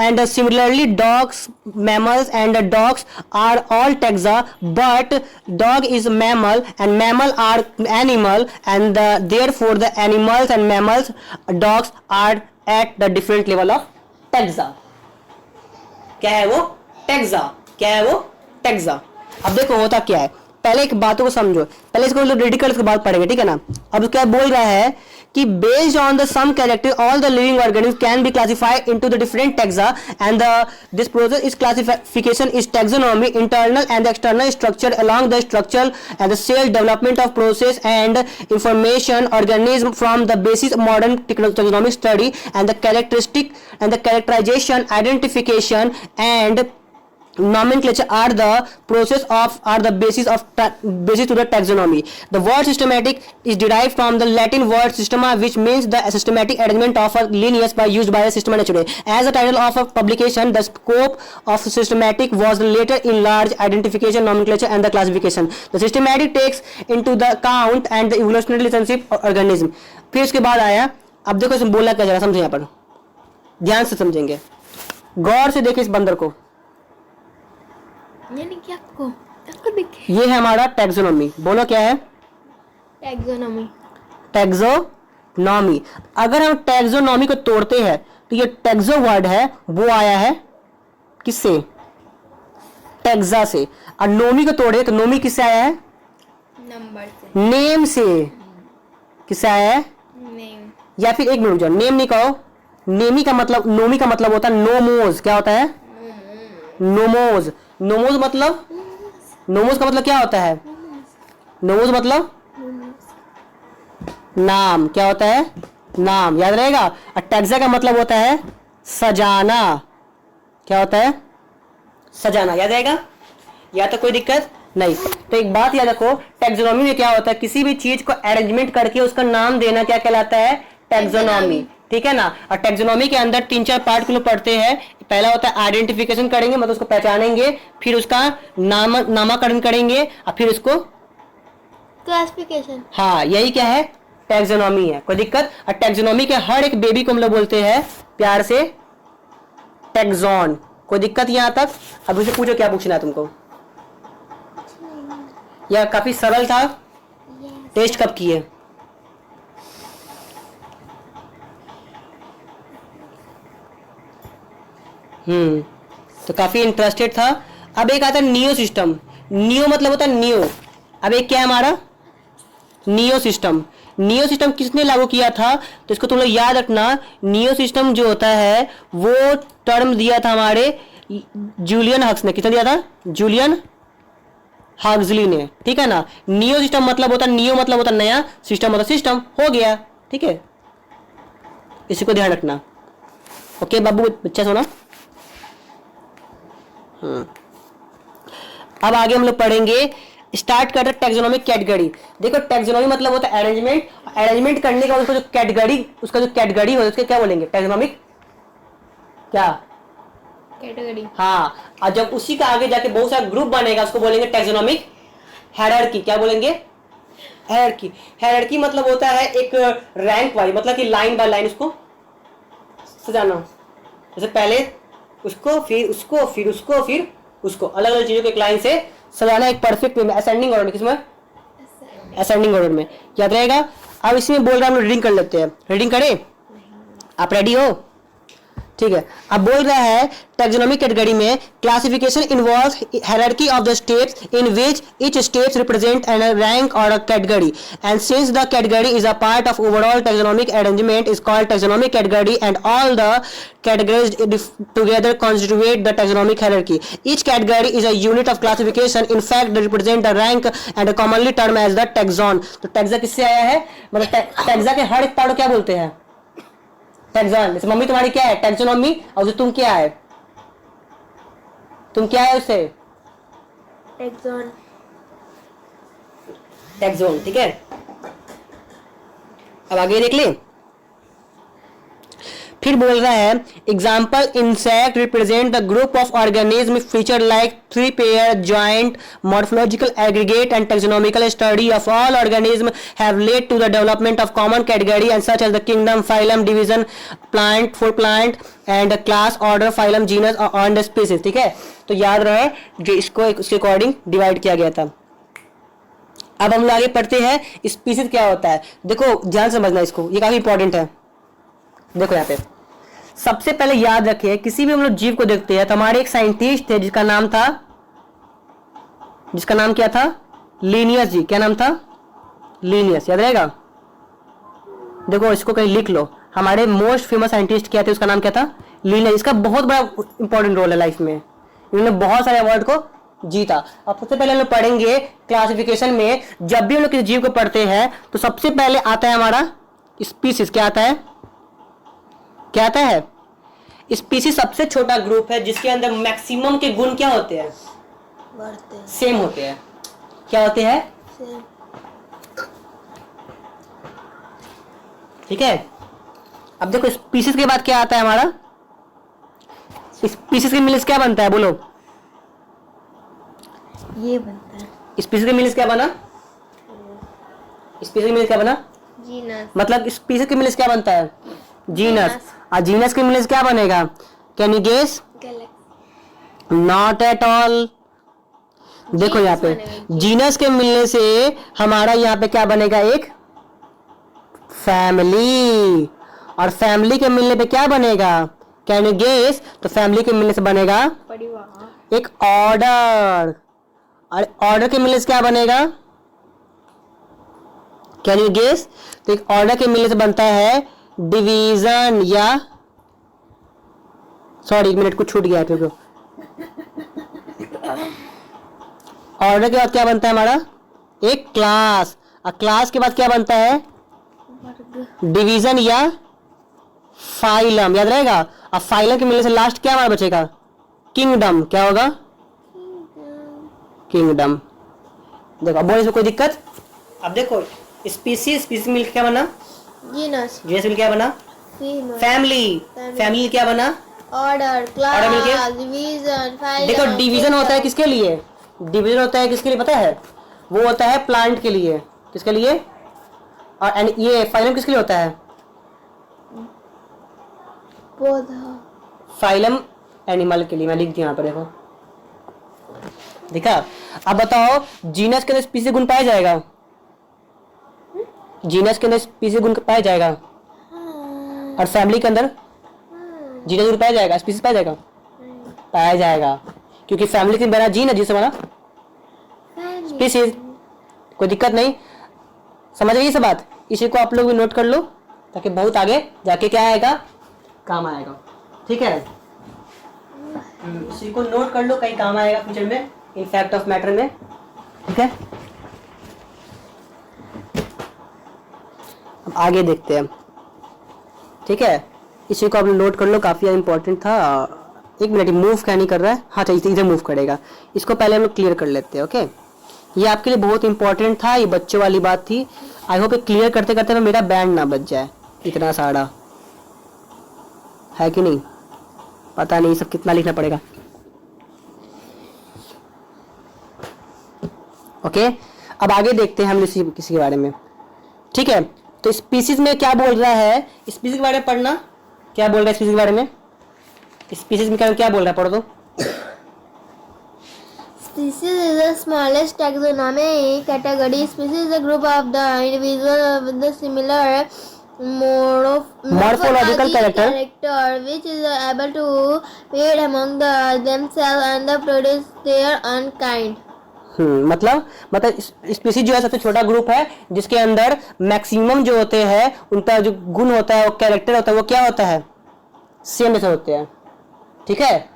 and similarly dogs, mammals and dogs are all taxa, but dog is mammal and mammal are animal, and therefore the animals and mammals, dogs are at the different level of taxa. क्या है वो? Taxa. क्या है वो? Taxa. अब देखो होता क्या है, पहले एक बातों को समझो, पहले इसको रेडी कर, उसके बाद पढ़ेंगे, ठीक है ना। अब क्या बोल रहा है कि based on the some character all the living organism can be classified into the different taxa and this process is classification is taxonomy. Internal and external structure along the structure and the cell development of process and information organism from the basis modern taxonomic study and the characteristic and the characterization, identification and nomenclature are the basis to the taxonomy. The word systematic is derived from the Latin word systema, which means the systematic arrangement of a lineage used by the Systema Naturae. As the title of a publication, the scope of systematic was later enlarged: identification, nomenclature and the classification. The systematic takes into the account and the evolutionary relationship of organism. फिर उसके बाद आया, अब देखो इसमें बोला क्या जा रहा है, समझे? यहाँ पर ध्यान से समझेंगे, गौर से देखिए इस बंदर को। यानी कि आपको दिखे। ये है हमारा टैक्सोनॉमी। बोलो क्या है? टैक्सोनॉमी। टैक्सोनॉमी। अगर हम टैक्सोनॉमी को तोड़ते हैं तो ये टैक्सो वर्ड है वो आया है किससे? टैक्सा से। और नोमी को तोड़े तो नोमी किससे आया है? नंबर से। नेम से। किससे आया है? नेम। या फिर एक मिनट, जो नेम नहीं कहो, नेमी का मतलब, नोमी का मतलब होता है नोमोज। क्या होता है? नोमोज। नोमोज मतलब नोमोस का मतलब क्या होता है? नोमोस मतलब नाम। क्या होता है? नाम। याद रहेगा। और टैक्सा का मतलब होता है सजाना। क्या होता है? सजाना। याद रहेगा? या तो कोई दिक्कत नहीं। तो एक बात याद रखो, टैक्सोनॉमी में क्या होता है? किसी भी चीज को अरेंजमेंट करके उसका नाम देना क्या कहलाता है? टैक्सोनॉमी। ठीक है ना। और टैक्सोनॉमी के अंदर 3-4 पार्ट को लोग पढ़ते हैं। पहला होता है आइडेंटिफिकेशन करेंगे, मतलब उसको पहचानेंगे, फिर उसका नामकरण करेंगे और फिर उसको क्लासिफिकेशन। हाँ, यही क्या है? टैक्सोनॉमी है। कोई दिक्कत? और टैक्सोनॉमी के हर एक बेबी को हम लोग बोलते हैं प्यार से टैक्सॉन। कोई दिक्कत यहां तक? अब उसे पूछो क्या पूछना है तुमको। यह काफी सरल था। टेस्ट कब किए? तो काफी इंटरेस्टेड था। अब एक आता है नियो सिस्टम। नियो मतलब होता है न्यू। अब एक क्या है हमारा? Neo system. नियो सिस्टम किसने लागू किया था? तो इसको तुम लोग याद रखना। नियो सिस्टम जो होता है वो टर्म दिया था हमारे जूलियन हक्स ने। किसने दिया था? जूलियन हक्सली ने। ठीक है ना। नियो सिस्टम मतलब होता है, नियो मतलब होता है नया, सिस्टम मतलब सिस्टम। हो गया। ठीक है, इसी को ध्यान रखना। ओके बाबू, बच्चा सोना। अब आगे हम लोग पढ़ेंगे। स्टार्ट करते हैं टैक्सोनॉमिक कैटेगरी। देखो टैक्सोनॉमी मतलब होता है अरेंजमेंट। अरेंजमेंट करने का उसका जो कैटेगरी, होता है उसके क्या बोलेंगे? टैक्सोनॉमिक क्या? कैटेगरी। हाँ, और जब उसी का आगे जाके बहुत सारा ग्रुप बनेगा उसको बोलेंगे टैक्सोनॉमिक हायरार्की। क्या बोलेंगे? हायरार्की। हायरार्की मतलब होता है एक रैंक वाइज, मतलब कि लाइन बाय लाइन उसको सजाना। जैसे पहले उसको, फिर उसको, फिर उसको, फिर उसको, अलग अलग चीजों को एक लाइन से सजाना, एक परफेक्ट वे में, असेंडिंग ऑर्डर में। किसमें? असेंडिंग ऑर्डर में। याद रहेगा। अब इसमें बोल रहा है, हम लोग रीडिंग कर लेते हैं। रीडिंग करें? आप रेडी हो? ठीक है। अब बोल रहा है टैक्सोनॉमिक कैटेगरी में classification involves hierarchy of the steps in which each steps represent an rank और a category, and since the category is a part of overall taxonomic arrangement is called taxonomic category, and all the categories together constitute the taxonomic hierarchy. Each category is a unit of classification. In fact, they represent a rank and are commonly termed as the taxon. तो taxa किससे आया है? मतलब taxa के हर एक part को क्या बोलते हैं? टैक्सॉन। जैसे मम्मी तुम्हारी क्या है? टैक्सोनॉमी। और उसे तुम क्या है? तुम क्या है उसे? टैक्सॉन। टैक्सोन। ठीक है। अब आगे देख ले। फिर बोल रहा है example, insect represent the group of organism feature like 3 pair joint morphological aggregate, and taxonomical study of all organisms have led to the development of common category and such as the kingdom, phylum, division, plant for plant and class, order, phylum, genus and species. ठीक है, तो याद रहे जो इसको उसके according divide किया गया था। अब हम लोग आगे पढ़ते हैं स्पीसीज क्या होता है। देखो ध्यान समझना इसको, ये काफी इंपॉर्टेंट है। देखो यहाँ पे सबसे पहले याद रखिए, किसी भी हम लोग जीव को देखते हैं तो हमारे एक साइंटिस्ट थे जिसका नाम क्या था? लिनियस जी। क्या नाम था? लिनियस। याद रहेगा। देखो इसको कहीं लिख लो। हमारे मोस्ट फेमस साइंटिस्ट क्या थे? उसका नाम क्या था? लिनियस। इसका बहुत बड़ा इंपॉर्टेंट रोल है लाइफ में। इन्होंने बहुत सारे अवार्ड को जीता। अब सबसे पहले हम लोग पढ़ेंगे क्लासिफिकेशन में, जब भी हम लोग किसी जीव को पढ़ते हैं तो सबसे पहले आता है हमारा स्पीसीज। क्या आता है? क्या आता है? स्पीसीज सबसे छोटा ग्रुप है जिसके अंदर मैक्सिमम के गुण क्या होते हैं? सेम होते हैं। क्या होते हैं? सेम। ठीक है। अब देखो स्पीसीज के बाद क्या आता है हमारा? स्पीसीज के मिलकर क्या बनता है? बोलो। ये बनता है। स्पीसीज के मिलकर क्या बना? स्पीसीज के मिलकर क्या बना? जीनस। मतलब स्पीसीज के मिलकर क्या बनता है? जीनस। और जीनस के मिलकर क्या बनेगा? Can you guess? Not at all. देखो यहाँ पे जीनस के मिलने से हमारा यहाँ पे क्या बनेगा? एक फैमिली। और फैमिली के मिलने पे क्या बनेगा? Can you guess? तो फैमिली के मिलने से बनेगा परिवार। एक ऑर्डर। और ऑर्डर के मिलने से क्या बनेगा? Can you guess? तो एक ऑर्डर के मिलने से बनता है डिवीजन, या सॉरी एक मिनट कुछ छूट गया है। ऑर्डर के बाद क्या बनता है हमारा? एक क्लास। और क्लास के बाद क्या बनता है? वर्ग। डिवीजन या फाइलम, याद रहेगा। अब फाइलम के मिलने से लास्ट क्या हमारा बचेगा? किंगडम। क्या होगा? किंगडम। देखो अब बोल इसमें कोई दिक्कत? अब देखो स्पीसीज, स्पीसीज मिलकर क्या बना? जीनस। जीनस मिलकर क्या बना? फीमेल। फैमिली। फैमिली क्या बना? ऑर्डर, Order मिल गया? Class, division, file. देखो डिवीजन होता है किसके लिए? डिवीजन होता है किसके लिए पता है? वो होता है प्लांट के लिए। किसके लिए? और ये फाइलम किसके लिए होता है? पौधा। फाइलम एनिमल के लिए। मैं लिख दिया यहाँ पर, देखो देखा। अब बताओ जीनस के अंदर स्पीसीज गुण पाया जाएगा? जीनस के अंदर स्पीसीज गुण पाया जाएगा? और फैमिली के अंदर जीनस गुण पाया जाएगा? स्पीसीज पाया जाएगा? पाया जाएगा, क्योंकि फैमिली के बना जीन है जिससे बना स्पीसीज। कोई दिक्कत नहीं, समझ गई सब बात? इसी को आप लोग भी नोट कर लो ताकि बहुत आगे जाके क्या आएगा? काम आएगा। ठीक है, इसी को नोट कर लो, कहीं काम आएगा फ्यूचर में, इन फैक्ट ऑफ मैटर में। ठीक है, अब आगे देखते हैं। ठीक है, इसी को आप नोट कर लो, काफी इंपॉर्टेंट था। एक मिनट, मूव क्या नहीं कर रहा है? हाँ चाहिए, इधर मूव करेगा। इसको पहले हम लोग क्लियर कर लेते हैं। ओके, ये आपके लिए बहुत इंपॉर्टेंट था, ये बच्चों वाली बात थी। आई होप क्लियर करते करते मेरा बैंड ना बच जाए, इतना सारा है कि नहीं पता नहीं, सब कितना लिखना पड़ेगा। ओके, अब आगे देखते हैं हम किसी के बारे में। ठीक है, तो स्पीसीज में क्या बोल रहा है? स्पीसीज के बारे में पढ़ना, क्या बोल रहा है स्पीसीज के बारे में? स्पीसीज में क्या बोल रहा है, पढ़ दो। Species is the smallest taxonomic category. Species is a group of the individual with the similar morphological character which is able to feed among themselves and produce their own kind. मतलब species जो है सबसे छोटा group है जिसके अंदर maximum जो होते हैं उनका जो गुण होता है, वो कैरेक्टर होता है, वो क्या होता है? सेम जैसे होते हैं। ठीक है,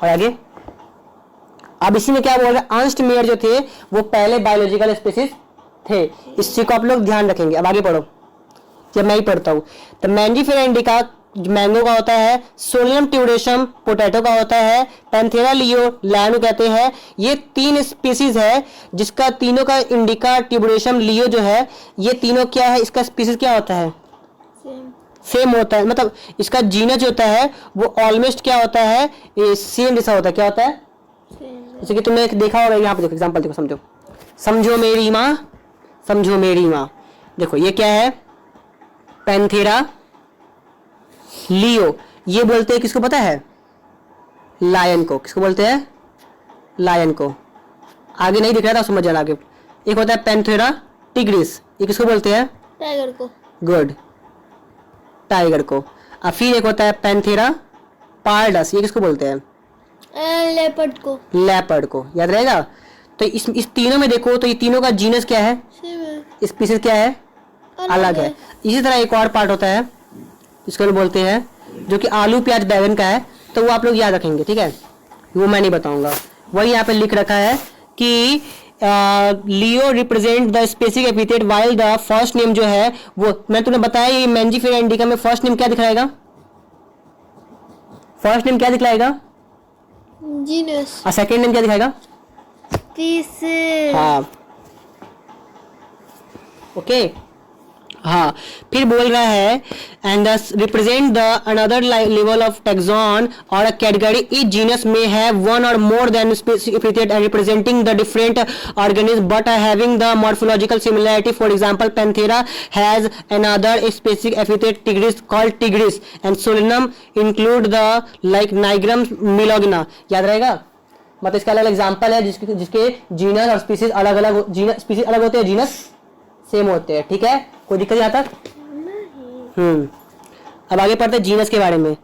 और आगे अब इसी में क्या बोल रहे हैं? अंस्ट मेयर जो थे वो पहले बायोलॉजिकल स्पीसीज थे, इसी को आप लोग ध्यान रखेंगे। अब आगे पढ़ो, जब मैं ही पढ़ता हूँ। तो मैंजीफेरा इंडिका मैंगो का होता है, सोलियम ट्यूडेशम पोटैटो का होता है, पैंथेरा लियो लैम कहते हैं। ये 3 स्पीसीज है जिसका तीनों का इंडिका, ट्यूबरेशम, लियो जो है, ये तीनों क्या है? इसका स्पीसीज क्या होता है? सेम होता है। मतलब इसका जीनस जो होता है वो ऑलमोस्ट क्या होता है? सेम जैसा होता है। क्या होता है? जैसे कि तुमने देखा होगा, यहाँ पे देखो एग्जांपल देखो, समझो। समझो मेरी माँ, समझो मेरी माँ। देखो ये क्या है? Panthera leo. ये बोलते हैं किसको पता है? लायन को। किसको बोलते हैं? लायन को। आगे नहीं दिख रहा था, समझ जाना आगे। एक होता है पैंथेरा टिग्रिस, ये किसको बोलते हैं? टाइगर को। गुड, टाइगर को। और फिर एक होता है पैंथेरा पार्डस, ये किसको बोलते हैं? लेपर्ड को। लेपर्ड को, याद रहेगा। तो इस तीनों में देखो तो ये तीनों का जीनस क्या है? स्पीसीज क्या है? अलग है। इसी तरह एक और पार्ट होता है इसको बोलते हैं, जो कि आलू प्याज बैगन का है, तो वो आप लोग याद रखेंगे। ठीक है, वो मैं नहीं बताऊंगा। वही यहाँ पे लिख रखा है कि Leo represent the specific epithet while the first name जो है वो मैं तुम्हें बताया। ये मैंजीफेरा इंडिका में फर्स्ट नेम क्या दिखाएगा? फर्स्ट नेम क्या दिखलाएगा? जीनस। और सेकंड नेम क्या दिखाएगा? स्पीसीज। हाँ, ओके। हाँ, फिर बोल रहा है and represent the another level of taxon और अ कैटेगरी। ईच जीनस में हैव वन और more than specific epithet and representing the different organism but having the morphological similarity. For example Panthera has another specific epithet tigris called tigris and Solanum include the like nigrum melongena. याद रहेगा? मतलब इसका अलग example है जिसके genus और species अलग अलग, जीनस स्पीसीज अलग होते हैं, जीनस सेम होते हैं। ठीक है, कोई दिक्कत यहाँ तक? अब आगे पढ़ते हैं जीनस के बारे में।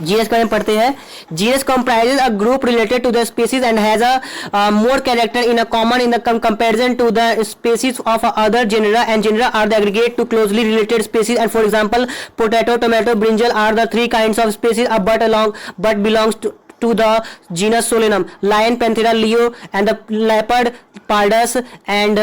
जीनस के बारे में पढ़ते हैं। Genus comprises a group related to the species and has a more character in a common in the comparison to the species of other genera, and genera are the aggregate to closely related species, and for example potato, tomato, brinjal are the 3 kinds of species, but belongs to the genus Solanum. Lion, Panthera, Leo, and the leopard Pardus and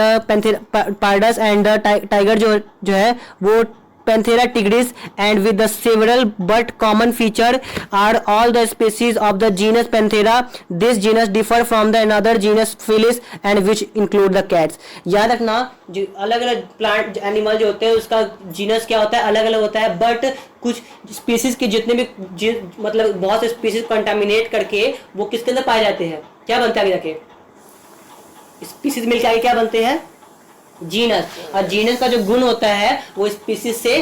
Pardus and tiger जो है वो Panthera tigris, and with the several but common feature are all the species of the genus Panthera. This genus differ from the another genus Felis, and which include the cats. याद रखना जो अलग अलग plant animal जो होते हैं उसका genus क्या होता है, अलग अलग होता है, बट कुछ स्पीसीज के जितने भी मतलब बहुत से स्पीसीज कंटामिनेट करके वो किसके अंदर पाए जाते हैं, क्या बनता है आगे जाके, स्पीसीज मिलकर आगे क्या बनते हैं, जीनस। और जीनस का जो गुण होता है वो स्पीसीज से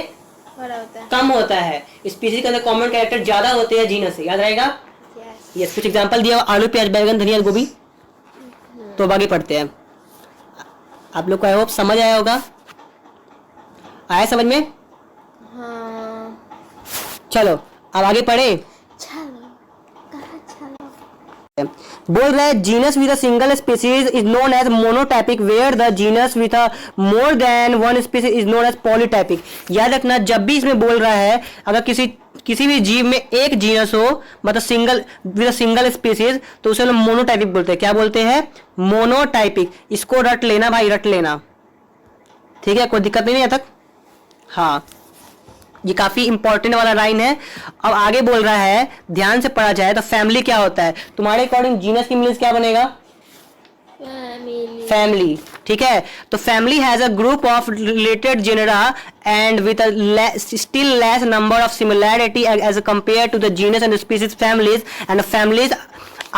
कम होता है, स्पीसीज के अंदर कॉमन कैरेक्टर ज्यादा होते हैं जीनस से, याद रहेगा। यस, कुछ एग्जांपल दिया, आलू, प्याज, बैंगन, धनिया, गोभी। तो अब आगे पढ़ते हैं। आप लोग को आई होप समझ आया होगा, आया समझ में? हाँ। चलो अब आगे पढ़े। बोल रहा है genus with a single species is known as monotypic, where the genus with a more than one species is known as polytypic. याद रखना जब भी इसमें बोल रहा है अगर किसी भी जीव में एक जीनस हो मतलब single with a single species तो उसे हम मोनोटाइपिक बोलते हैं। क्या बोलते हैं? मोनोटाइपिक। इसको रट लेना भाई, रट लेना, ठीक है, कोई दिक्कत नहीं है तक। हाँ, ये काफी इंपॉर्टेंट वाला लाइन है। अब आगे बोल रहा है, ध्यान से पढ़ा जाए तो फैमिली क्या होता है तुम्हारे अकॉर्डिंग, जीनस की मीनिंग क्या बनेगा? फैमिली, ठीक है। तो family has a group of related genera and with a still less number of similarity as compare to the genus and species families, and families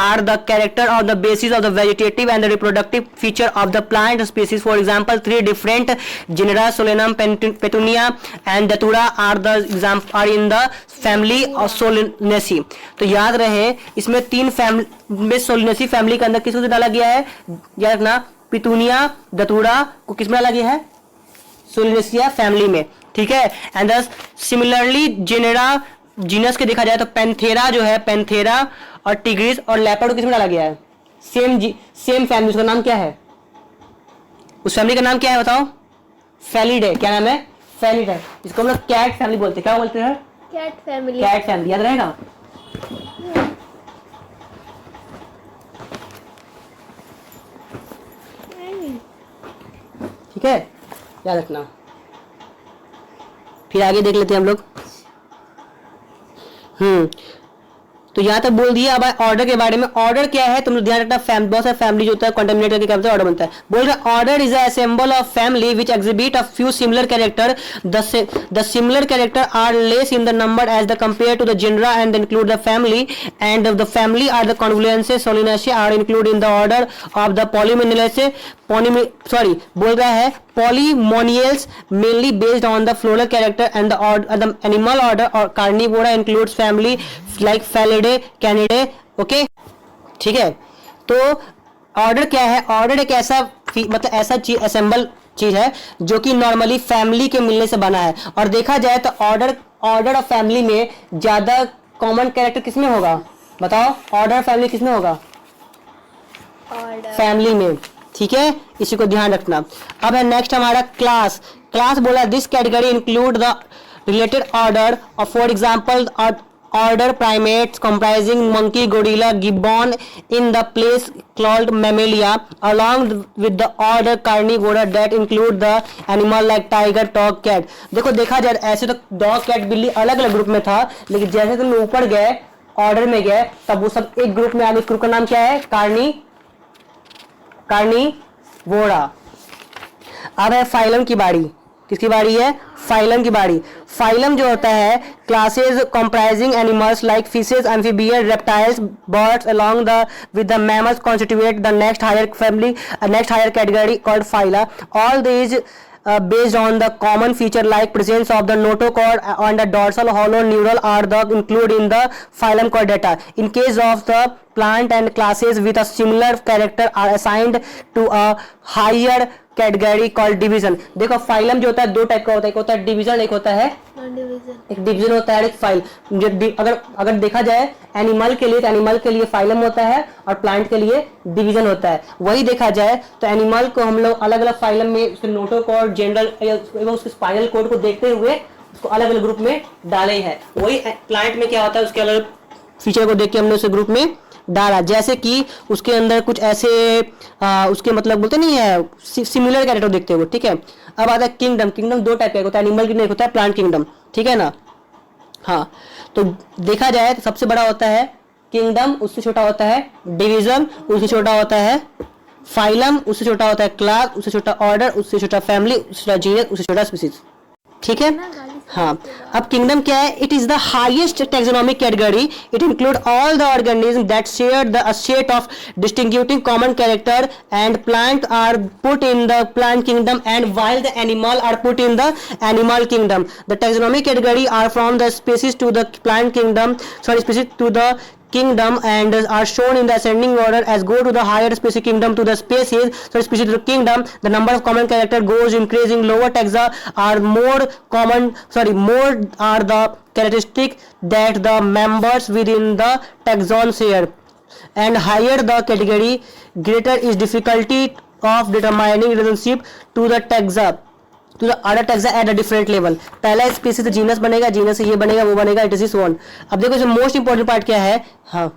are the character or the basis of the vegetative and the reproductive feature of the plant species. For example, 3 different genera Solanum, Petunia and Datura are in the family of Solanaceae. तो याद रहे इसमें 3 family में Solanaceae family के अंदर किसको डाला गया है, याद रखना, पितूनिया, दतूरा को किसमें डाला गया है? Solanaceae फैमिली में, ठीक है। एंड सिमिलरली जेनेरा जीनस के देखा जाए तो पैंथेरा जो है, पैंथेरा और टिग्रिस और लेपर्ड किसमें डाला गया है? Same family. उसका नाम क्या है? उस फैमिली का नाम क्या है बताओ? फेलिडे। क्या नाम है? फेलिडे। इसको हम लोग कैट फैमिली बोलते हैं। क्या बोलते हैं? Cat family. कैट फैमिली, याद रहेगा। ठीक है, याद रखना। फिर आगे देख लेते हैं हम लोग। तो यहाँ तक बोल दिया। अब ऑर्डर के बारे में, ऑर्डर क्या है तुम लोग ध्यान रखना। बहुत सारा फैमिली जो होता है कंटामिनेट करके क्या होता है? ऑर्डर बनता है। बोल रहा order is assemble of family which exhibit a few similar character, the similar character are less in the number as the compare to the genera and include the family, and the family are the Convolvulaceae Solanaceae are include in the order of the Polemoniales. बोल रहा है polynomials mainly based on the floral character, and the animal order or carnivora includes family like Felidae, Canidae. Okay, ठीक है। तो order क्या है? Order एक ऐसा मतलब ऐसा चीज, असेंबल चीज है जो कि नॉर्मली फैमिली के मिलने से बना है। और देखा जाए तो ऑर्डर ऑफ फैमिली में ज्यादा कॉमन कैरेक्टर किसमें होगा बताओ? ऑर्डर फैमिली किसमें होगा? फैमिली में, ठीक है, इसी को ध्यान रखना। अब है नेक्स्ट हमारा क्लास। क्लास बोला this category include the related order of, for example order primates comprising monkey, gorilla, Gibbon in the place called mammalia, along with the order carnivora that include the animal like tiger, dog, cat. देखो देखा जाए ऐसे तो dog, cat, बिल्ली अलग अलग group में था, लेकिन जैसे तुम ऊपर गए ऑर्डर में गए तब वो सब एक ग्रुप में आ गए। ग्रुप का नाम क्या है? कार्निवोरा। अब है फाइलम की बारी। किसकी बारी है? फाइलम की बारी। फाइलम जो होता है classes comprising animals like fishes, amphibian, reptiles, birds along with the mammals constitute the next higher family, next higher category called phyla. All these based on the common feature like presence of the notochord and the dorsal hollow neural are the included in the phylum Chordata. In case of the plant and classes with a similar character are assigned to a higher category called division. देखो phylum जो होता है 2 type का होता है, एक होता है डिवीजन, एक होता है डिवीजन। एक डिवीजन होता है, एक फाइल। अगर देखा जाए एनिमल के लिए, तो एनिमल के लिए फाइलम होता है और प्लांट के लिए डिवीजन होता है। वही देखा जाए तो एनिमल को हम लोग अलग अलग फाइलम में उसके नोटोकॉर्ड, जनरल एवं उसके स्पाइनल कोड को देखते हुए उसको अलग अलग ग्रुप में डाले हैं। वही प्लांट में क्या होता है, उसके अलग फीचर को देख के हमने उसे ग्रुप में डाला। जैसे कि उसके अंदर कुछ ऐसे उसके मतलब बोलते नहीं है, सिमिलर कैरेक्टर देखते हुए, ठीक है। अब आता है किंगडम। किंगडम दो टाइप का होता है, एनिमल किंगडम होता है, प्लांट किंगडम, ठीक है ना। हाँ, तो देखा जाए तो सबसे बड़ा होता है किंगडम, उससे छोटा होता है डिवीजन, उससे छोटा होता है फाइलम, उससे छोटा होता है क्लास, उससे छोटा ऑर्डर, उससे छोटा फैमिली, उससे छोटा जीनस, उससे छोटा स्पीसीज, ठीक है। हाँ, अब किंगडम क्या है? It is the highest taxonomic category. It include all the organism that share the set of distinguishing common character and plant are put in the plant kingdom and while the animal are put in the animal kingdom. The taxonomic category are from the species to the plant kingdom, species to the kingdom and are shown in the ascending order as go to the higher species kingdom to the species, so species to the kingdom the number of common character goes increasing. Lower taxa are more are the characteristic that the members within the taxon share, and higher the category greater is difficulty of determining relationship to the taxa to the other taxa at a different level. पहला species से genus बनेगा, genus से ये बनेगा, वो बनेगा, it is so on. अब देखो इसमें मोस्ट इंपॉर्टेंट पार्ट क्या है। हाँ,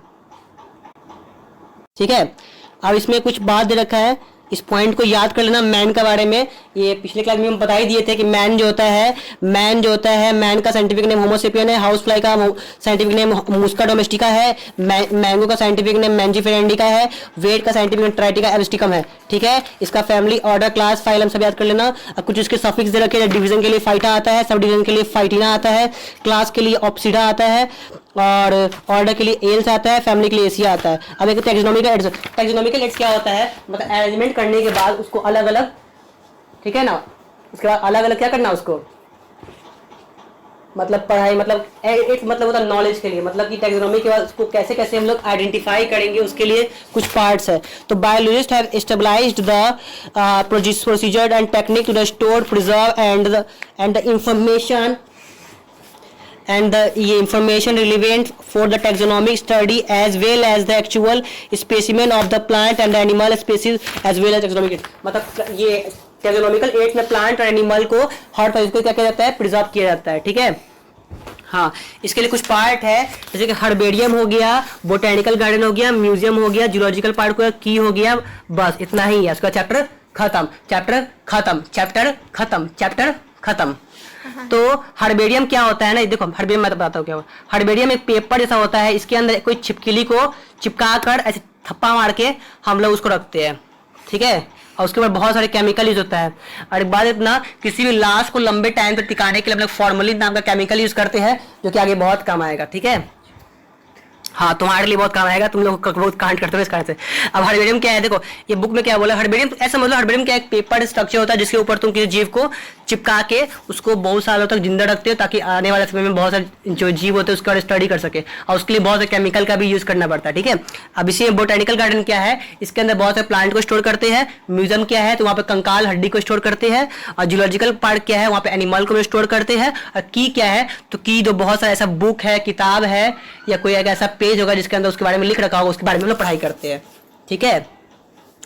ठीक है। अब इसमें कुछ बात दे रखा है, इस पॉइंट को याद कर लेना। मैन के बारे में ये पिछले क्लास में हम बता ही दिए थे कि मैन जो होता है मैन का साइंटिफिक नेम होमो सेपियन है, हाउस फ्लाई का साइंटिफिक नेम मुस्का डोमेस्टिका है, मैंगो का साइंटिफिक नेम मैंजीफेरेंडी का है, वेट का साइंटिफिक नेम ट्राइटिका एरिस्टिकम है, ठीक है। इसका फैमिली, ऑर्डर, क्लास, फाइलम सब याद कर लेना। अब कुछ इसके सफिक्स दे रखे हैं। डिवीजन के लिए फाइटा आता है, सब डिवीजन के लिए फाइटिना आता है, क्लास के लिए ऑप्सिडा आता है, और ऑर्डर के लिए एल्स आता है, फैमिली के लिए एसिया आता है। अब एक टैक्सोनॉमिकल एड्स। टैक्सोनॉमिकल एड्स क्या होता है? मतलब अरेंजमेंट करने के बाद उसको अलग अलग, ठीक है ना, उसके बाद अलग अलग क्या करना उसको, मतलब पढ़ाई, मतलब एक मतलब होता है नॉलेज के लिए, मतलब कि टैक्सोनॉमी के बाद उसको कैसे कैसे हम लोग आइडेंटिफाई करेंगे, उसके लिए कुछ पार्ट्स है। तो biologist have established the procedure and technique to the store, preserve and the information ये information relevant for the taxonomic study as well as the actual specimen of the plant and the animal species as well as taxonomic. मतलब ये taxonomical aids में plant और animal को हर तरह से क्या किया जाता है, प्रिजर्व किया जाता है, ठीक है। हाँ, इसके लिए कुछ पार्ट है, जैसे कि हर्बेरियम हो गया, बोटेनिकल गार्डन हो गया, म्यूजियम हो गया, जूलॉजिकल पार्ट को की हो गया, बस इतना ही है। उसका चैप्टर खत्म, चैप्टर खत्म, चैप्टर खत्म, चैप्टर खत्म। तो हर्बेरियम क्या होता है ना, देखो हर्बेरियम मैं तो बताता हूँ क्या होता है। हर्बेरियम एक पेपर जैसा होता है, इसके अंदर कोई छिपकली को चिपका कर ऐसे थप्पा मार के हम लोग उसको रखते हैं, ठीक है। और उसके बाद बहुत सारे केमिकल यूज होता है। और एक बात इतना, किसी भी लाश को लंबे टाइम तक टिकाने के लिए हम लोग फॉर्मलिन नाम का केमिकल यूज करते हैं, जो कि आगे बहुत काम आएगा, ठीक है। हाँ, तुम्हारे लिए बहुत काम आएगा, तुम लोग बहुत कांड करते हो इस कारण से। अब हर्बेरियम क्या है, देखो ये बुक में क्या बोला, हर्बेरियम ऐसा मतलब हर्बेरियम क्या एक पेपर स्ट्रक्चर होता है जिसके ऊपर तुम किसी जीव को चिपका के उसको बहुत सालों तक जिंदा रखते हो, ताकि आने वाले समय में बहुत सारे जो जीव होते हैं उसका स्टडी कर सके, और उसके लिए बहुत सारे केमिकल का भी यूज करना पड़ता है, ठीक है। अब इसी में बोटेनिकल गार्डन क्या है, इसके अंदर बहुत सारे प्लांट को स्टोर करते हैं। म्यूजियम क्या है, तो वहाँ पे कंकाल हड्डी को स्टोर करते हैं। और जूलॉजिकल पार्क क्या है, वहाँ पे एनिमल को स्टोर करते हैं। और की क्या है, तो की जो बहुत सारा ऐसा बुक है, किताब है, या कोई एक ऐसा पेज होगा जिसके अंदर उसके बारे में लिख रखा होगा, उसके बारे में हम लोग पढ़ाई करते हैं, ठीक है।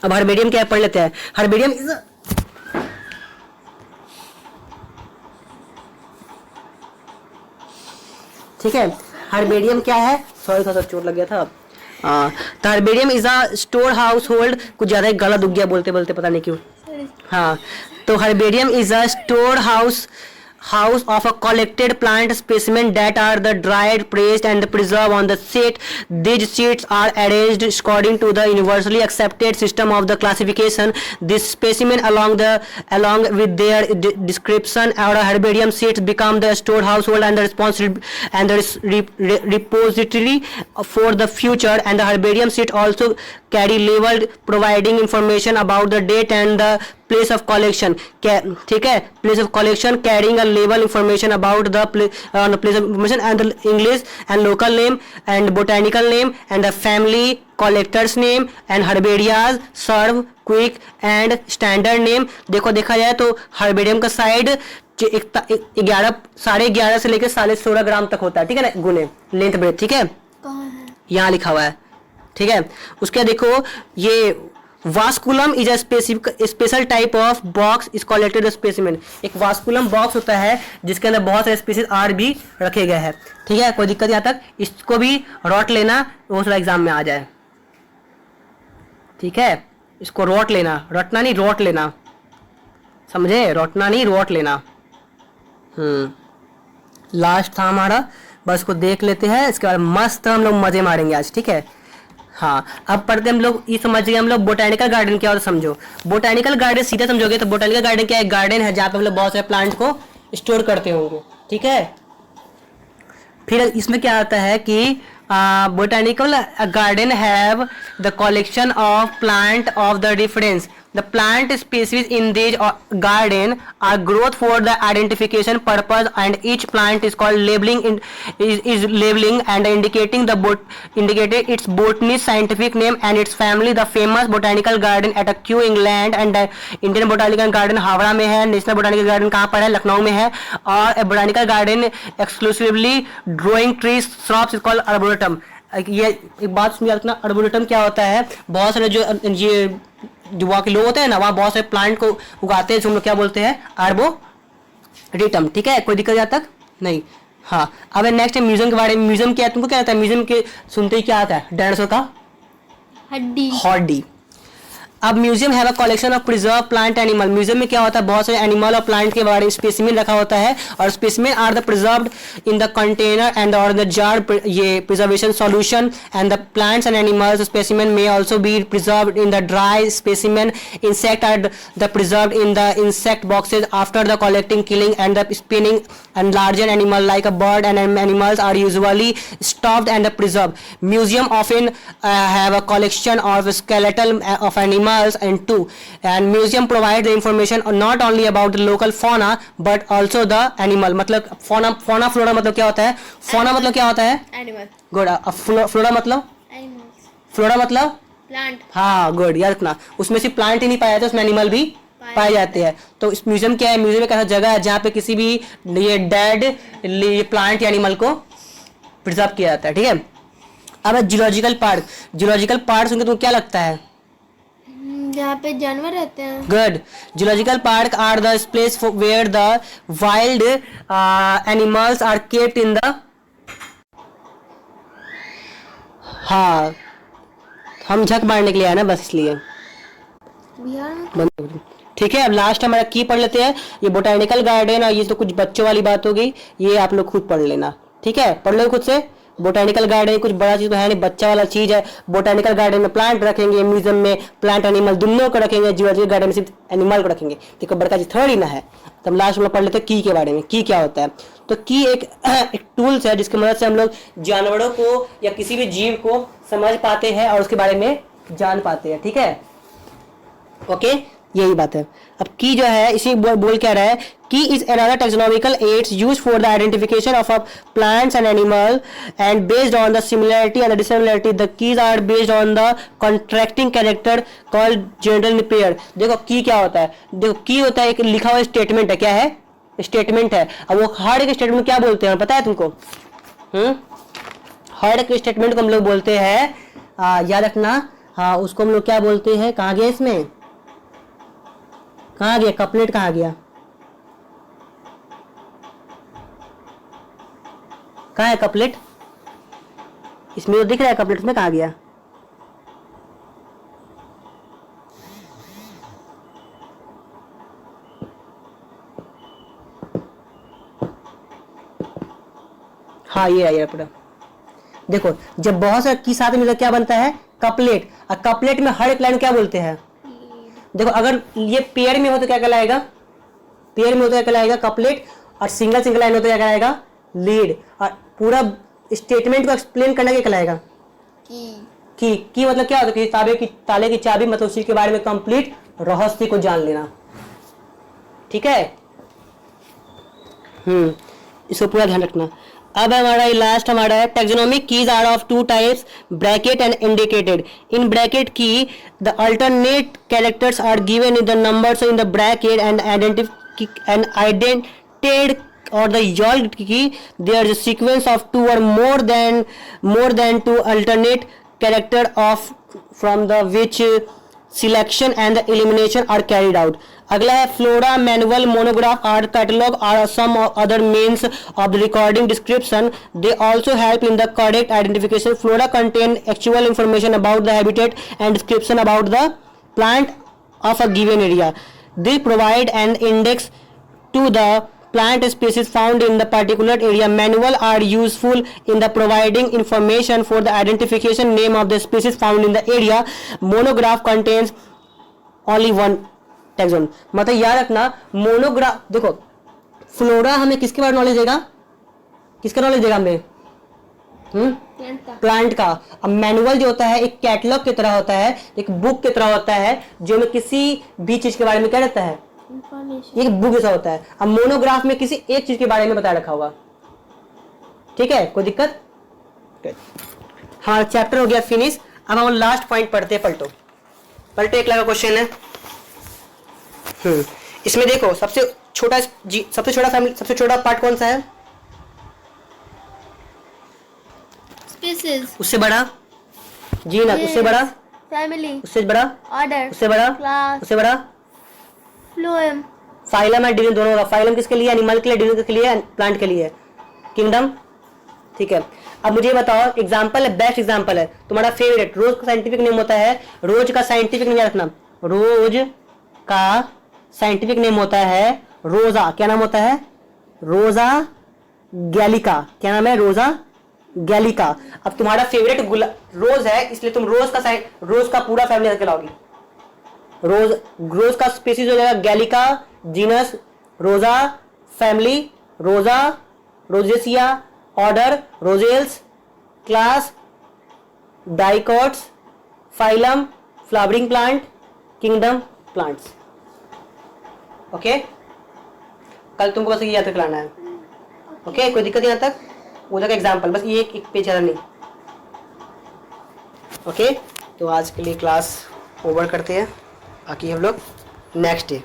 अब हर्बेरियम क्या है पढ़ लेते हैं। हर्बेरियम इज ठीक है, हर्बेरियम क्या है, सॉरी थोड़ा सा चोट लग गया था। तो herbarium is a store house hold, कुछ ज्यादा ही गला दुख गया बोलते बोलते, पता नहीं क्यों। हाँ, तो herbarium is a store house of a collected plant specimen that are the dried, pressed and preserved on the sheet. These sheets are arranged according to the universally accepted system of the classification. This specimen along with their description or herbarium sheets become the storehouse and the responsible and the repository for the future. And the herbarium sheet also carry label providing information about the date and the place of collection, ठीक है, place of collection carrying a label information about the place of information and English and local name and botanical name and the family collectors name and herbaria serve quick and standard name. देखो देखा जाए तो herbarium का side 11.5 से लेकर 16.5 ग्राम तक होता है, ठीक है ना, गुने लेंथ ब्रेथ, ठीक है, कहाँ है? यहाँ लिखा हुआ है, ठीक है। उसके देखो ये vasculum is a special type of box is collected specimen. एक वास्कुलम बॉक्स होता है जिसके अंदर बहुत सारे स्पीसीज आर भी रखे गए हैं, ठीक है, कोई दिक्कत यहाँ तक। इसको भी रॉट लेना, वो थोड़ा एग्जाम में आ जाए, ठीक है, इसको रॉट लेना, रटना नहीं रॉट लेना, समझे, रटना नहीं रॉट लेना। लास्ट था हमारा, बस को देख लेते हैं, इसके बाद मस्त हम लोग मजे मारेंगे आज, ठीक है। हाँ, अब पढ़ते हम लोग, ये समझ गए हम लोग बोटेनिकल गार्डन क्या होता है, समझो। बोटेनिकल गार्डन सीधा समझोगे तो बोटेनिकल गार्डन क्या है, गार्डन है जहाँ पे हम लोग बहुत सारे प्लांट को स्टोर करते होंगे, ठीक है। फिर इसमें क्या आता है कि botanical garden have the collection of plant of the difference. The plant species in this garden are growth for the identification purpose, and each plant is called labeling is labeling and indicating indicated its botanist scientific name and its family. The famous botanical garden at Kew England and the Indian Botanical Garden Howrah में है। National botanical garden कहाँ पर है, लखनऊ में है। और botanical garden exclusively growing trees shrubs is called arboretum. ये एक बात सुनिए रखना, आर्बोरेटम क्या होता है, बहुत सारे जो ये जो वहाँ के लोग होते हैं ना, वहाँ बहुत सारे प्लांट को उगाते हैं जो हम लोग क्या बोलते हैं, आर्बोरेटम, ठीक है, कोई दिक्कत यहाँ तक नहीं। हाँ, अब नेक्स्ट है म्यूजियम के बारे में। म्यूजियम क्या है, तुमको क्या आता है, म्यूजियम के सुनते ही क्या आता है, डायनासोर का हड्डी, हड्डी। अब म्यूजियम है collection of preserve plant animal. Museum में क्या होता है, बहुत सारे एनिमल और प्लांट के बारे में स्पेसिमेन रखा होता है, और specimen are the preserved in the container and और द जार, ये preservation solution, and the plants and animals specimen may also be preserved in the dry specimen. Insect are the preserved in the insect boxes after the collecting, killing and the spinning, and larger animal like a bird and animals are usually stocked and preserved. Museum often have a collection of skeletal of animals and too, and museum provides the information not only about the local fauna but also the animal. मतलब fauna flora मतलब क्या होता है, fauna मतलब क्या होता है, animal, good. flora मतलब, एनिमल्स, flora मतलब प्लांट, हाँ गुड, याद रखना, उसमें सिर्फ प्लांट ही नहीं पाया जाता, उसमें एनिमल भी पाए जाते हैं। तो इस म्यूजियम क्या है, म्यूजियम एक ऐसा जगह है जहाँ पे किसी भी ये डेड प्लांट या एनिमल को प्रिजर्व किया जाता है, ठीक है। अब जूलॉजिकल पार्क। जूलॉजिकल पार्क सुनकर तुमको क्या लगता है, जहाँ पे जानवर रहते हैं। Good. Zoological park are the place where the wild animals are kept in the, हाँ हम झक मारने के लिए आए ना, बस इसलिए, बिहार में, ठीक है। अब लास्ट हमारा की पढ़ लेते हैं, ये बोटानिकल गार्डन और ये तो कुछ बच्चों वाली बात हो गई, ये आप लोग खुद पढ़ लेना, ठीक है, पढ़ लो खुद से। बोटानिकल गार्डन कुछ बड़ा चीज तो है नहीं, बच्चा वाला चीज है। बोटानिकल गार्डन में प्लांट रखेंगे, म्यूजियम में प्लांट एनिमल दोनों को रखेंगे, जूलॉजिकल गार्डन में सिर्फ एनिमल को रखेंगे, देखो बड़का चीज थोड़ी ना है। तब लास्ट में पढ़ लेते हैं की के बारे में। की क्या होता है, तो की एक टूल्स है जिसकी मदद से हम लोग जानवरों को या किसी भी जीव को समझ पाते हैं और उसके बारे में जान पाते हैं, ठीक है, ओके, यही बात है। अब की जो है इसी बोल क्या रहा है, key is another technological aids used for the identification of plants and animal and based on the similarity and the dissimilarity the keys are based on the contracting character called general pair. देखो की क्या होता है, देखो की होता है एक लिखा हुआ स्टेटमेंट है, क्या है, स्टेटमेंट है। अब वो हर एक स्टेटमेंट क्या बोलते हैं पता है तुमको, हर एक स्टेटमेंट को हम लोग बोलते हैं, याद रखना, हाँ उसको हम लोग क्या बोलते हैं, कहाँ गया इसमें, कहाँ गया कपलेट, कहाँ गया, कहाँ है कपलेट, इसमें तो दिख रहा है कपलेट में, कहाँ गया, हाँ ये है पूरा। देखो जब बहुत सारे की साथ में क्या बनता है, कपलेट, और कपलेट में हर एक लाइन क्या बोलते हैं, देखो अगर ये पेयर में हो तो क्या कहलाएगा, पेयर में हो तो क्या कहलाएगा कपलेट, और सिंगल सिंगल लाइन हो तो क्या कहलाएगा लीड, और पूरा स्टेटमेंट को एक्सप्लेन करना क्या कहलाएगा की मतलब क्या होता है कि ताले की चाबी, मतलब उसी के बारे में कंप्लीट रहस्य को जान लेना, ठीक है। इसको पूरा ध्यान रखना। अब हमारा लास्ट हमारा है taxonomic keys are of two types, bracket and indicated. In bracket key the alternate characters are given in the numbers in the bracket and indented or the YOLD key there is a sequence of two or more than two alternate character of from the which selection and the elimination are carried out. अगला है flora, manual, monograph, art catalogue are some other means of the recording description. They also help in the correct identification. Flora contain actual information about the habitat and description about the plant of a given area. They provide an index to the plant species found in the particular area. Manual are useful in the providing information for the identification name of the species found in the area. Monograph contains only one taxon. मतलब याद रखना monograph, देखो flora हमें किसके बारे में knowledge देगा, किसका नॉलेज देगा हमें, प्लांट का। अब मैनुअल जो होता है एक कैटलॉग की तरह होता है, एक बुक की तरह होता है, जो हमें किसी भी चीज के बारे में क्या रहता है, एक बुक जैसा होता है। अब मोनोग्राफ में किसी एक चीज के बारे में बताया रखा होगा। ठीक है, कोई दिक्कत? हमारा चैप्टर हो गया फिनिश। अब हम लास्ट पॉइंट पढ़ते हैं। पलटो 1 लाख का क्वेश्चन है। इसमें देखो सबसे छोटा सबसे छोटा पार्ट कौन सा है? स्पीसीज। उससे बड़ा जी ना, उससे बड़ा फैमिली, उससे बड़ा ऑर्डर, उससे बड़ा क्लास, उससे बड़ा फ्लोएम। फाइलम है, डिवीजन दोनों होगा। फाइलम किसके लिए? एनिमल के लिए, डिवीजन के लिए, प्लांट के लिए, किंगडम। ठीक है, अब मुझे बताओ एग्जांपल है, बेस्ट एग्जांपल है तुम्हारा फेवरेट। रोज का साइंटिफिक नेम होता है, रोज का साइंटिफिक नेम याद रखना, रोज का साइंटिफिक नेम होता है रोजा। क्या नाम होता है? रोजा गैलिका। क्या नाम है? रोजा गैलिका। अब तुम्हारा फेवरेट रोज है, इसलिए तुम रोज का पूरा फैमिली लेकर लाओगी। रोज का स्पीसीज हो जाएगा गैलिका, genus Rosa, family Rosa, Rosaceae, order Rosales, class dicots, phylum flowering plant, kingdom plants. Okay, कल तुमको बस ये याद करना है। ओके, कोई दिक्कत यहाँ तक? उधर का एग्जाम्पल बस ये एक पेज ज़्यादा नहीं। ओके, तो आज के लिए क्लास ओवर करते हैं, बाकी हम लोग नेक्स्ट डे